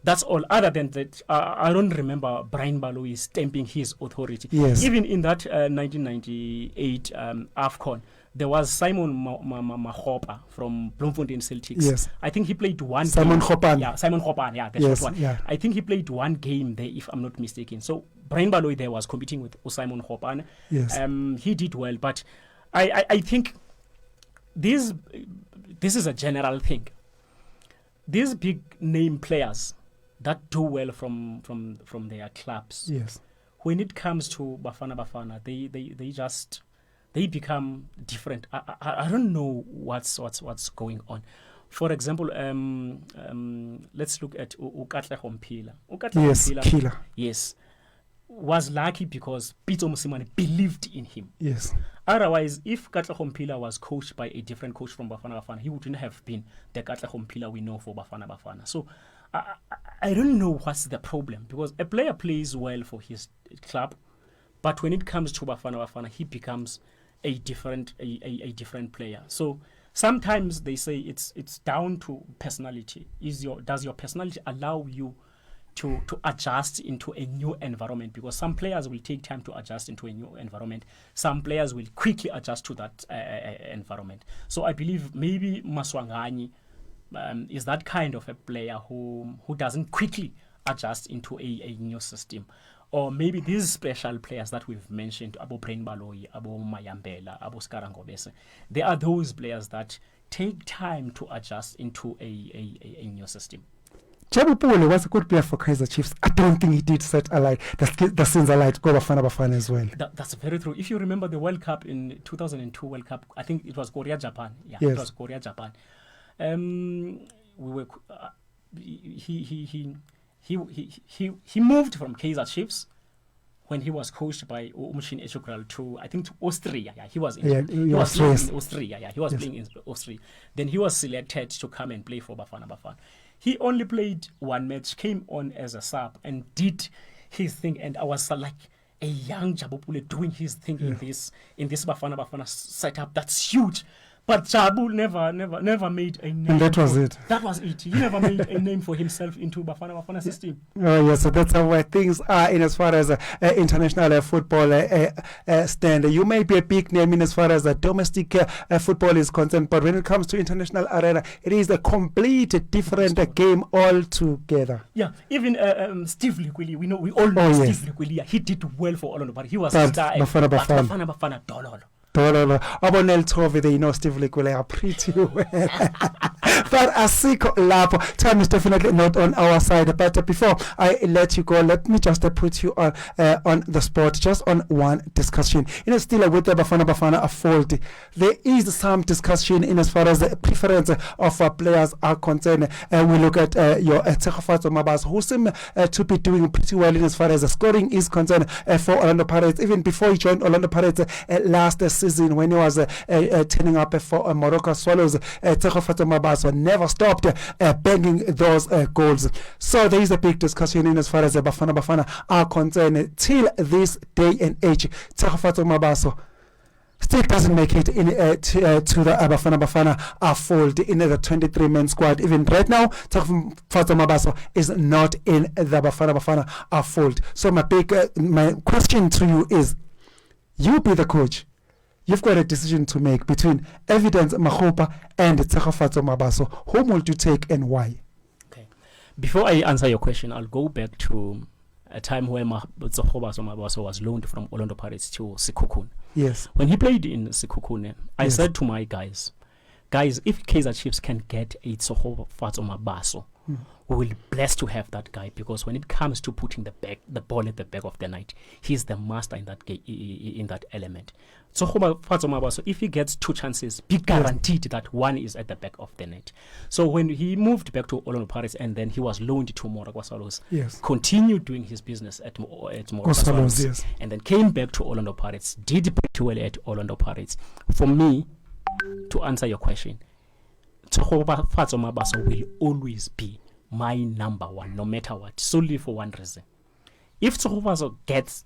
That's all. Other than that, I don't remember Brian Baloyi stamping his authority. Yes. Even in that 1998 AFCON, there was Simon Mahopa from Bloemfontein Celtics. Yes. I think he played one Simon game. Hopan. Yeah, Simon Hopan. Yeah, that's yes, one. Yeah. I think he played one game there, if I'm not mistaken. So Brian Baloyi there was competing with Simon Hopan. Yes. He did well, but I think this is a general thing. These big name players that do well from their clubs, yes, when it comes to Bafana, they become different. I don't know what's going on. For example, let's look at Ukatle Mpila. Yes, killer. Yes, was lucky because Peter Mosimane believed in him. Yes. Otherwise, if Katle Mpila was coached by a different coach from Bafana, he wouldn't have been the Katle Mpila we know for Bafana. So I don't know what's the problem, because a player plays well for his club, but when it comes to Bafana, he becomes a different player. So sometimes they say it's down to personality. Does your personality allow you to adjust into a new environment? Because some players will take time to adjust into a new environment. Some players will quickly adjust to that environment. So I believe maybe Maswanganyi is that kind of a player who doesn't quickly adjust into a new system. Or maybe these special players that we've mentioned, Abo Brian Baloyi, Abo Mayambela, Abo Skarangobese, they are those players that take time to adjust into a new system. Jabu Pule was a good player for Kaizer Chiefs. I don't think he did set alight the scenes alight go Bafana as well. That's very true. If you remember the World Cup in 2002 World Cup, I think it was Korea Japan. Yeah, yes. It was Korea Japan. We were he moved from Kaizer Chiefs when he was coached by Umshin Eshukral to, I think, to Austria. Yeah, he was playing in Austria. Yeah, he was playing in Austria. Then he was selected to come and play for Bafana. He only played one match, came on as a sub, and did his thing. And I was like a young Jabu Pule doing his thing in this Bafana setup. That's huge. But Jabu never made a name. And that was it. That was it. He never made a name for himself into Bafana system. Oh, yes. So that's where things are in as far as international football stand. You may be a big name in as far as domestic football is concerned, but when it comes to international arena, it is a complete different game altogether. Yeah. Even Steve Likwili, we all know Steve Likwili. He did well for Orlando, but he was a star. Bafana Dololo. Abonel Tove, they know Steve Likwile are pretty well. But Asiko Lapo, time is definitely not on our side. But before I let you go, let me just put you on the spot, just on one discussion. Still with the Bafana fold, there is some discussion in as far as the preference of players are concerned. We look at your Tsegofatso Mabaso, who seem to be doing pretty well in as far as the scoring is concerned for Orlando Pirates. Even before he joined Orlando Pirates last season, when he was turning up for Morocco Swallows, Tsegofatso Mabaso never stopped banging those goals. So there is a big discussion in as far as the Bafana are concerned. Till this day and age, Tsegofatso Mabaso still doesn't make it in to the Bafana fold in the 23-man squad. Even right now, Tsegofatso Mabaso is not in the Bafana fold. So my question to you is, you be the coach. You've got a decision to make between Evidence Makgopa and Tsegofatso Mabaso. Whom will you take and why? Okay. Before I answer your question, I'll go back to a time where Tsogobaso Mabaso was loaned from Orlando Pirates to Sekhukhune. Yes. When he played in Sekhukhune, I said to my guys, if Kaizer Chiefs can get a Tsogobaso Mabaso, we will be blessed to have that guy, because when it comes to putting the ball at the back of the net, he's the master in that in that element. So if he gets 2 chances, be guaranteed that one is at the back of the net. So when he moved back to Orlando Pirates and then he was loaned to Moroka Swallows, continued doing his business at Moroka Swallows, and then came back to Orlando Pirates, did pretty well at Orlando Pirates. For me, to answer your question, Tsogobaso Mabaso will always be my number one, no matter what, solely for one reason. If Tsogobaso gets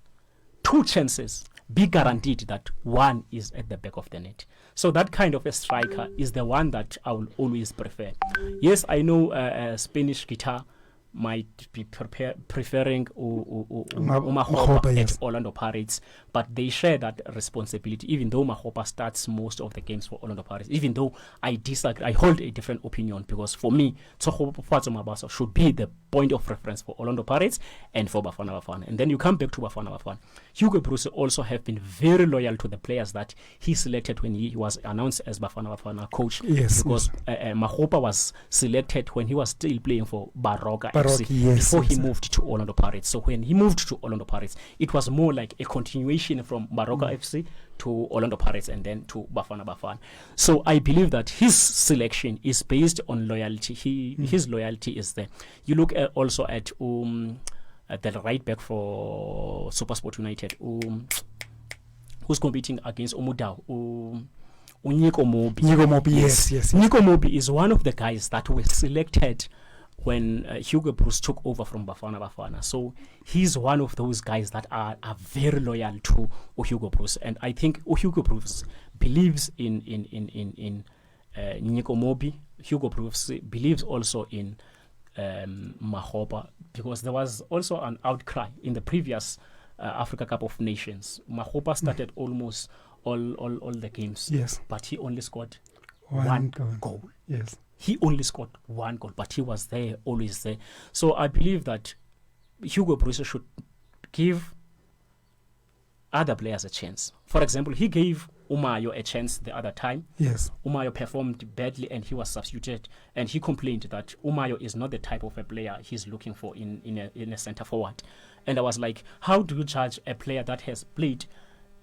2 chances, be guaranteed that one is at the back of the net. So that kind of a striker is the one that I will always prefer. Yes, I know Spanish guitar might be preferring Mahopa at Orlando Pirates, but they share that responsibility, even though Mahopa starts most of the games for Orlando Pirates, even though I disagree, I hold a different opinion, because for me, Tsogobaso Mabaso should be the point of reference for Orlando Pirates and for Bafana Bafana. And then you come back to Bafana Bafana. Hugo Broos also have been very loyal to the players that he selected when he was announced as Bafana Bafana coach. Yes, because Mahopa was selected when he was still playing for Baroka FC before he moved to Orlando Pirates. So when he moved to Orlando Pirates, it was more like a continuation from Baroka FC to Orlando Pirates and then to Bafana Bafana. So I believe that his selection is based on loyalty. His loyalty is there. You look also at the right back for SuperSport United, who's competing against Omudao, Nico Mobi. Yes. Nico Mobi is one of the guys that were selected when Hugo Broos took over from Bafana Bafana. So he's one of those guys that are very loyal to Hugo Broos. And I think Hugo Broos believes in Nico Mobi. Hugo Broos believes also in Mahopa, because there was also an outcry in the previous Africa Cup of Nations. Mahopa started almost all the games, but he only scored one goal. Yes. He only scored 1 goal, but he was there, always there. So I believe that Hugo Broos should give other players a chance. For example, he gave Umayo a chance the other time. Yes. Umayo performed badly and he was substituted, and he complained that Umayo is not the type of a player he's looking for in a centre forward. And I was like, how do you judge a player that has played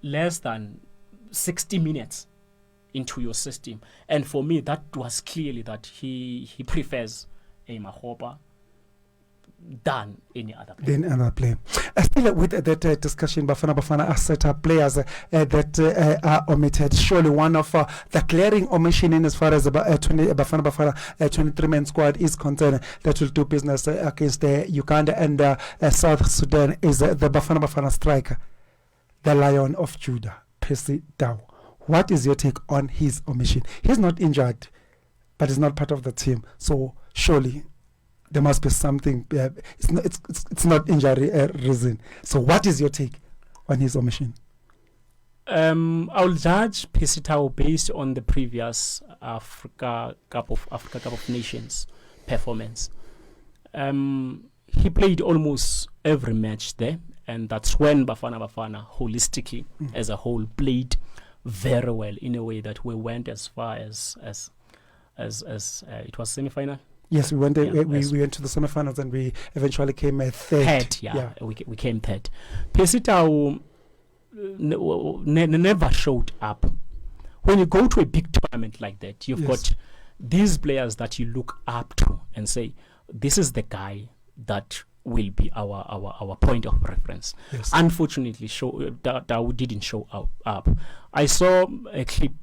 less than 60 minutes into your system? And for me, that was clearly that he prefers a Mahopa than any other player. Still with that discussion, Bafana has set up players that are omitted. Surely one of the glaring omission in as far as Bafana 23-man squad is concerned that will do business against Uganda and South Sudan is the Bafana striker, the Lion of Judah, Percy Tau. What is your take on his omission? He's not injured, but he's not part of the team. So surely there must be something. It's not injury reason. So what is your take on his omission? I'll judge Percy Tau based on the previous Africa Cup of Nations performance. He played almost every match there, and that's when Bafana holistically as a whole played very well in a way that we went as far as it was semi-final. Yes, we went. We went to the semi-finals and we eventually came third. We came third. Percy Tau never showed up. When you go to a big tournament like that, you've got these players that you look up to and say, "This is the guy that will be our point of reference." Yes. Unfortunately, Tau didn't show up. I saw a clip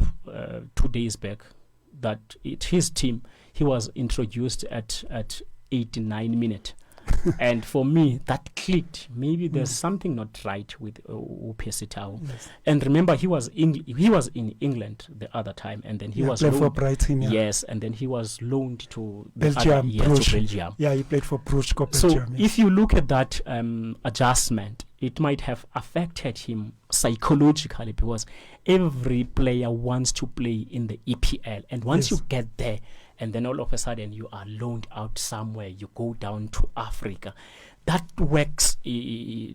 2 days back that his team, he was introduced at 89 minutes. And for me, that clicked. Maybe there's something not right with Percy Tau. Yes. And remember, he was in England the other time, and then he was played loaned for Brighton. Yes, and then he was loaned to Belgium. to Belgium. Yeah, he played for Bruges. So if you look at that adjustment, it might have affected him psychologically, because every player wants to play in the EPL, and once you get there and then all of a sudden you are loaned out somewhere, you go down to Africa. That works in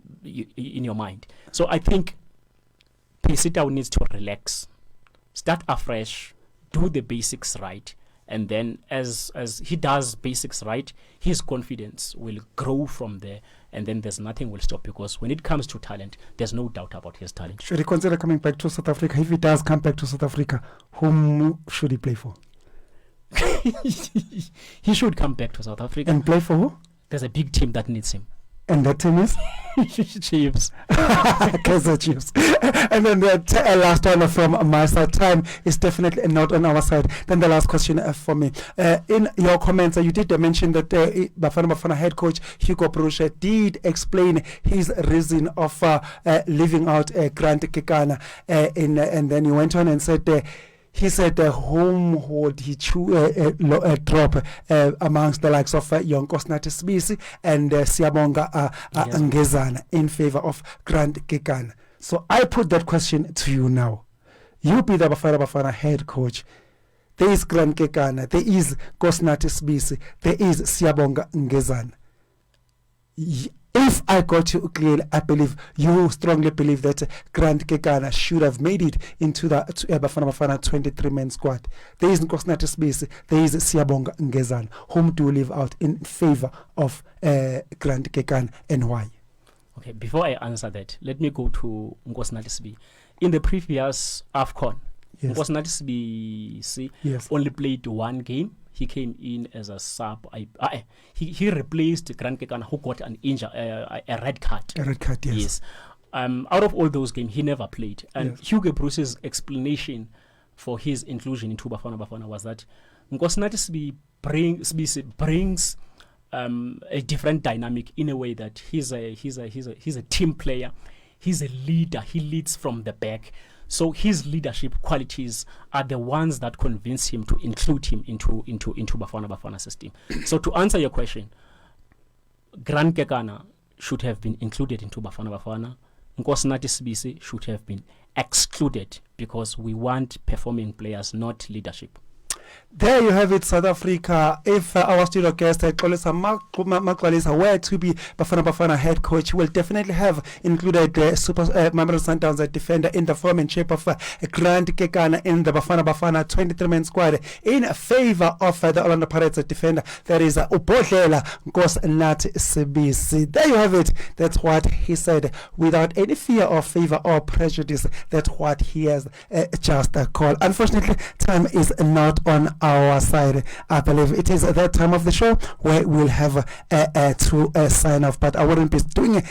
your mind. So I think Pesitao needs to relax, start afresh, do the basics right, and then as he does basics right, his confidence will grow from there, and then there's nothing will stop, because when it comes to talent, there's no doubt about his talent. Should he consider coming back to South Africa? If he does come back to South Africa, whom should he play for? He should come back to South Africa. And play for who? There's a big team that needs him. And that team is? Chiefs. Kaizer Chiefs. And then the last one from my side. Time is definitely not on our side. Then the last question for me. In your comments, you did mention that Bafana Bafana head coach Hugo Broos did explain his reason of leaving out Grant Kekana. And then he went on and said... he said whom would he drop amongst the likes of Nkosinathi Sibisi and Siyabonga Ngezana in favor of Grant Kekana. So I put that question to you now. You be the Bafana head coach. There is Grant Kekana, there is Nkosinathi Sibisi, there is Siyabonga Ngezana. If I got you clearly, I believe you strongly believe that Grant Kekana should have made it into the Bafana Bafana 23-man squad. There is Nkosinathi Sibisi, there is Siyabonga Ngezana. Whom do you leave out in favor of Grant Kekana, and why? Okay, before I answer that, let me go to Nkosinathi Sibisi. In the previous AFCON, Yes. Nkosinathi Sibisi Yes. only played one game. He came in as a sub. He replaced Grant Kekana, who got an injury, a red card. A red card, yes. Yes. Out of all those games, he never played. And Yes. Hugo Broos's explanation for his inclusion into Bafana Bafana was that Nkosinathi Sibisi brings a different dynamic in a way that he's a team player. He's a leader. He leads from the back. So his leadership qualities are the ones that convince him to include him into Bafana Bafana system. So to answer your question, Grant Kekana should have been included into Bafana Bafana. Nkosinathi Sibisi should have been excluded, because we want performing players, not leadership. There you have it, South Africa. If our studio guest Xolisa Magcwalisa were to be Bafana Bafana head coach, will definitely have included Mamelodi Sundowns defender in the form and shape of Grant Kekana in the Bafana Bafana 23-man squad in favor of the Orlando Pirates defender. That is Ubodlela Nkosinathi Sibisi. There you have it. That's what he said, without any fear of favor or prejudice. That's what he has just called. Unfortunately, time is not on our side. I believe it is that time of the show where we'll have to sign off, but I wouldn't be doing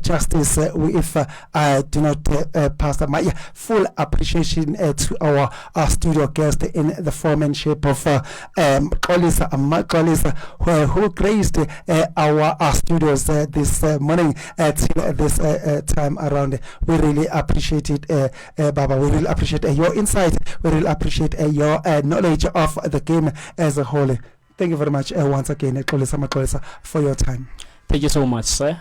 justice if I do not pass my full appreciation to our studio guest in the foremanship of Xolisa, who graced our studios this morning till this time around. We really appreciate it, Baba. We really appreciate your insight. We really appreciate your knowledge of the game as a whole. Thank you very much once again, Xolisa, for your time. Thank you so much, sir.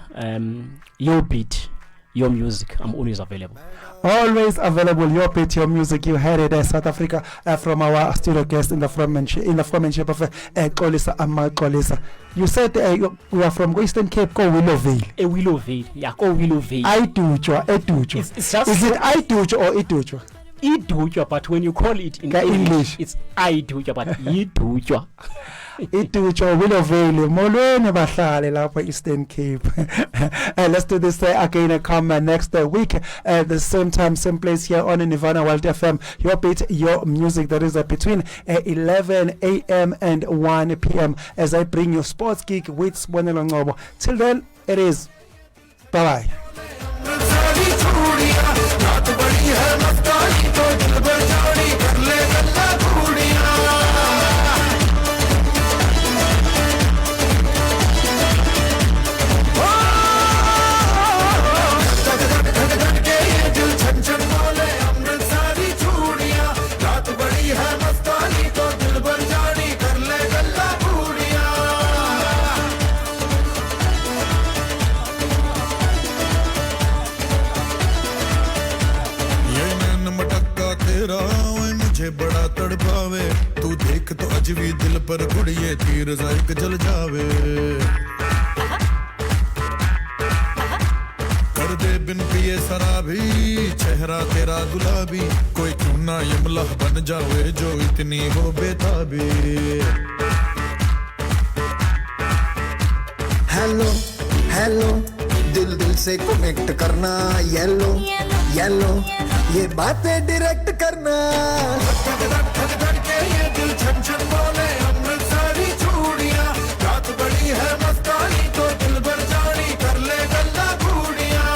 Your beat, your music, I'm always available. Always available. Your beat, your music. You heard it, South Africa, from our studio guest in the foremanship of Xolisa Magcwalisa. You said you are from Western Cape, go Willowvale. Willowvale, yeah, go Willowvale. Iduchwa. It's just, is it Iduchwa or Iduchwa? Iduchwa, but when you call it in English, it's Iduchwa, but Iduchwa. Iduchwa, Willowvale, Molweni bahlale lapha Eastern Cape. Let's do this again. Come next week at the same time, same place here on Nirvana World FM. Your beat, your music. That is between 11 a.m. and 1 p.m. as I bring you Sports Geek with Sibonelo Ngcobo. Till then, it is bye bye. ये नैन मटक्का तेरा पर कुड़िए तीर जाइक जल जावे कर दे बिन पिए शराबी चेहरा तेरा गुलाबी कोई क्यों ना यमला बन जावे जो इतनी हो बेताबी हेलो हेलो दिल दिल से कनेक्ट करना येलो येलो ये बातें डायरेक्ट करना के ये दिल छन छन बोले अमृतसरी चूड़ियां रात बड़ी है मस्तानी तो दिल भर जानी कर ले गल्ला बूढ़ियां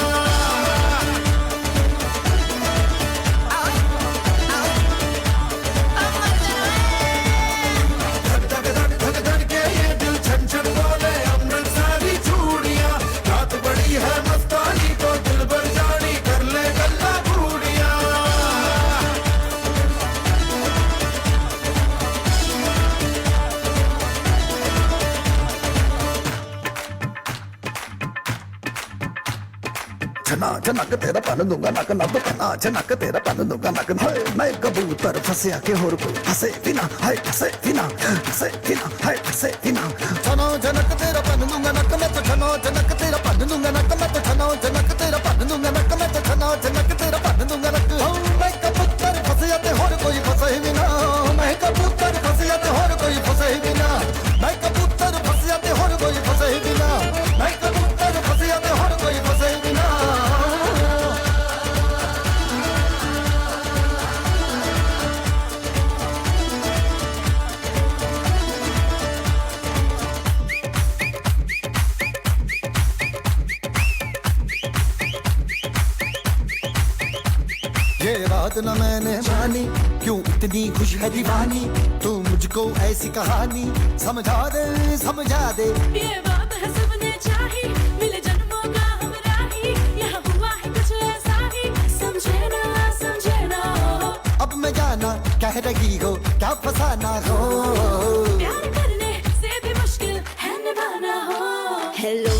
धक धक के ये दिल छन छन बोले अमृतसरी चूड़ियां रात बड़ी है मस्तानी तो दिल भर जानी कर ले गल्ला बूढ़ियां छना छनक तेरा पन दूंगा नक नब छना छनक तेरा पन दूंगा नक हाय मैं कबूतर फंसे के होर कोई फंसे बिना हाय फंसे बिना हाय फंसे बिना छना छनक तेरा पन दूंगा नक मैं तो छना छनक तेरा पन दूंगा नक मैं तो छना छनक तेरा पन दूंगा नक मैं तो छना छनक तेरा पन दूंगा नक मैं कबूतर फंसे के होर कोई फंसे बिना मैं कबूतर फंसे के होर कोई फंसे बिना मैं कबूतर फंसे के होर कोई फंसे बिना मैं कबूतर फंसे के होर कोई फंसे बिना ये बात न मैंने मानी क्यों इतनी खुश है दीवानी तू मुझको ऐसी कहानी समझा दे ये बात है सबने चाही मिले जन्मों का हमरा ही यहाँ हुआ है कुछ ऐसा ही समझे ना अब मैं जाना कह रही हो क्या फसाना हो प्यार करने से भी मुश्किल है निभाना हो हेलो